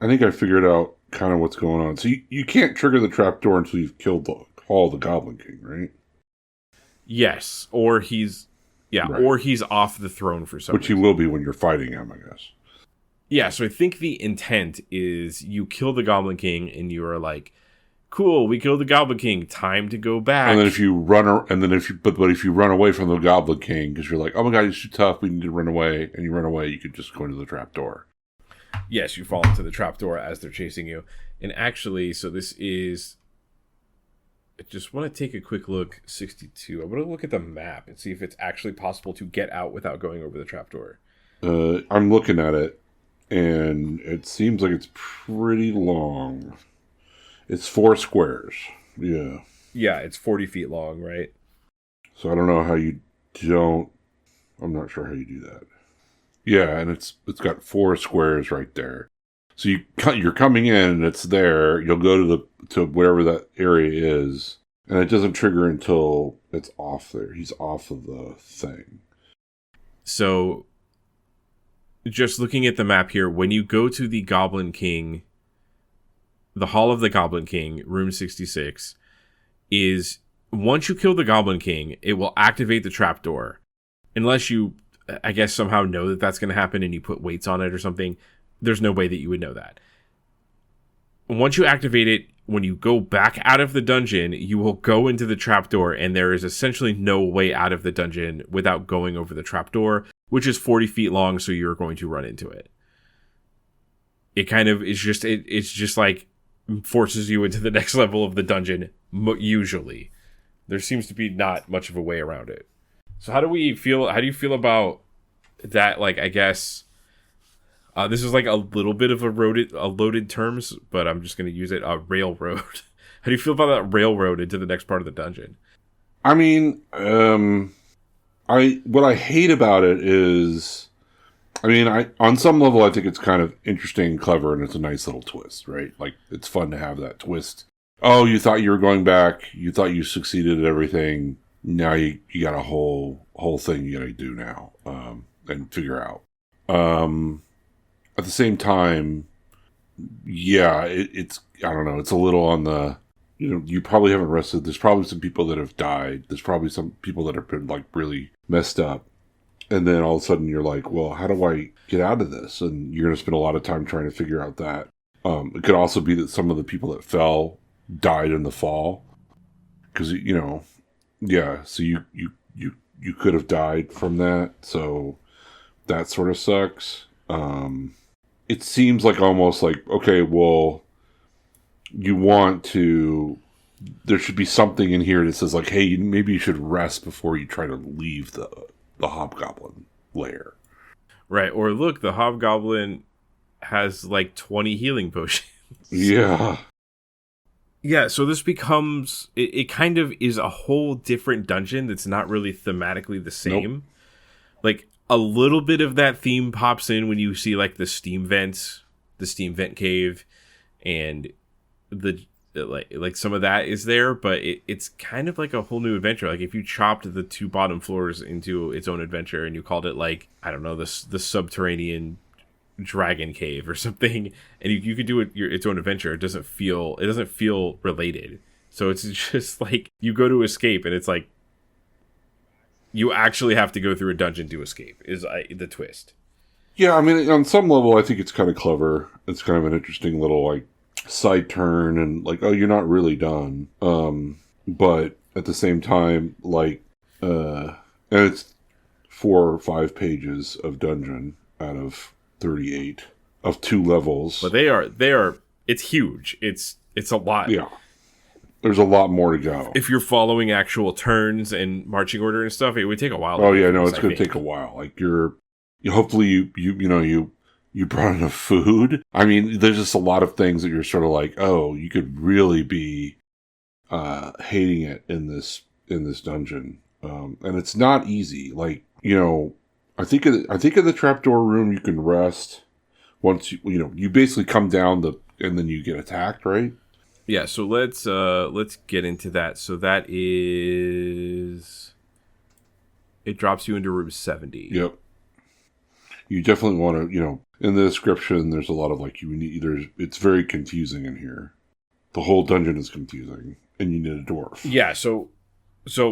I think I figured out kind of what's going on. So you can't trigger the trapdoor until you've killed all the Goblin King, right? Yes, or he's Right. or he's off the throne for some Which he reason. will be when you're fighting him, I guess. Yeah, so I think the intent is you kill the Goblin King and you are like, cool, we killed the Goblin King, time to go back. And then if you run, but if you run away from the Goblin King because you're like, oh my god, he's too tough, we need to run away, and you run away, you could just go into the trapdoor. Yes, you fall into the trapdoor as they're chasing you. And actually, so this is... I just want to take a quick look. 62. I'm going to look at the map and see if it's actually possible to get out without going over the trapdoor. I'm looking at it, and it seems like it's pretty long. It's 4 squares. Yeah. Yeah, it's 40 feet long, right? So I don't know how you don't... I'm not sure how you do that. Yeah, and it's got 4 squares right there. So you're coming in, and it's there. You'll go to wherever that area is, and it doesn't trigger until it's off there. He's off of the thing. So, just looking at the map here, when you go to the Goblin King, the Hall of the Goblin King, room 66, is once you kill the Goblin King, it will activate the trapdoor. Unless you, I guess, somehow know that that's going to happen and you put weights on it or something. There's no way that you would know that. Once you activate it, when you go back out of the dungeon, you will go into the trapdoor, and there is essentially no way out of the dungeon without going over the trapdoor, which is 40 feet long, so you're going to run into it. It kind of is just, it's just like forces you into the next level of the dungeon, usually. There seems to be not much of a way around it. So how do you feel about that, like, I guess... this is like a little bit of a loaded terms, but I'm just going to use it. Railroad. How do you feel about that railroad into the next part of the dungeon? I mean, what I hate about it is, on some level, I think it's kind of interesting and clever, and it's a nice little twist, right? Like, it's fun to have that twist. Oh, you thought you were going back. You thought you succeeded at everything. Now you got a whole thing you got to do now, and figure out. At the same time, yeah, it's, I don't know, it's a little on the, you probably haven't rested. There's probably some people that have died. There's probably some people that have been, like, really messed up. And then all of a sudden you're like, well, how do I get out of this? And you're going to spend a lot of time trying to figure out that. It could also be that some of the people that fell died in the fall. Because, yeah, so you could have died from that. So that sort of sucks. It seems like almost like, okay, well, there should be something in here that says, like, hey, maybe you should rest before you try to leave the Hobgoblin lair. Right, or look, the Hobgoblin has like 20 healing potions. Yeah. Yeah, so this becomes, it kind of is a whole different dungeon that's not really thematically the same. Nope. Like, a little bit of that theme pops in when you see, like, the steam vent cave, and the like some of that is there, but it's kind of like a whole new adventure. Like, if you chopped the 2 bottom floors into its own adventure and you called it, like, I don't know, the subterranean dragon cave or something, and you could do its own adventure, it doesn't feel related. So it's just like you go to escape, and it's like you actually have to go through a dungeon to escape, is the twist. Yeah, I mean, on some level, I think it's kind of clever. It's kind of an interesting little, like, side turn, and, like, oh, you're not really done. But at the same time, like, and it's 4 or 5 pages of dungeon out of 38 of 2 levels. But they are, it's huge. It's a lot. Yeah. There's a lot more to go. If you're following actual turns and marching order and stuff, it would take a while. Oh yeah, no, it's going to take a while. Like hopefully you brought enough food. I mean, there's just a lot of things that you're sort of like, oh, you could really be hating it in this dungeon, and it's not easy. Like, I think in the trapdoor room you can rest once you basically come down and then you get attacked, right? Yeah, so let's get into that. So that is, it drops you into room 70. Yep. You definitely want to, in the description, there's a lot of like, it's very confusing in here. The whole dungeon is confusing, and you need a dwarf. Yeah, so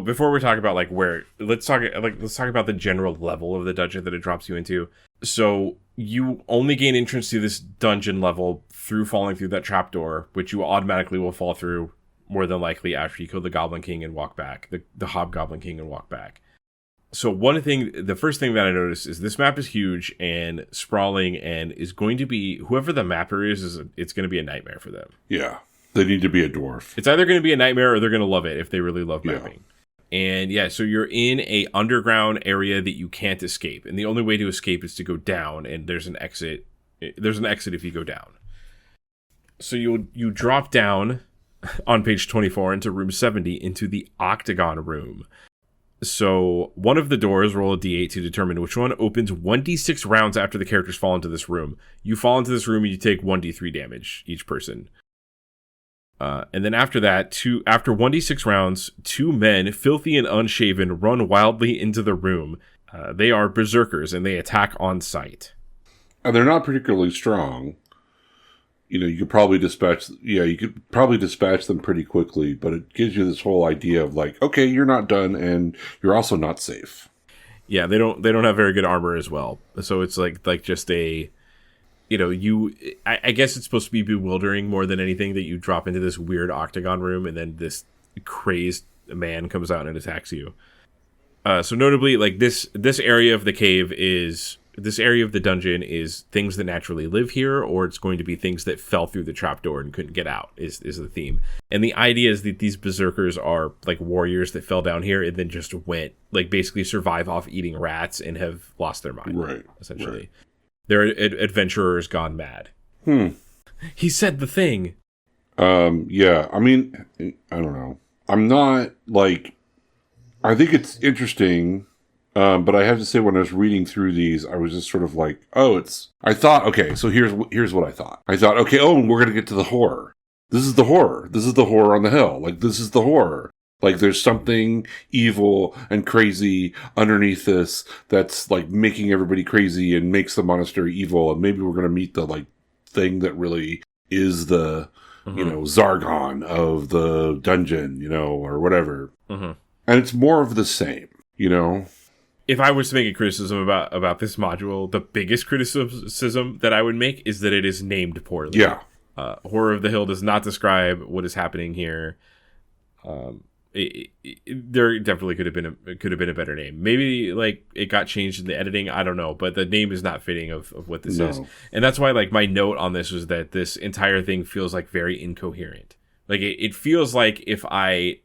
before we talk about like where, let's talk about the general level of the dungeon that it drops you into. So you only gain entrance to this dungeon level through falling through that trapdoor, which you automatically will fall through more than likely after you kill the Goblin King and walk back, the Hobgoblin King and walk back. So the first thing that I noticed is this map is huge and sprawling and is going to be, whoever the mapper it's going to be a nightmare for them. Yeah. They need to be a dwarf. It's either going to be a nightmare or they're going to love it if they really love mapping. Yeah. And yeah, so you're in a underground area that you can't escape. And the only way to escape is to go down, and there's an exit. There's an exit if you go down. So you drop down on page 24 into room 70 into the Octagon room. So one of the doors, roll a d8 to determine which one, opens 1d6 rounds after the characters fall into this room. You fall into this room and you take 1d3 damage, each person. And then after that, after 1d6 rounds, 2 men, filthy and unshaven, run wildly into the room. They are berserkers, and they attack on sight. And they're not particularly strong. You could probably dispatch them pretty quickly, but it gives you this whole idea of like, okay, you're not done, and you're also not safe. Yeah, they don't have very good armor as well. So it's like just a... I guess it's supposed to be bewildering more than anything that you drop into this weird octagon room and then this crazed man comes out and attacks you. So notably, like this area of the cave this area of the dungeon is things that naturally live here, or it's going to be things that fell through the trapdoor and couldn't get out is the theme. And the idea is that these berserkers are like warriors that fell down here and then just went, like, basically survive off eating rats and have lost their mind. Right. Essentially. Right. They're adventurers gone mad. He said the thing. Yeah, I mean, I don't know. I'm not, like... I think it's interesting, but I have to say when I was reading through these, I was just sort of like, I thought, okay, so here's what I thought. I thought, okay, we're going to get to the horror. This is the horror. This is the horror on the hill. Like, this is the horror. Like, there's something evil and crazy underneath this that's, like, making everybody crazy and makes the monastery evil. And maybe we're going to meet the, like, thing that really is the, Zargon of the dungeon, or whatever. And it's more of the same, If I was to make a criticism about this module, the biggest criticism that I would make is that it is named poorly. Yeah. Horror of the Hill does not describe what is happening here. There definitely could have been a better name. Maybe like it got changed in the editing. I don't know, but the name is not fitting of what this is, and that's why like my note on this was that this entire thing feels like very incoherent. Like it feels like if I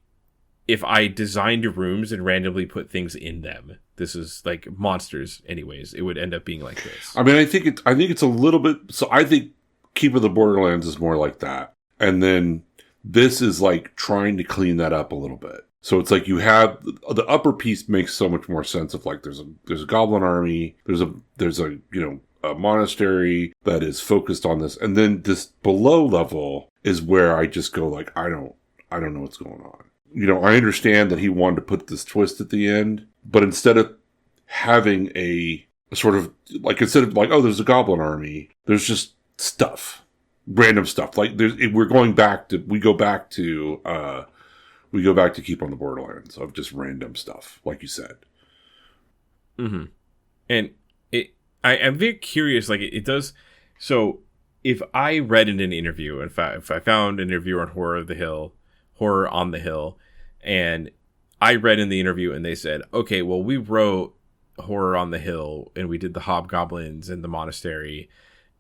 designed rooms and randomly put things in them, this is like monsters. Anyways, it would end up being like this. I mean, I think it's a little bit. So I think Keep of the Borderlands is more like that, and then. This is like trying to clean that up a little bit. So it's like you have the upper piece makes so much more sense of like there's a goblin army, there's a a monastery that is focused on this, and then this below level is where I just go like I don't know what's going on. I understand that he wanted to put this twist at the end, but instead of having a sort of like there's a goblin army, there's just stuff. Random stuff like we go back to Keep on the Borderlands of just random stuff, like you said. And I'm very curious. Like it does. So if I read in an interview, if I found an interview on Horror on the Hill, and I read in the interview and they said, okay, well we wrote Horror on the Hill and we did the Hobgoblins and the monastery,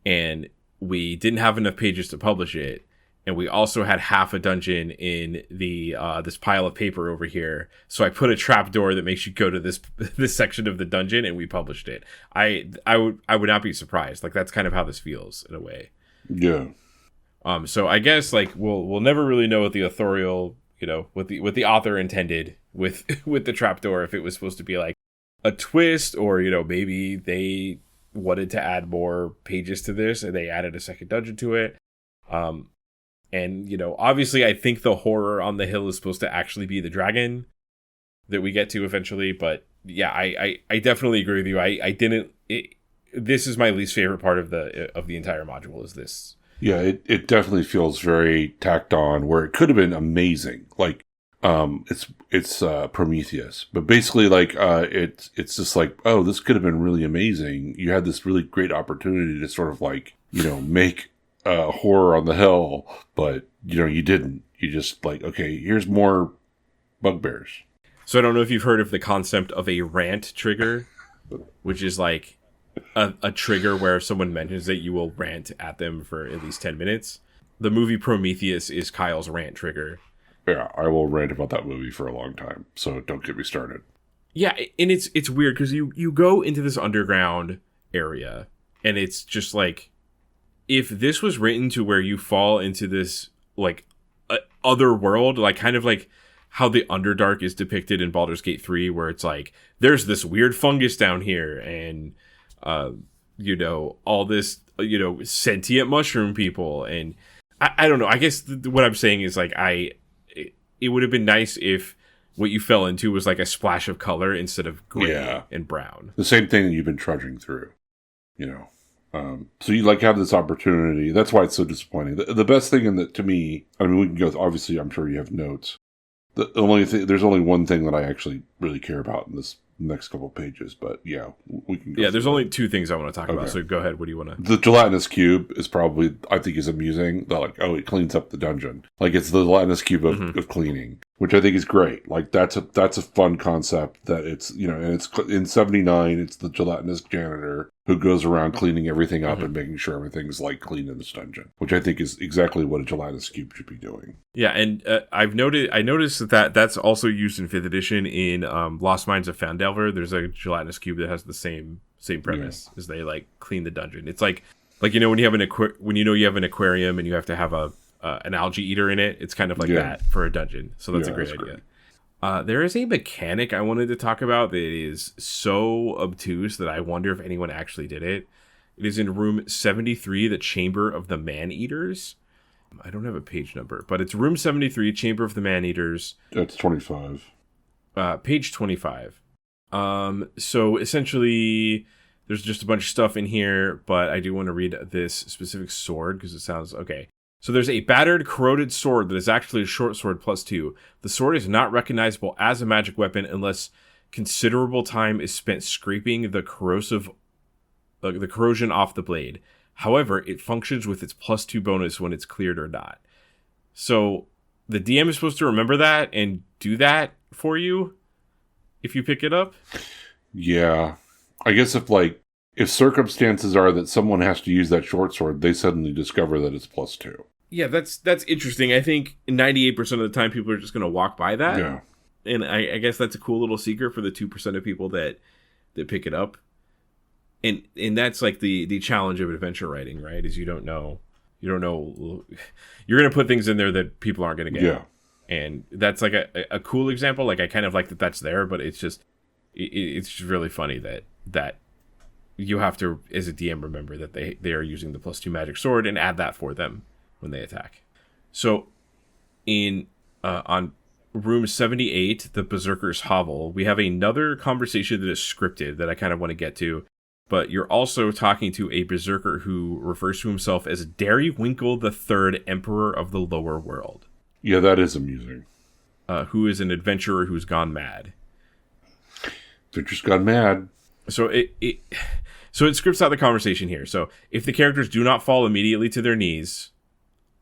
and we didn't have enough pages to publish it, and we also had half a dungeon in the this pile of paper over here. So I put a trap door that makes you go to this section of the dungeon, and we published it. I would not be surprised. Like that's kind of how this feels in a way. Yeah. So I guess like we'll never really know what the authorial, what the author intended with the trap door, if it was supposed to be like a twist, or maybe they wanted to add more pages to this and they added a second dungeon to it. And obviously I think the horror on the hill is supposed to actually be the dragon that we get to eventually, but yeah, I definitely agree with you. this is my least favorite part of the entire module is this. Yeah, it definitely feels very tacked on, where it could have been amazing. Like, it's Prometheus, but basically, like, it's just like, oh, this could have been really amazing. You had this really great opportunity to sort of like, make horror on the hill, but you didn't. You just like, okay, here's more bugbears. So I don't know if you've heard of the concept of a rant trigger, which is like a trigger where if someone mentions it, you will rant at them for at least 10 minutes. The movie Prometheus is Kyle's rant trigger. Yeah, I will rant about that movie for a long time, so don't get me started. Yeah, and it's weird because you go into this underground area, and it's just like, if this was written to where you fall into this like other world, like kind of like how the Underdark is depicted in Baldur's Gate 3, where it's like, there's this weird fungus down here, and all this, sentient mushroom people, and I don't know. I guess what I'm saying is like, it would have been nice if what you fell into was like a splash of color instead of gray and brown. The same thing that you've been trudging through, So you like have this opportunity. That's why it's so disappointing. The best thing to me, I mean, we can go. Obviously, I'm sure you have notes. There's only one thing that I actually really care about in this next couple of pages, but yeah, we can go. Yeah, there's only two things I want to talk about, so go ahead. What do you want to... The gelatinous cube is probably, I think, is amusing. They're like, oh, it cleans up the dungeon. Like, it's the gelatinous cube of cleaning, which I think is great. Like, that's a fun concept that it's, and it's in 79, it's the gelatinous janitor who goes around cleaning everything up and making sure everything's, like, clean in this dungeon, which I think is exactly what a gelatinous cube should be doing. Yeah, and I noticed that's also used in 5th edition in Lost Mines of Foundelver. There's a gelatinous cube that has the same premise as they, like, clean the dungeon. It's like when you have you have an aquarium and you have to have an algae eater in it, it's kind of like that for a dungeon. So that's a great idea. Great. There is a mechanic I wanted to talk about that is so obtuse that I wonder if anyone actually did it. It is in room 73, the Chamber of the Man-Eaters. I don't have a page number, but it's room 73, Chamber of the Man-Eaters. That's 25. Page 25. So essentially, there's just a bunch of stuff in here, but I do want to read this specific sword because it sounds okay. So there's a battered, corroded sword that is actually a short sword +2. The sword is not recognizable as a magic weapon unless considerable time is spent scraping the corrosion off the blade. However, it functions with its +2 bonus when it's cleared or not. So the DM is supposed to remember that and do that for you if you pick it up? Yeah. I guess if circumstances are that someone has to use that short sword, they suddenly discover that it's +2. Yeah, that's interesting. I think 98% of the time people are just going to walk by that. Yeah. And I guess that's a cool little secret for the 2% of people that pick it up. And that's like the challenge of adventure writing, right? Is you don't know. You're going to put things in there that people aren't going to get. Yeah. And that's like a cool example. Like, I kind of like that that's there, but it's just really funny that you have to, as a DM, remember that they are using the +2 magic sword and add that for them when they attack. So on room 78, the Berserker's Hovel, we have another conversation that is scripted that I kind of want to get to, but you're also talking to a Berserker who refers to himself as Darrywinkle III, Emperor of the Lower World. Yeah, that is amusing. Who is an adventurer who's gone mad. Adventure's gone mad. So it scripts out the conversation here. So if the characters do not fall immediately to their knees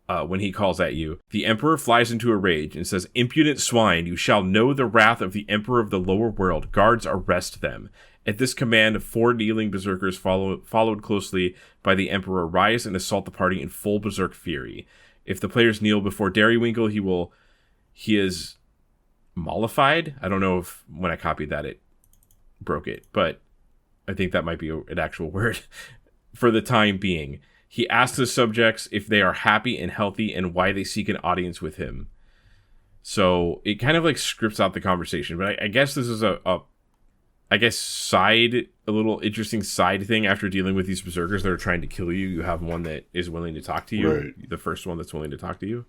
when he calls at you, the Emperor flies into a rage and says, "Impudent swine, you shall know the wrath of the Emperor of the Lower World. Guards, arrest them." At this command, 4 kneeling berserkers followed closely by the Emperor rise and assault the party in full berserk fury. If the players kneel before Darrywinkle, he is mollified. I don't know if when I copied that it broke it, but I think that might be an actual word. For the time being, he asks his subjects if they are happy and healthy and why they seek an audience with him. So it kind of like scripts out the conversation, but I guess this is a little interesting side thing. After dealing with these berserkers that are trying to kill you, you have one that is willing to talk to you. Right. The first one that's willing to talk to you.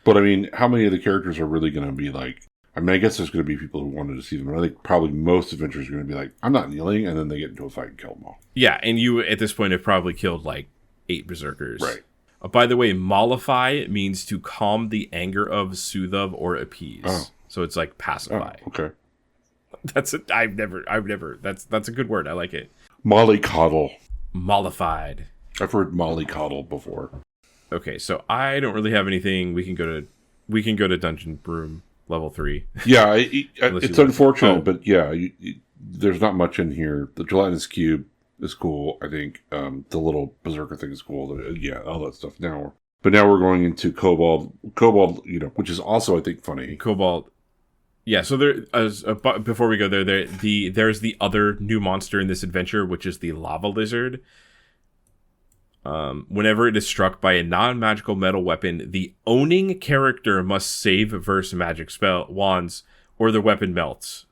But I mean, how many of the characters are really going to be like I mean, I guess there's going to be people who wanted to see them, but I think probably most adventurers are going to be like, I'm not kneeling, and then they get into a fight and kill them all. Yeah, and you, at this point, have probably killed, like, 8 berserkers. Right. By the way, mollify means to calm the anger of, soothe of, or appease. Oh. So it's like pacify. Oh, okay. That's it. I've never. That's a good word. I like it. Mollycoddle. Mollified. I've heard mollycoddle before. Okay, so I don't really have anything. We can go to Dungeon Broom level 3. Yeah, it's unfortunate, but yeah, there's not much in here. The gelatinous cube is cool. I think the little berserker thing is cool. Yeah, all that stuff. But now we're going into Kobold, which is also, I think, funny. Kobold. Yeah, so before we go there's the other new monster in this adventure, which is the lava lizard. Whenever it is struck by a non-magical metal weapon, the owning character must save versus magic spell wands, or the weapon melts.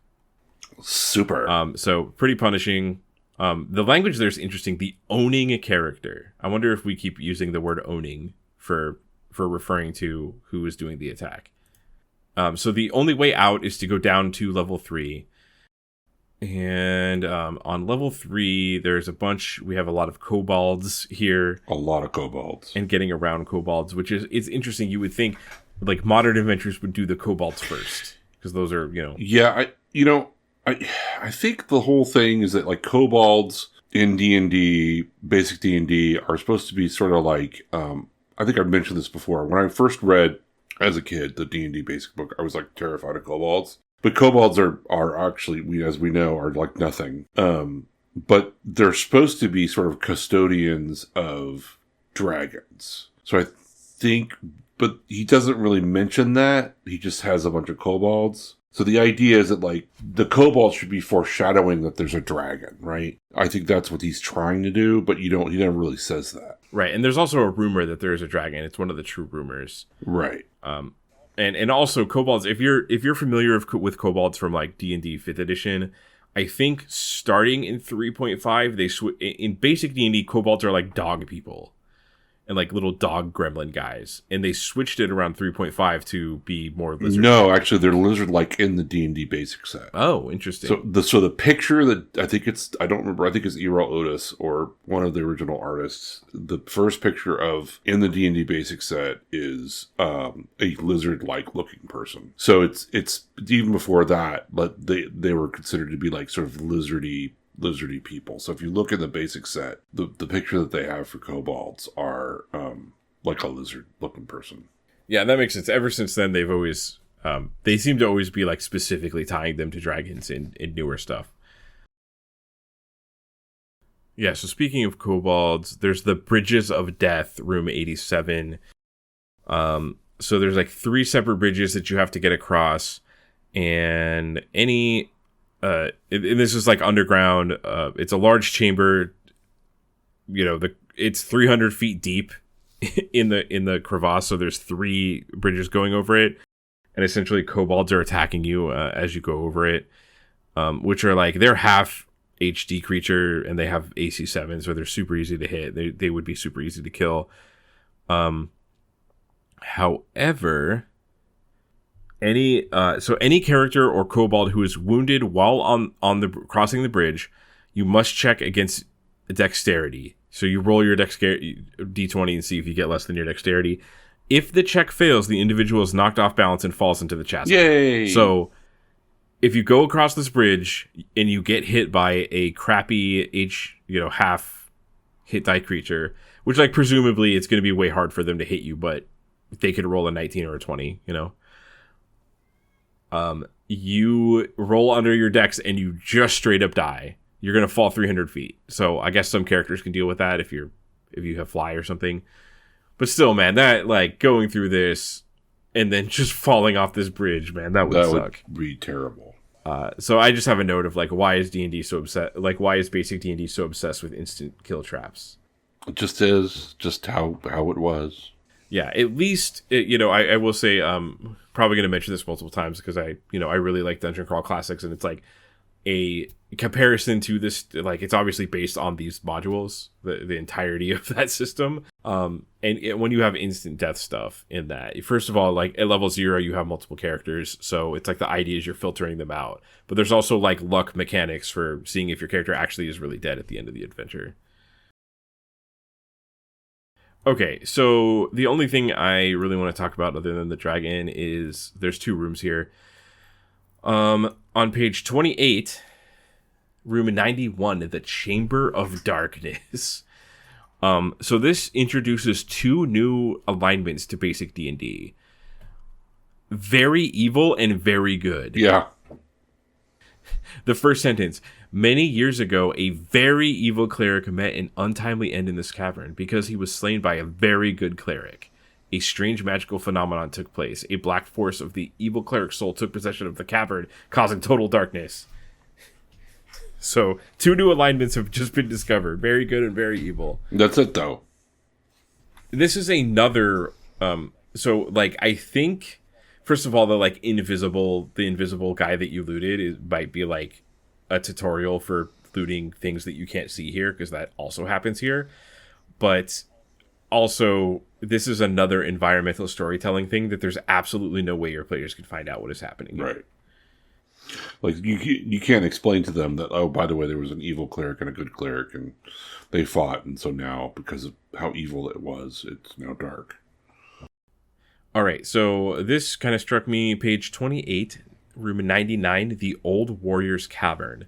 Super. So pretty punishing. The language there's interesting. The owning character. I wonder if we keep using the word owning for referring to who is doing the attack. So the only way out is to go down to level 3. And on level 3, there's a bunch. We have a lot of kobolds here. A lot of kobolds. And getting around kobolds, which is it's interesting. You would think like modern adventurers would do the kobolds first, because those are, Yeah, I think the whole thing is that like kobolds in D&D, basic D&D, are supposed to be sort of like, I think I've mentioned this before. When I first read as a kid the D&D basic book, I was like terrified of kobolds. But kobolds are actually, as we know, are like nothing. But they're supposed to be sort of custodians of dragons. So I think, but he doesn't really mention that. He just has a bunch of kobolds. So the idea is that like the kobolds should be foreshadowing that there's a dragon, right? I think that's what he's trying to do, but he never really says that. Right, and there's also a rumor that there is a dragon. It's one of the true rumors. Right. And also kobolds. If you're familiar with kobolds from like D&D 5th edition, I think starting in 3.5, in basic D&D, kobolds are like dog people. And like little dog gremlin guys, and they switched it around 3.5 to be more lizard. No, actually, they're lizard-like in the D&D basic set. Oh, interesting. So the picture that I think it's Errol Otis or one of the original artists. The first picture of in the D&D basic set is a lizard-like looking person. So it's even before that, but they were considered to be like sort of lizardy people. So if you look at the basic set, the picture that they have for kobolds are like a lizard looking person. Yeah, that makes sense. Ever since then, they've always they seem to always be like specifically tying them to dragons in newer stuff. Yeah, so speaking of kobolds, there's the Bridges of Death, room 87. So there's like 3 separate bridges that you have to get across, and any and this is like underground. It's a large chamber. It's 300 feet deep in the crevasse. So there's 3 bridges going over it, and essentially kobolds are attacking you as you go over it, which are like they're half HD creature and they have AC 7, so they're super easy to hit. They would be super easy to kill. However, any character or kobold who is wounded while on the crossing the bridge, you must check against dexterity. So you roll your dexterity d20 and see if you get less than your dexterity. If the check fails, the individual is knocked off balance and falls into the chasm. Yay! So if you go across this bridge and you get hit by a crappy half hit die creature, which like presumably it's going to be way hard for them to hit you, but they could roll a 19 or a 20, you roll under your dex and you just straight up die. You're going to fall 300 feet. So I guess some characters can deal with that if you have fly or something. But still, man, that like going through this and then just falling off this bridge, man, that would suck. Would be terrible. So I just have a note of like, why is D&D so obsessed? Like, why is basic D&D so obsessed with instant kill traps? It just is just how it was. Yeah, at least I will say, probably going to mention this multiple times because I really like Dungeon Crawl Classics, and it's like a comparison to this, like, it's obviously based on these modules, the entirety of that system. When you have instant death stuff in that, first of all, like at level 0 you have multiple characters, so it's like the idea is you're filtering them out, but there's also like luck mechanics for seeing if your character actually is really dead at the end of the adventure. Okay, so the only thing I really want to talk about other than the dragon is there's 2 rooms here. On page 28, room 91, the Chamber of Darkness. So this introduces 2 new alignments to basic D&D. Very evil and very good. Yeah. The first sentence. Many years ago, a very evil cleric met an untimely end in this cavern because he was slain by a very good cleric. A strange magical phenomenon took place. A black force of the evil cleric's soul took possession of the cavern, causing total darkness. So, 2 new alignments have just been discovered. Very good and very evil. That's it, though. This is another... so, like, I think... First of all, the invisible guy that you looted might be, like, a tutorial for looting things that you can't see here, because that also happens here. But also, this is another environmental storytelling thing that there's absolutely no way your players can find out what is happening here. Right. Like, you can't explain to them that, oh, by the way, there was an evil cleric and a good cleric, and they fought, and so now, because of how evil it was, it's now dark. All right, so this kind of struck me, page 28, room 99, the Old Warrior's Cavern.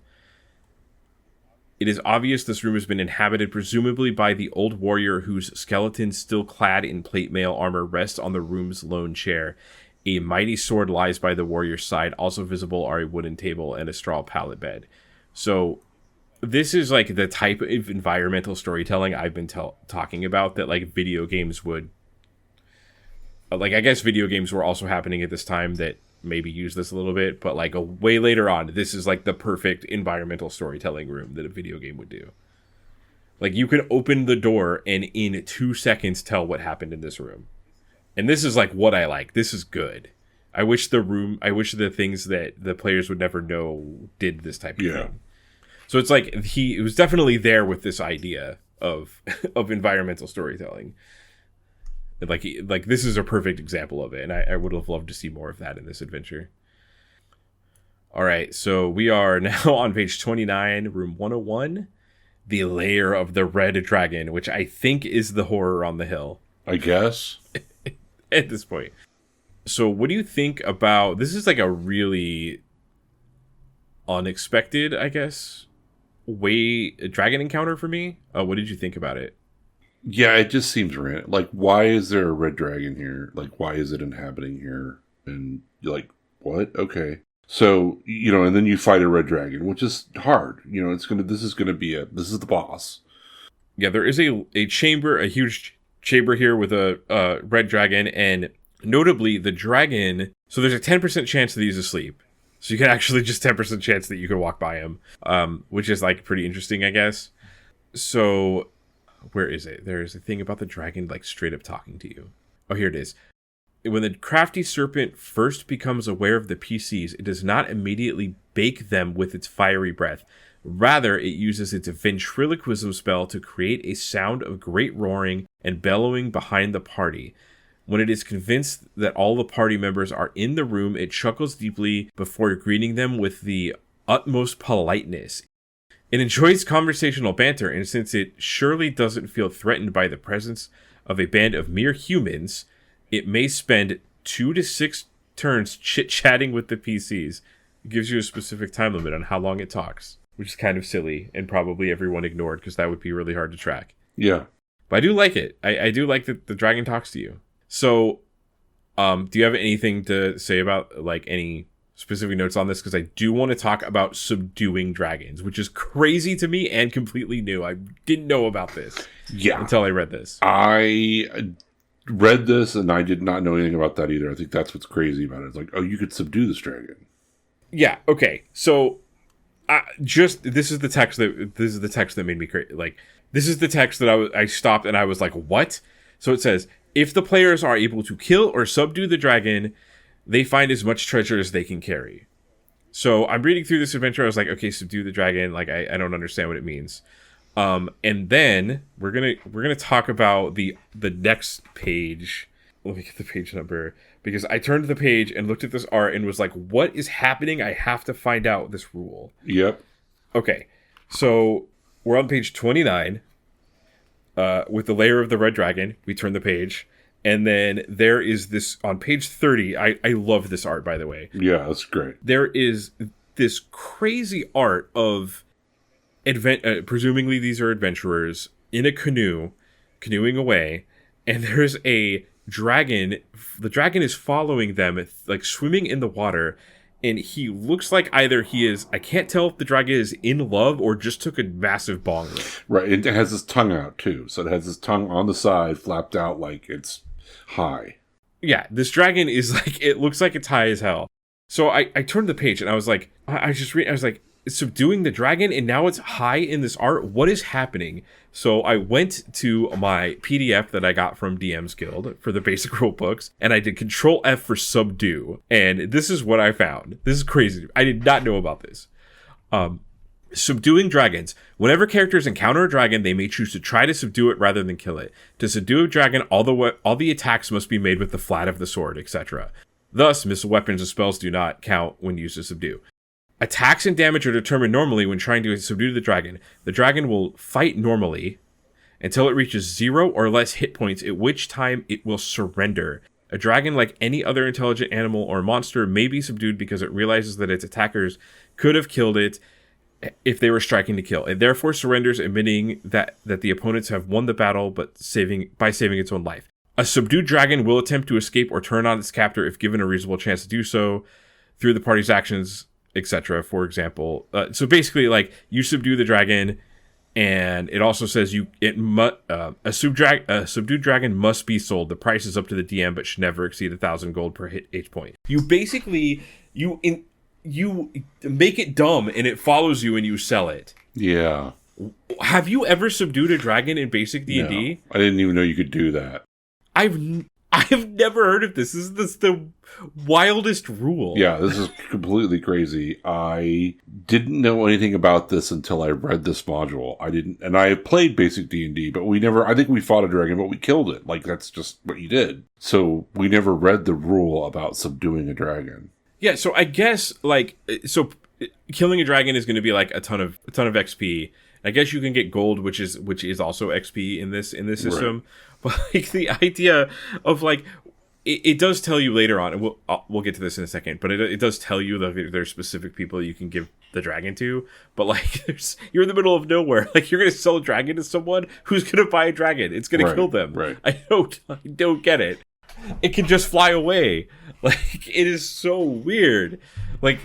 It is obvious this room has been inhabited presumably by the old warrior whose skeleton, still clad in plate mail armor, rests on the room's lone chair. A mighty sword lies by the warrior's side. Also visible are a wooden table and a straw pallet bed. So this is like the type of environmental storytelling I've been talking about that like video games would... Like, I guess video games were also happening at this time that maybe use this a little bit, but like a way later on, this is like the perfect environmental storytelling room that a video game would do. Like, you can open the door and in 2 seconds tell what happened in this room. And this is like what I like. This is good. I wish the things that the players would never know did this type of thing. So it's like he was definitely there with this idea of environmental storytelling. Like this is a perfect example of it, and I would have loved to see more of that in this adventure. All right, so we are now on page 29, room 101, the Lair of the Red Dragon, which I think is the horror on the hill. I guess. At this point. So what do you think about... This is like a really unexpected, I guess, dragon encounter for me. What did you think about it? Yeah, it just seems random. Like, why is there a red dragon here? Like, why is it inhabiting here? And you're like, what? Okay. So, and then you fight a red dragon, which is hard. This is the boss. Yeah, there is a chamber, a huge chamber here with a red dragon, and notably the dragon, so there's a 10% chance that he's asleep. So you can actually just 10% chance that you could walk by him, which is like pretty interesting, I guess. So... Where is it? There's a thing about the dragon, like, straight up talking to you. Oh, here it is. When the crafty serpent first becomes aware of the PCs, it does not immediately bake them with its fiery breath. Rather, it uses its ventriloquism spell to create a sound of great roaring and bellowing behind the party. When it is convinced that all the party members are in the room, it chuckles deeply before greeting them with the utmost politeness. It enjoys conversational banter, and since it surely doesn't feel threatened by the presence of a band of mere humans, it may spend 2 to 6 turns chit-chatting with the PCs. It gives you a specific time limit on how long it talks, which is kind of silly, and probably everyone ignored, because that would be really hard to track. Yeah. But I do like it. I do like that the dragon talks to you. So, do you have anything to say about, like, any... specific notes on this, because I do want to talk about subduing dragons, which is crazy to me and completely new. I didn't know about this until I read this. I read this and I did not know anything about that either. I think that's what's crazy about it. It's like, oh, you could subdue this dragon. Yeah. Okay. So this is the text that made me crazy. Like, this is the text that I stopped and I was like, what? So it says, if the players are able to kill or subdue the dragon, they find as much treasure as they can carry. So I'm reading through this adventure. I was like, okay, subdue the dragon. Like, I don't understand what it means. And then we're gonna talk about the next page. Let me get the page number, because I turned the page and looked at this art and was like, what is happening? I have to find out this rule. Yep. Okay, so we're on page 29 with the layer of the red dragon. We turn the page, and then there is this on page 30. I love this art, by the way. Yeah, that's great. There is this crazy art of presumably these are adventurers in a canoeing away, and there's a dragon. The dragon is following them, like swimming in the water, and he looks like either he is, I can't tell if the dragon is in love or just took a massive bong rip. Right, it has his tongue out too, so it has his tongue on the side flapped out like it's high. Yeah, this dragon is like, it looks like it's high as hell. So I turned the page and I was like, I was like, it's subduing the dragon and now it's high in this art. What is happening? So I went to my PDF that I got from DM's Guild for the basic rule books, and I did Control F for subdue. And this is what I found. This is crazy. I did not know about this. Subduing dragons. Whenever characters encounter a dragon, they may choose to try to subdue it rather than kill it. To subdue a dragon, all the attacks must be made with the flat of the sword, etc. Thus, missile weapons and spells do not count when used to subdue. Attacks and damage are determined normally when trying to subdue the dragon. The dragon will fight normally until it reaches 0 or less hit points, at which time it will surrender. A dragon, like any other intelligent animal or monster, may be subdued because it realizes that its attackers could have killed it if they were striking to kill. It therefore surrenders, admitting that the opponents have won the battle but saving its own life. A subdued dragon will attempt to escape or turn on its captor if given a reasonable chance to do so through the party's actions, etc. For example, so basically, like, you subdue the dragon, and it also says a subdued dragon must be sold. The price is up to the DM, but should never exceed 1,000 gold per H point. You basically you make it dumb, and it follows you, and you sell it. Yeah. Have you ever subdued a dragon in basic D&D? No, I didn't even know you could do that. I've never heard of this. This is the wildest rule. Yeah, this is completely crazy. I didn't know anything about this until I read this module. And I played basic D&D, but I think we fought a dragon, but we killed it. Like, that's just what you did. So we never read the rule about subduing a dragon. Yeah, so I guess, like, so killing a dragon is going to be like a ton of XP. I guess you can get gold, which is also XP in this system. Right. But like the idea of, like, it does tell you later on, and we'll get to this in a second, but it does tell you that there's specific people you can give the dragon to. But like, you're in the middle of nowhere. Like, you're gonna sell a dragon to someone who's gonna buy a dragon. It's gonna kill them. Right. I don't get it. It can just fly away. Like, it is so weird. Like,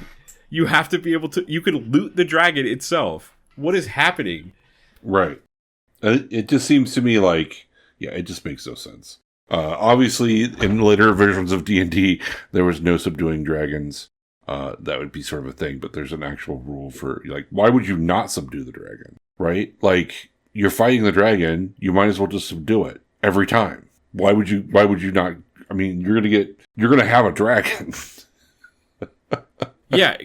you have to be able to. You can loot the dragon itself. What is happening? Right. It just seems to me like, yeah, it just makes no sense. Obviously, in later versions of D&D, there was no subduing dragons. That would be sort of a thing, but there's an actual rule for, like, why would you not subdue the dragon? Right? Like, you're fighting the dragon, you might as well just subdue it every time. Why would you not? I mean, you're gonna have a dragon. Yeah.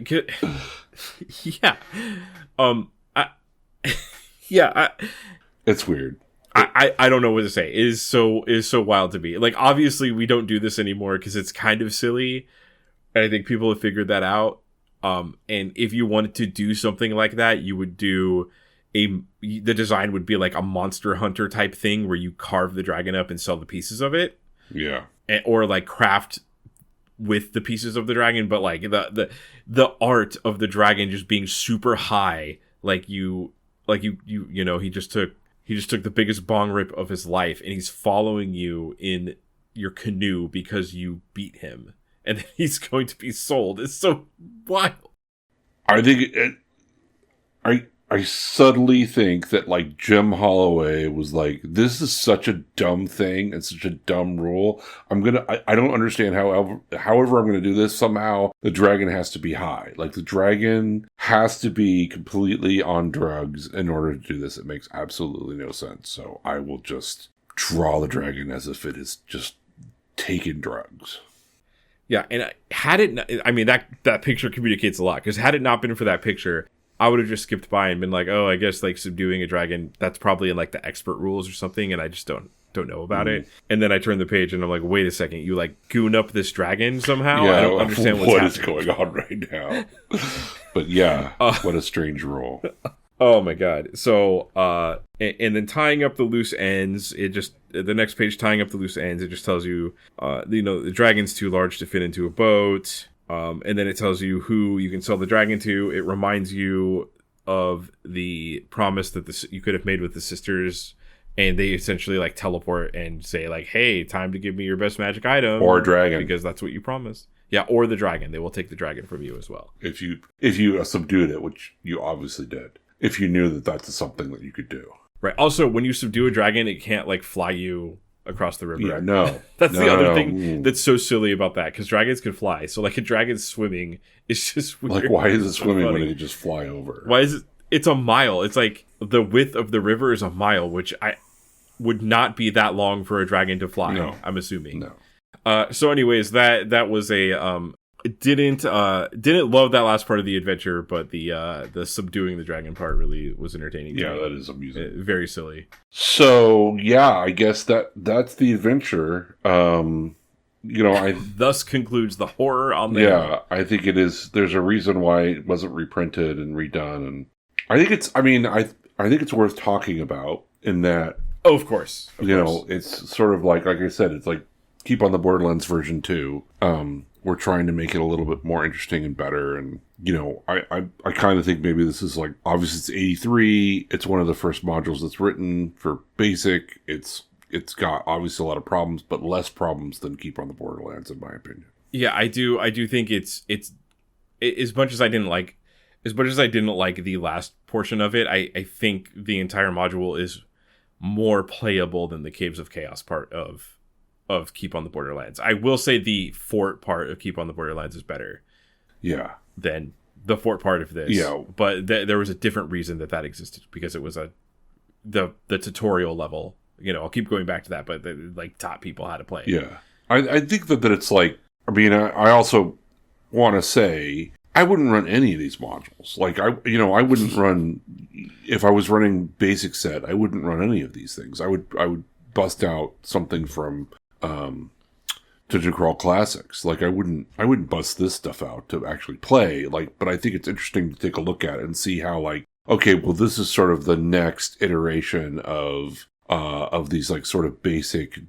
Yeah. It's weird. I don't know what to say. It is so wild to me. Like, obviously we don't do this anymore because it's kind of silly, and I think people have figured that out. And if you wanted to do something like that, you would do the design would be like a Monster Hunter type thing where you carve the dragon up and sell the pieces of it. Yeah. Or like craft with the pieces of the dragon, but like the art of the dragon just being super high, he just took the biggest bong rip of his life, and he's following you in your canoe because you beat him, and then he's going to be sold. It's so wild. I suddenly think that, like, Jim Holloway was like, this is such a dumb thing and such a dumb rule. I don't understand however I'm going to do this. Somehow the dragon has to be high. Like, the dragon has to be completely on drugs in order to do this. It makes absolutely no sense. So I will just draw the dragon as if it is just taking drugs. Yeah, and had it not, I mean, that picture communicates a lot, because had it not been for that picture, I would have just skipped by and been like, oh, I guess like subduing a dragon, that's probably in like the expert rules or something, and I just don't know about it. And then I turn the page and I'm like, wait a second, you like goon up this dragon somehow? Yeah, I don't understand what is going on right now. But yeah, what a strange rule. Oh my god. So and then tying up the loose ends, it just, the next page, tying up the loose ends, it just tells you the dragon's too large to fit into a boat. And then it tells you who you can sell the dragon to. It reminds you of the promise that you could have made with the sisters, and they essentially like teleport and say like, hey, time to give me your best magic item, or a dragon, because that's what you promised. Yeah, or the dragon. They will take the dragon from you as well if you subdued it, which you obviously did. If you knew that that's something that you could do. Right. Also, when you subdue a dragon, it can't like fly you across the river. Yeah, no. That's the other thing that's so silly about that, because dragons can fly. So like a dragon swimming is just weird. Like, why is it swimming when it could just fly over? Why is it? It's a mile. It's like the width of the river is a mile, which I would not be that long for a dragon to fly. No. I'm assuming. No. So anyways, that was a didn't love that last part of the adventure, but the subduing the dragon part really was entertaining. Yeah, that is amusing. Very silly. So yeah, I guess that's the adventure. I thus concludes the horror on the. Yeah, I think it is. There's a reason why it wasn't reprinted and redone, and I think it's. I mean, I think it's worth talking about in that. Oh, of course. It's sort of like I said, it's like Keep on the Borderlands version 2. We're trying to make it a little bit more interesting and better. And, I kind of think maybe this is like, obviously it's 83. It's one of the first modules that's written for basic. It's got obviously a lot of problems, but less problems than Keep on the Borderlands, in my opinion. Yeah, I do think it's as much as I didn't like the last portion of it, I think the entire module is more playable than the Caves of Chaos part of Keep on the Borderlands. I will say the fort part of Keep on the Borderlands is better. Yeah. Than the fort part of this. Yeah. But there was a different reason that existed, because it was the tutorial level. I'll keep going back to that, but they like taught people how to play. Yeah. I think that it's like, I mean, I also want to say I wouldn't run any of these modules. Like I wouldn't run, if I was running basic set, I wouldn't run any of these things. I would bust out something from Dungeon Crawl Classics. Like I wouldn't bust this stuff out to actually play. Like, but I think it's interesting to take a look at it and see how, like, okay, well, this is sort of the next iteration of these like sort of basic,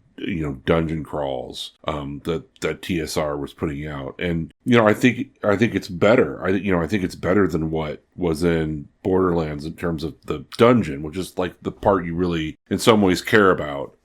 dungeon crawls that TSR was putting out. And I think it's better. I think it's better than what was in Borderlands in terms of the dungeon, which is like the part you really in some ways care about.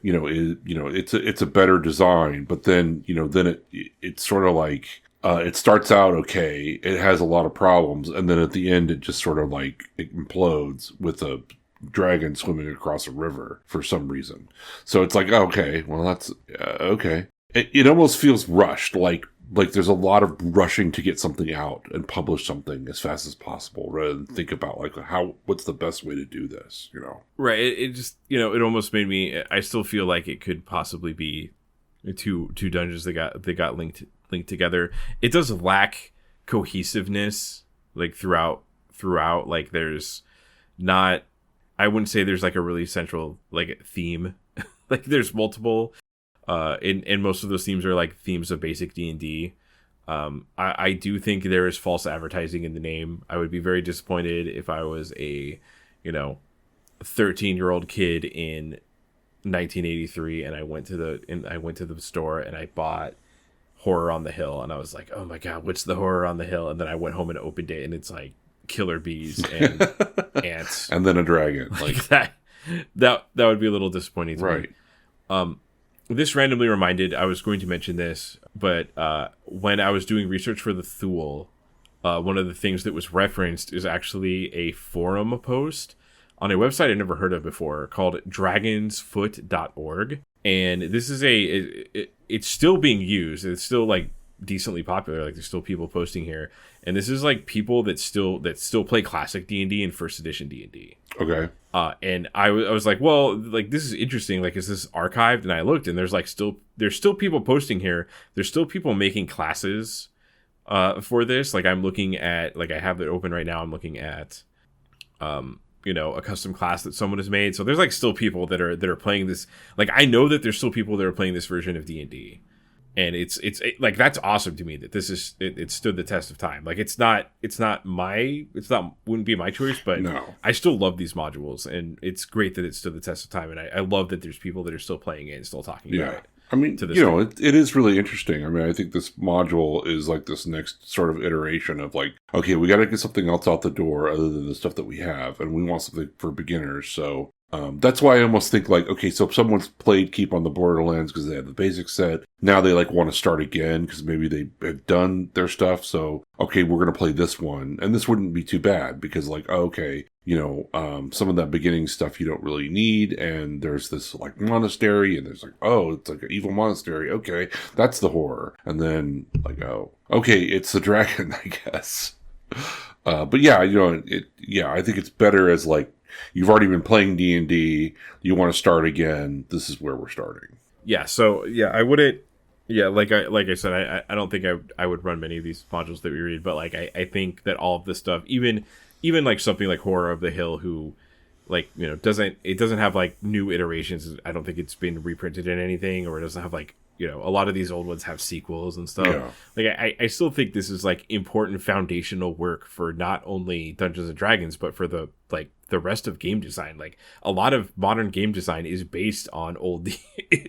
It's a better design, but then it's sort of like it starts out okay, it has a lot of problems, and then at the end it just sort of like it implodes with a dragon swimming across a river for some reason. So it's like, okay, well, that's okay. It almost feels rushed, like there's a lot of rushing to get something out and publish something as fast as possible, rather than think about like what's the best way to do this, Right. It just, it almost made me, I still feel like it could possibly be two dungeons that got linked together. It does lack cohesiveness, like throughout, like there's not, I wouldn't say there's like a really central like theme. Like there's multiple, and most of those themes are like themes of basic D&D. I do think there is false advertising in the name. I would be very disappointed if I was a 13-year-old kid in 1983 and I went to the store and I bought Horror on the Hill and I was like, oh my god, what's the Horror on the Hill? And then I went home and opened it and it's like killer bees and ants and then a dragon, like that would be a little disappointing to right me. This randomly reminded, I was going to mention this, but when I was doing research for the Thule, one of the things that was referenced is actually a forum post on a website I'd never heard of before called dragonsfoot.org. And this is it's still being used. It's still like decently popular. Like there's still people posting here, and this is like people that still play classic D&D and first edition D&D. Okay. And I was like, well, like this is interesting. Like, is this archived? And I looked, and there's still people posting here. There's still people making classes for this. Like I'm looking at, like I have it open right now. I'm looking at a custom class that someone has made. So there's like still people that are playing this. Like I know that there's still people that are playing this version of D&D. And it's like, that's awesome to me that this is, it stood the test of time. Like wouldn't be my choice, but no. I still love these modules, and it's great that it stood the test of time. And I love that there's people that are still playing it and still talking about it. I mean, it is really interesting. I mean, I think this module is like this next sort of iteration of like, okay, we got to get something else out the door other than the stuff that we have, and we want something for beginners. So that's why I almost think like, okay, so if someone's played Keep on the Borderlands because they have the basic set, now they like want to start again because maybe they have done their stuff. So, okay, we're going to play this one, and this wouldn't be too bad because like, okay, some of that beginning stuff you don't really need, and there's this like monastery, and there's like, oh, it's like an evil monastery. Okay, that's the horror. And then like, oh, okay, it's the dragon, I guess. But yeah, I think it's better as like, you've already been playing D&D, you want to start again, this is where we're starting. Yeah, so yeah, I wouldn't. Yeah, like I said, I don't think I would run many of these modules that we read, but like I think that all of this stuff, even like something like Horror of the Hill, who like doesn't have like new iterations. I don't think it's been reprinted in anything, or it doesn't have like a lot of these old ones have sequels and stuff. Yeah. Like I still think this is like important foundational work for not only Dungeons and Dragons, but for the rest of game design. Like a lot of modern game design is based on old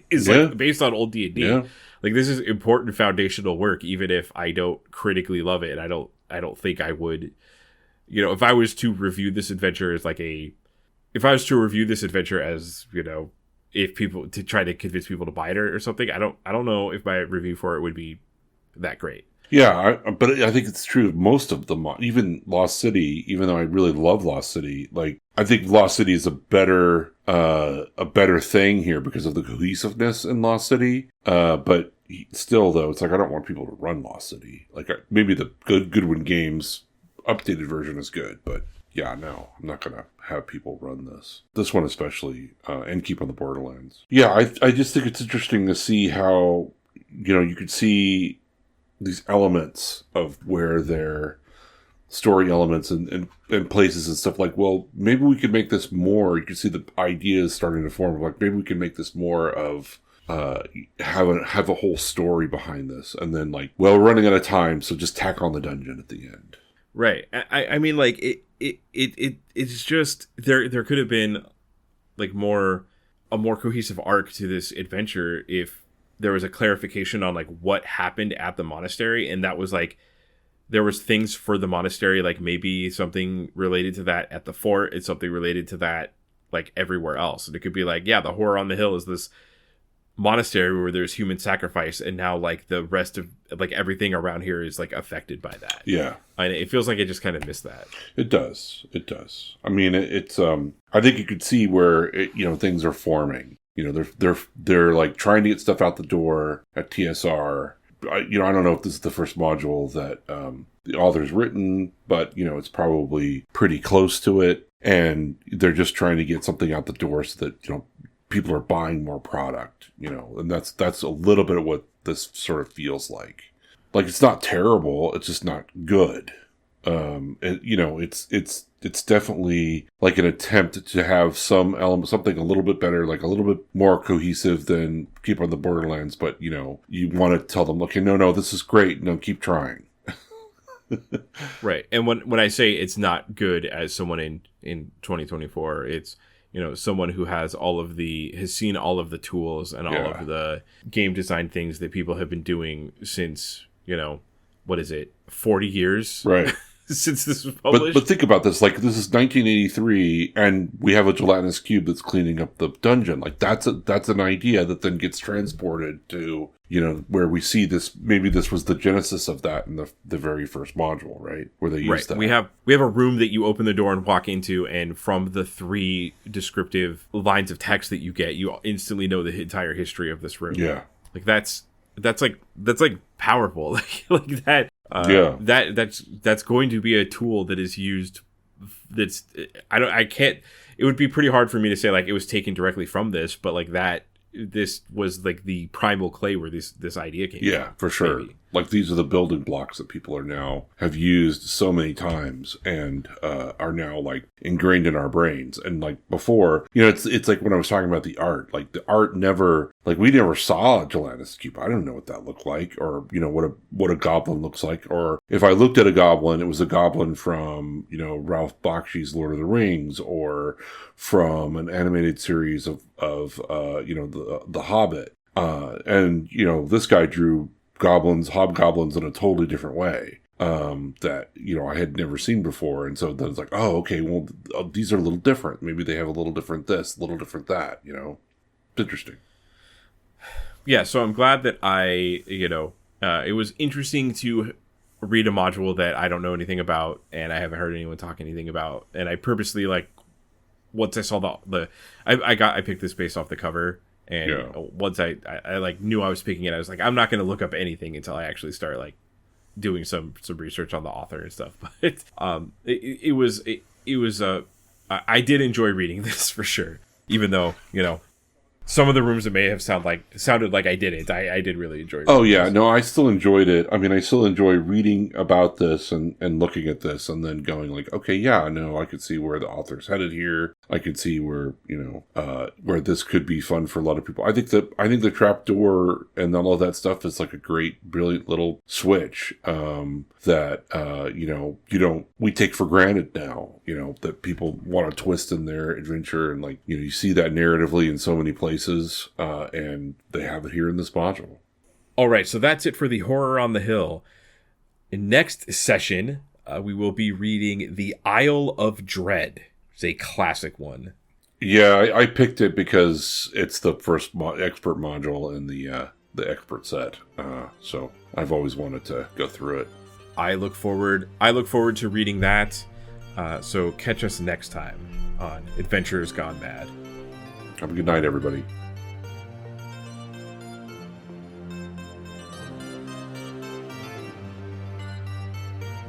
based on old D&D. Yeah. Like this is important foundational work, even if I don't critically love it, and I don't think I would. If I was to review this adventure as if people to try to convince people to buy it or something, I don't know if my review for it would be that great. Yeah, but I think it's true of most of them. Even Lost City, even though I really love Lost City, like I think Lost City is a better thing here because of the cohesiveness in Lost City. But still, though, it's like I don't want people to run Lost City. Like maybe the Goodwin Games updated version is good, but yeah, no, I'm not gonna have people run this one especially, and Keep on the Borderlands. Yeah, I just think it's interesting to see how you could see these elements of where their story elements and places and stuff, like, well, maybe we could make this more. You can see the ideas starting to form of like, maybe we can make this more of have a whole story behind this, and then like, well, we're running out of time, so just tack on the dungeon at the end. Right. I mean, like it's just there could have been like a more cohesive arc to this adventure if there was a clarification on like what happened at the monastery, and that was like there was things for the monastery, like maybe something related to that at the fort, it's something related to that like everywhere else. And it could be like, yeah, the Horror on the Hill is this monastery where there's human sacrifice, and now like the rest of like everything around here is like affected by that. Yeah, and it feels like it just kind of missed that. It does. I mean, it's I think you could see where things are forming. They're like trying to get stuff out the door at TSR. I don't know if this is the first module that the author's written, but it's probably pretty close to it, and they're just trying to get something out the door so that people are buying more product, and that's a little bit of what this sort of feels like. Like it's not terrible, it's just not good. It's definitely like an attempt to have some element, something a little bit better, like a little bit more cohesive than Keep on the Borderlands. But you want to tell them, okay, no, this is great. No, keep trying. Right. And when I say it's not good as someone in 2024, it's someone who has seen all of the tools and all of the game design things that people have been doing since, what is it, 40 years? Right. Since this was published. But think about this, like this is 1983 and we have a gelatinous cube that's cleaning up the dungeon. Like that's an idea that then gets transported to, where we see this, maybe this was the genesis of that in the very first module, right? Where they use that. We have a room that you open the door and walk into, and from the 3 descriptive lines of text that you get, you instantly know the entire history of this room. Yeah. Like that's that's powerful. Like that. That's going to be a tool that is used. I can't. It would be pretty hard for me to say like it was taken directly from this, but like that. This was like the primal clay where this idea came. Yeah, for sure. Maybe. Like these are the building blocks that people are now have used so many times and are now like ingrained in our brains. And like before, it's like when I was talking about the art, like the art never, like we never saw a gelatinous cube. I don't know what that looked like, or what a goblin looks like. Or if I looked at a goblin, it was a goblin from Ralph Bakshi's Lord of the Rings, or from an animated series of the Hobbit. And this guy drew hobgoblins in a totally different way that I had never seen before, and so then it's like, oh, okay, well, these are a little different. Maybe they have a little different this, a little different that. It's interesting. Yeah, so I'm glad that it was interesting to read a module that I don't know anything about, and I haven't heard anyone talk anything about, and I purposely once I saw I picked this based off the cover. And once I like knew I was picking it, I was like, I'm not going to look up anything until I actually start like doing some research on the author and stuff. But I did enjoy reading this for sure, even though some of the rooms it may have sounded like I didn't. I did really enjoy it. Oh, yeah. This. No, I still enjoyed it. I mean, I still enjoy reading about this and looking at this and then going like, okay, yeah, no, I could see where the author's headed here. I could see where, where this could be fun for a lot of people. I think the trapdoor and all of that stuff is like a great, brilliant little switch that, we take for granted now, that people want to twist in their adventure. And like, you see that narratively in so many places, and they have it here in this module. All right, so that's it for the Horror on the Hill. In next session, we will be reading The Isle of Dread. It's a classic one. Yeah, I picked it because it's the first expert module in the expert set. So I've always wanted to go through it. I look forward to reading that. So catch us next time on Adventures Gone Bad. Have a good night, everybody.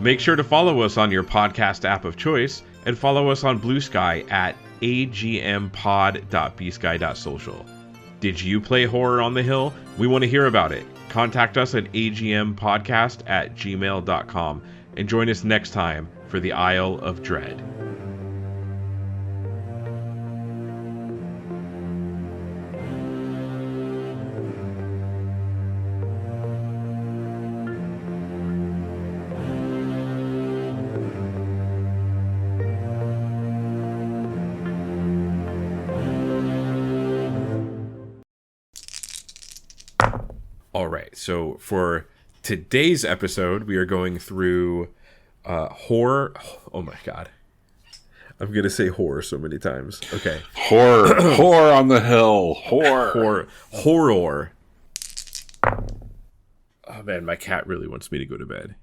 Make sure to follow us on your podcast app of choice and follow us on Blue Sky at agmpod.bsky.social. Did you play Horror on the Hill? We want to hear about it. Contact us at agmpodcast@gmail.com and join us next time for the Isle of Dread. All right, so for today's episode, we are going through horror. Oh my god, I'm gonna say horror so many times. Okay, horror on the hill, horror. Oh man, my cat really wants me to go to bed.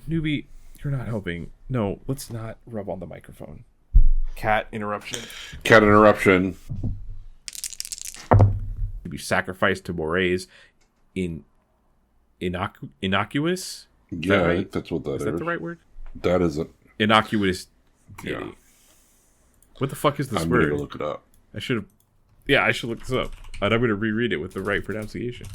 Newbie, you're not helping. No, let's not rub on the microphone. Cat interruption. To be sacrificed to Moraes innocuous? Yeah, right? I think that's what that is. Is that the right word? That isn't. Innocuous deity. Yeah. What the fuck is this word? I'm going to look it up. I should look this up. And I'm going to reread it with the right pronunciation.